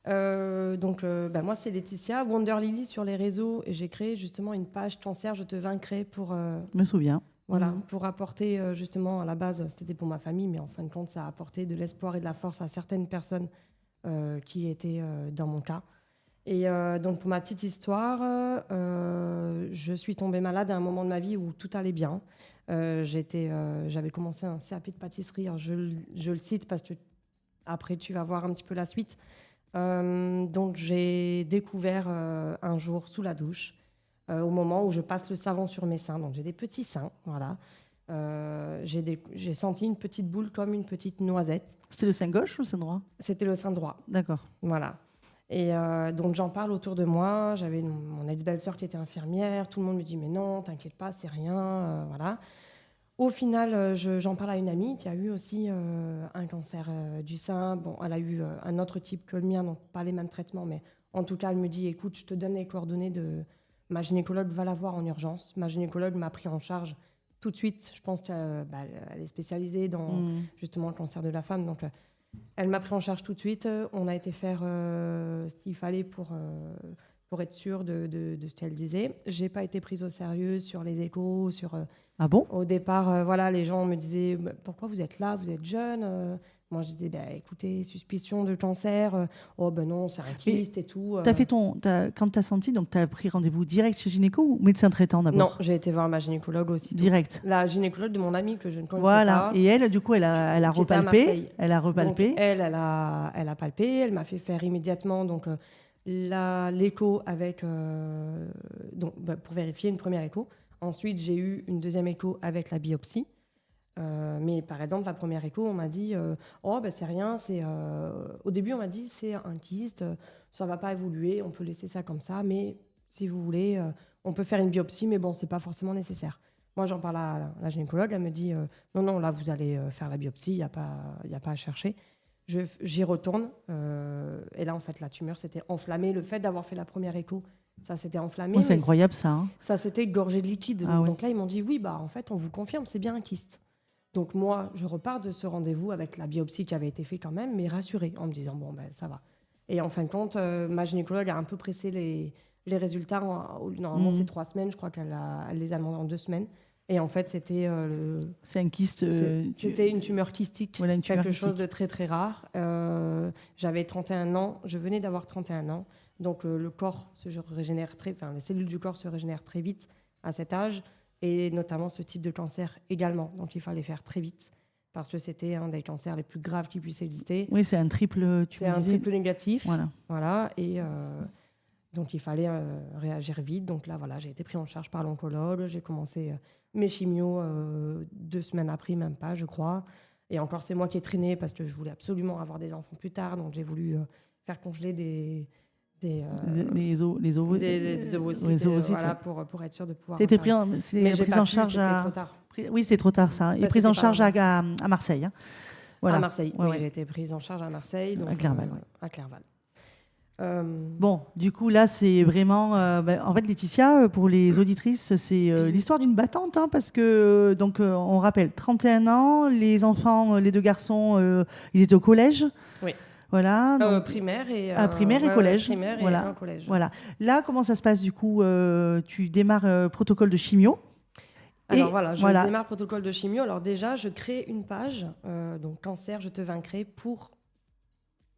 Moi, c'est Laetitia, Wonder Lily sur les réseaux. Et j'ai créé justement une page Cancer, je te vaincrai pour... Je me souviens. Voilà, pour apporter justement, à la base, c'était pour ma famille, mais en fin de compte, ça a apporté de l'espoir et de la force à certaines personnes qui étaient dans mon cas. Et donc, pour ma petite histoire, je suis tombée malade à un moment de ma vie où tout allait bien. J'avais commencé un CAP de pâtisserie. Alors je le cite parce que après tu vas voir un petit peu la suite. Donc j'ai découvert un jour sous la douche, au moment où je passe le savon sur mes seins. Donc j'ai des petits seins, voilà. J'ai senti une petite boule comme une petite noisette. C'était le sein gauche ou le sein droit? C'était le sein droit. D'accord. Voilà. Et donc j'en parle autour de moi. J'avais mon ex-belle-sœur qui était infirmière. Tout le monde me dit mais non, t'inquiète pas, c'est rien. Voilà. Au final, j'en parle à une amie qui a eu aussi un cancer du sein. Bon, elle a eu un autre type que le mien, donc pas les mêmes traitements, mais en tout cas, elle me dit écoute, je te donne les coordonnées de ma gynécologue, va la voir en urgence. Ma gynécologue m'a pris en charge tout de suite. Je pense qu'elle est spécialisée dans justement le cancer de la femme, donc. Elle m'a pris en charge tout de suite. On a été faire ce qu'il fallait pour pour être sûre de ce qu'elle disait. J'ai pas été prise au sérieux sur les échos, Ah bon? Au départ, voilà, les gens me disaient pourquoi vous êtes là, vous êtes jeune. Moi, je disais écoutez, suspicion de cancer. Oh ben non, c'est un kyste et tout. Quand tu as senti, donc tu as pris rendez-vous direct chez gynéco ou médecin traitant d'abord? Non, j'ai été voir ma gynécologue aussi. Direct. La gynécologue de mon amie que je ne connaissais voilà. pas. Et elle, du coup, elle a repalpé. Elle a repalpé. Donc, elle a palpé. Elle m'a fait faire immédiatement l'écho avec pour vérifier une première écho. Ensuite, j'ai eu une deuxième écho avec la biopsie. Mais par exemple, la première écho, on m'a dit c'est rien. Au début, on m'a dit c'est un kyste, ça va pas évoluer, on peut laisser ça comme ça. Mais si vous voulez, on peut faire une biopsie, mais bon, c'est pas forcément nécessaire. Moi, j'en parle à la gynécologue, elle me dit non, là, vous allez faire la biopsie, il y a pas à chercher. J'y retourne, et là, en fait, la tumeur s'était enflammée. Le fait d'avoir fait la première écho, ça s'était enflammé. Oh, c'est incroyable, ça. Hein. Ça s'était gorgé de liquide. Ah, donc là, ils m'ont dit oui, en fait, on vous confirme, c'est bien un kyste. Donc moi, je repars de ce rendez-vous avec la biopsie qui avait été faite quand même, mais rassurée, en me disant ça va. Et en fin de compte, ma gynécologue a un peu pressé les résultats. Normalement, c'est 3 semaines. Je crois qu'elle les a demandés en 2 semaines. Et en fait, c'était c'est un kyste. C'était une tumeur kystique, voilà, quelque chose de très très rare. J'avais 31 ans. Je venais d'avoir 31 ans. Donc le corps se régénère les cellules du corps se régénèrent très vite à cet âge. Et notamment ce type de cancer également. Donc il fallait faire très vite parce que c'était un des cancers les plus graves qui puissent exister. Oui, c'est un triple. C'est un triple négatif. Voilà. Et donc il fallait réagir vite. Donc là, j'ai été pris en charge par l'oncologue. J'ai commencé mes chimios 2 semaines après, même pas, je crois. Et encore, c'est moi qui ai traîné parce que je voulais absolument avoir des enfants plus tard. Donc j'ai voulu faire congeler les ovocytes, voilà, pour être sûr de pouvoir. T'étais pris en charge trop tard. Oui, c'est trop tard ça. Et prise en charge à Marseille. Hein. Voilà. À Marseille, oui, j'ai été prise en charge à Marseille. Donc, à Clerval. À Clerval. Bon, du coup, là, c'est vraiment... en fait, Laetitia, pour les auditrices, c'est l'histoire d'une battante, hein, parce que, on rappelle, 31 ans, les enfants, les 2 garçons, ils étaient au collège. Oui. Voilà. Donc, primaire et collège. Primaire voilà. Et un collège. Voilà. Là, comment ça se passe du coup tu démarres protocole de chimio. Alors je démarre protocole de chimio. Alors déjà, je crée une page, donc Cancer, je te vaincrai, pour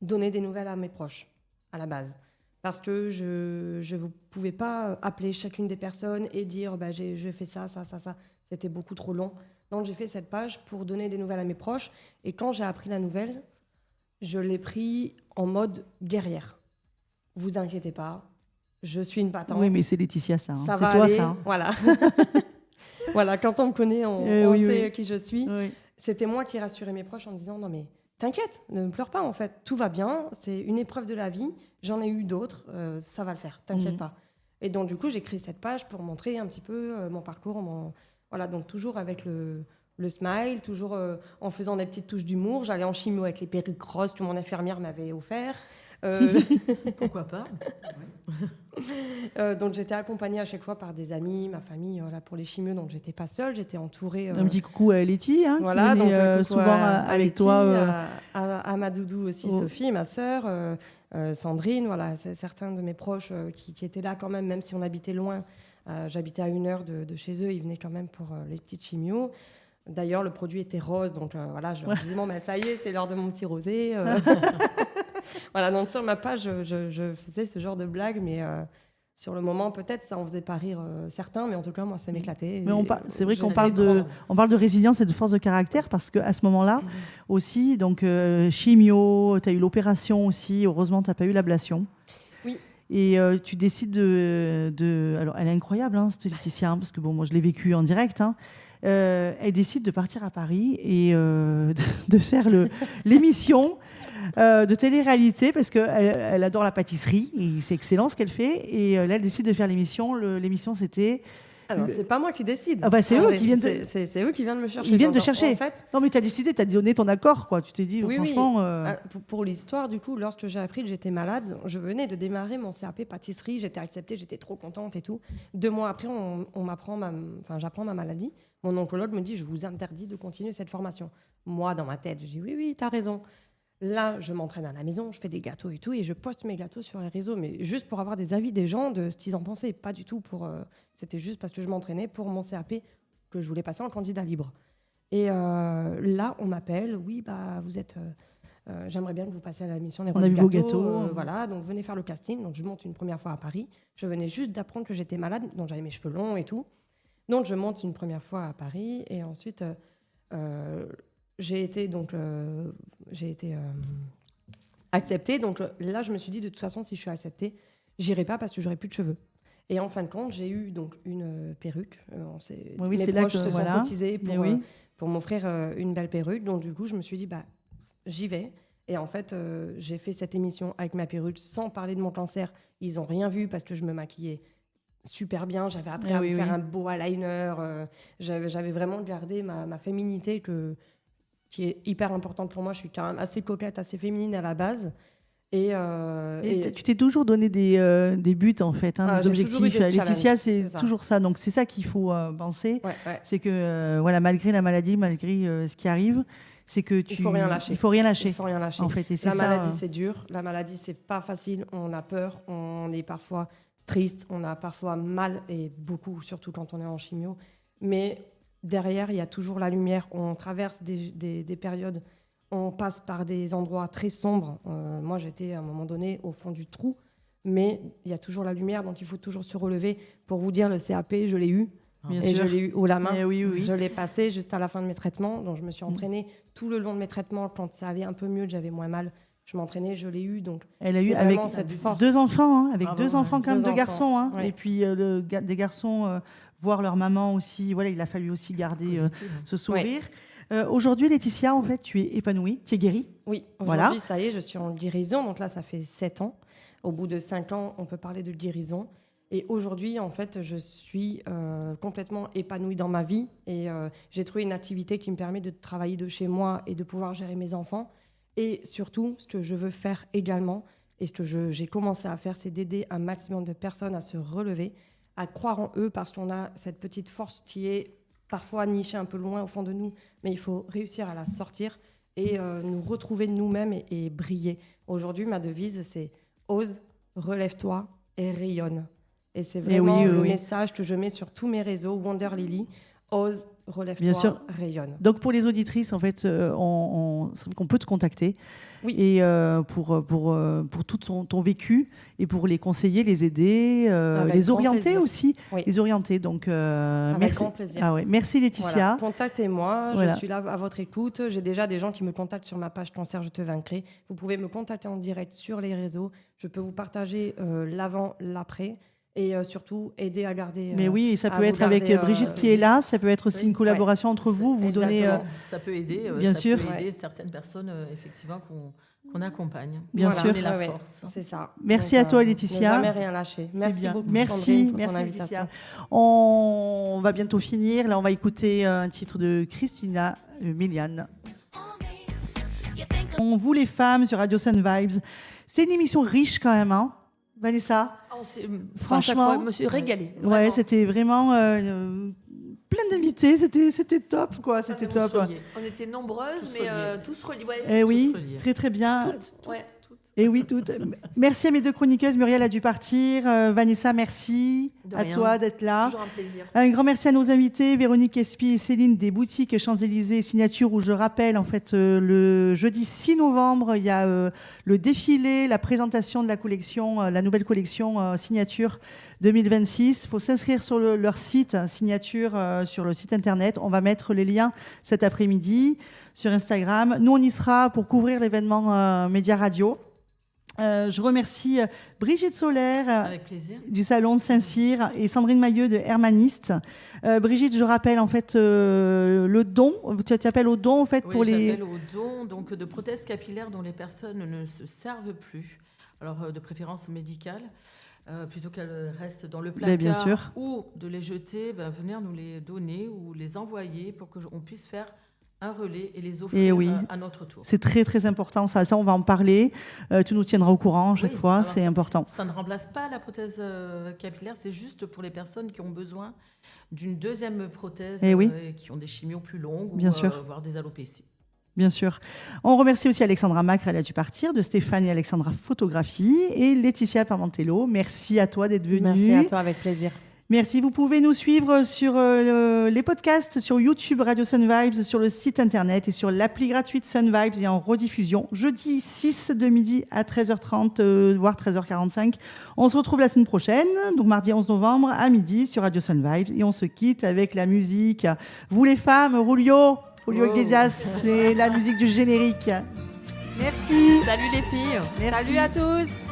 donner des nouvelles à mes proches, à la base. Parce que je ne pouvais pas appeler chacune des personnes et dire je fais ça. C'était beaucoup trop long. Donc j'ai fait cette page pour donner des nouvelles à mes proches. Et quand j'ai appris la nouvelle, je l'ai pris en mode guerrière. Vous inquiétez pas, je suis une battante. Oui, mais c'est Laetitia, ça. Hein. Ça c'est va toi, aller. ça. Hein. Voilà. Voilà, quand on me connaît, on sait qui je suis. Oui. C'était moi qui rassurais mes proches en disant non mais t'inquiète, ne pleure pas en fait, tout va bien, c'est une épreuve de la vie, j'en ai eu d'autres, ça va le faire, t'inquiète pas. Et donc du coup, j'ai créé cette page pour montrer un petit peu mon parcours, voilà, donc toujours avec le smile, toujours en faisant des petites touches d'humour. J'allais en chimio avec les perruques roses que mon infirmière m'avait offert. Pourquoi pas. Donc j'étais accompagnée à chaque fois par des amis, ma famille, pour les chimios. Donc j'étais pas seule, j'étais entourée. Un petit coucou à Letty, hein, voilà, qui venait souvent avec Letty, toi. À ma doudou aussi, Sophie, ma sœur, Sandrine. Voilà, c'est certains de mes proches qui étaient là quand même si on habitait loin. J'habitais à 1 heure de chez eux, ils venaient quand même pour les petites chimios. D'ailleurs, le produit était rose, donc voilà, je leur disais, bon, ça y est, c'est l'heure de mon petit rosé. Voilà, donc sur ma page, je faisais ce genre de blagues, mais sur le moment, peut-être, ça en faisait pas rire certains, mais en tout cas, moi, ça m'éclatait. Mais c'est vrai qu'on parle de résilience et de force de caractère, parce qu'à ce moment-là, aussi, donc chimio, tu as eu l'opération aussi, heureusement, tu n'as pas eu l'ablation. Oui. Et tu décides de... Alors, elle est incroyable, hein, cette Laetitia, hein, parce que bon, moi, je l'ai vécue en direct, hein. Elle décide de partir à Paris et de faire l'émission de télé-réalité parce qu'elle adore la pâtisserie et c'est excellent ce qu'elle fait. Et là, elle décide de faire l'émission. L'émission, c'était... Alors, c'est pas moi qui décide. Ah bah, c'est eux qui viennent c'est eux qui viennent me chercher. Ils viennent te chercher. En fait... Non, mais tu as décidé, tu as donné ton accord, quoi. Tu t'es dit, franchement... Oui. Pour l'histoire, du coup, lorsque j'ai appris que j'étais malade, je venais de démarrer mon CAP pâtisserie, j'étais acceptée, j'étais trop contente et tout. 2 mois après, j'apprends ma maladie. Mon oncologue me dit, je vous interdis de continuer cette formation. Moi, dans ma tête, je dis, oui, tu as raison. Là, je m'entraîne à la maison, je fais des gâteaux et tout, et je poste mes gâteaux sur les réseaux, mais juste pour avoir des avis des gens de ce qu'ils en pensaient, pas du tout pour... c'était juste parce que je m'entraînais pour mon CAP que je voulais passer en candidat libre. Et là, on m'appelle, oui, bah, vous êtes... j'aimerais bien que vous passiez à la mission des On a vu vos gâteaux. voilà, donc venez faire le casting. Donc je monte une première fois à Paris. Je venais juste d'apprendre que j'étais malade, donc j'avais mes cheveux longs et tout. Donc je monte une première fois à Paris, et ensuite... j'ai été acceptée. Donc là, je me suis dit, de toute façon, si je suis acceptée, j'irai pas parce que j'aurai plus de cheveux. Et en fin de compte, j'ai eu donc une perruque. Oui, mes c'est là proches que, se sont voilà. cotisés Oui. pour m'offrir une belle perruque. Donc du coup, je me suis dit, bah, j'y vais. Et en fait, j'ai fait cette émission avec ma perruque sans parler de mon cancer. Ils n'ont rien vu parce que je me maquillais super bien. J'avais appris à me faire un beau eyeliner. J'avais vraiment gardé ma féminité qui est hyper importante pour moi. Je suis quand même assez coquette, assez féminine à la base. Et tu t'es toujours donné des buts, en fait, des objectifs. Laetitia, c'est toujours ça. Donc, c'est ça qu'il faut penser. Ouais. C'est que, voilà, malgré la maladie, malgré ce qui arrive, c'est que il faut rien lâcher. Il faut rien lâcher. Il faut rien lâcher. En fait, et c'est la ça, maladie, c'est dur. La maladie, c'est pas facile. On a peur. On est parfois triste. On a parfois mal, et beaucoup, surtout quand on est en chimio. Mais derrière, il y a toujours la lumière. On traverse des périodes. On passe par des endroits très sombres. Moi, j'étais à un moment donné au fond du trou, mais il y a toujours la lumière, donc il faut toujours se relever. Pour vous dire, le CAP, je l'ai eu. Bien et sûr. je l'ai eu haut la main. Oui. Je l'ai passé juste à la fin de mes traitements. Donc, je me suis entraînée tout le long de mes traitements. Quand ça allait un peu mieux, que j'avais moins mal, je m'entraînais, je l'ai eu. Donc, elle a eu avec cette force. 2 enfants, avec Bravo, 2 enfants quand même, 2 garçons. Ouais. Et puis des garçons, voir leur maman aussi. Voilà, il a fallu aussi garder ce sourire. Aujourd'hui, Laetitia, en fait, tu es épanouie, tu es guérie. Oui, aujourd'hui, ça y est, je suis en guérison. Donc là, ça fait 7 ans. Au bout de 5 ans, on peut parler de guérison. Et aujourd'hui, en fait, je suis complètement épanouie dans ma vie. Et j'ai trouvé une activité qui me permet de travailler de chez moi et de pouvoir gérer mes enfants. Et surtout, ce que je veux faire également, et ce que j'ai commencé à faire, c'est d'aider un maximum de personnes à se relever, à croire en eux, parce qu'on a cette petite force qui est parfois nichée un peu loin au fond de nous, mais il faut réussir à la sortir et nous retrouver nous-mêmes et briller. Aujourd'hui, ma devise, c'est « Ose, relève-toi et rayonne ». Et c'est vraiment le message que je mets sur tous mes réseaux, Wonder Lily, « Ose, relève-toi, rayonne ». Donc pour les auditrices, en fait, on peut te contacter et pour tout ton vécu et pour les conseiller, les aider, les orienter aussi, les orienter. Donc avec grand plaisir. Ah ouais. Merci Laetitia. Voilà. Contactez-moi, je suis là à votre écoute. J'ai déjà des gens qui me contactent sur ma page Cancer, je te vaincrai. Vous pouvez me contacter en direct sur les réseaux. Je peux vous partager l'avant, l'après. Et surtout, aider à garder... Mais oui, et ça peut être avec Brigitte qui est là, ça peut être aussi une collaboration entre vous donnez... ça peut aider, bien ça sûr. peut aider certaines personnes, effectivement, qu'on accompagne. Bien sûr. Donner la force. C'est ça. Merci donc, à toi, Laetitia. Ne jamais rien lâcher. Merci beaucoup, Sandrine, pour ton invitation. On va bientôt finir. Là, on va écouter un titre de Christina Milian. Vous, les femmes, sur Radio Sun Vibes. C'est une émission riche quand même, hein, Vanessa? Franchement, je me suis régalée. Ouais, c'était vraiment plein d'invités, c'était top, quoi. C'était top. On était nombreuses, mais tous reliés. Ouais, et tous oui, reliés. très très bien. Toutes. Et oui, toutes. Merci à mes 2 chroniqueuses. Muriel a dû partir. Vanessa, merci à toi d'être là. Toujours un plaisir. Un grand merci à nos invités, Véronique Espy et Céline des boutiques Champs-Élysées Signature, où je rappelle, en fait, le jeudi 6 novembre, il y a le défilé, la présentation de la collection, la nouvelle collection Signature 2026. Il faut s'inscrire sur leur site Signature, sur le site internet. On va mettre les liens cet après-midi sur Instagram. Nous, on y sera pour couvrir l'événement Média Radio. Je remercie Brigitte Solaire avec plaisir. Du salon de Saint-Cyr et Sandrine Mailleux de Hermaniste. Brigitte, je rappelle en fait le don. Tu appelles au don en fait oui, pour les. J'appelle au don donc de prothèses capillaires dont les personnes ne se servent plus. Alors de préférence médicale. Plutôt qu'elles restent dans le placard bien sûr. Ou de les jeter, venir nous les donner ou les envoyer pour qu'on puisse faire un relais et les offrir à notre tour. C'est très très important, ça on va en parler. Tu nous tiendras au courant chaque fois, c'est important. Ça ne remplace pas la prothèse capillaire, c'est juste pour les personnes qui ont besoin d'une deuxième prothèse et qui ont des chimios plus longues bien sûr. Voire des alopécies. Bien sûr. On remercie aussi Alexandra Macre, elle a dû partir, de Stéphane et Alexandra Photographie et Laetitia Parmentello. Merci à toi d'être venue. Merci à toi, avec plaisir. Merci. Vous pouvez nous suivre sur les podcasts, sur YouTube Radio Sun Vibes, sur le site internet et sur l'appli gratuite Sun Vibes et en rediffusion jeudi 6 de midi à 13h30, voire 13h45. On se retrouve la semaine prochaine, donc mardi 11 novembre à midi sur Radio Sun Vibes et on se quitte avec la musique. Vous les femmes, Julio Iglesias, c'est la musique du générique. Merci. Salut les filles. Merci. Salut à tous.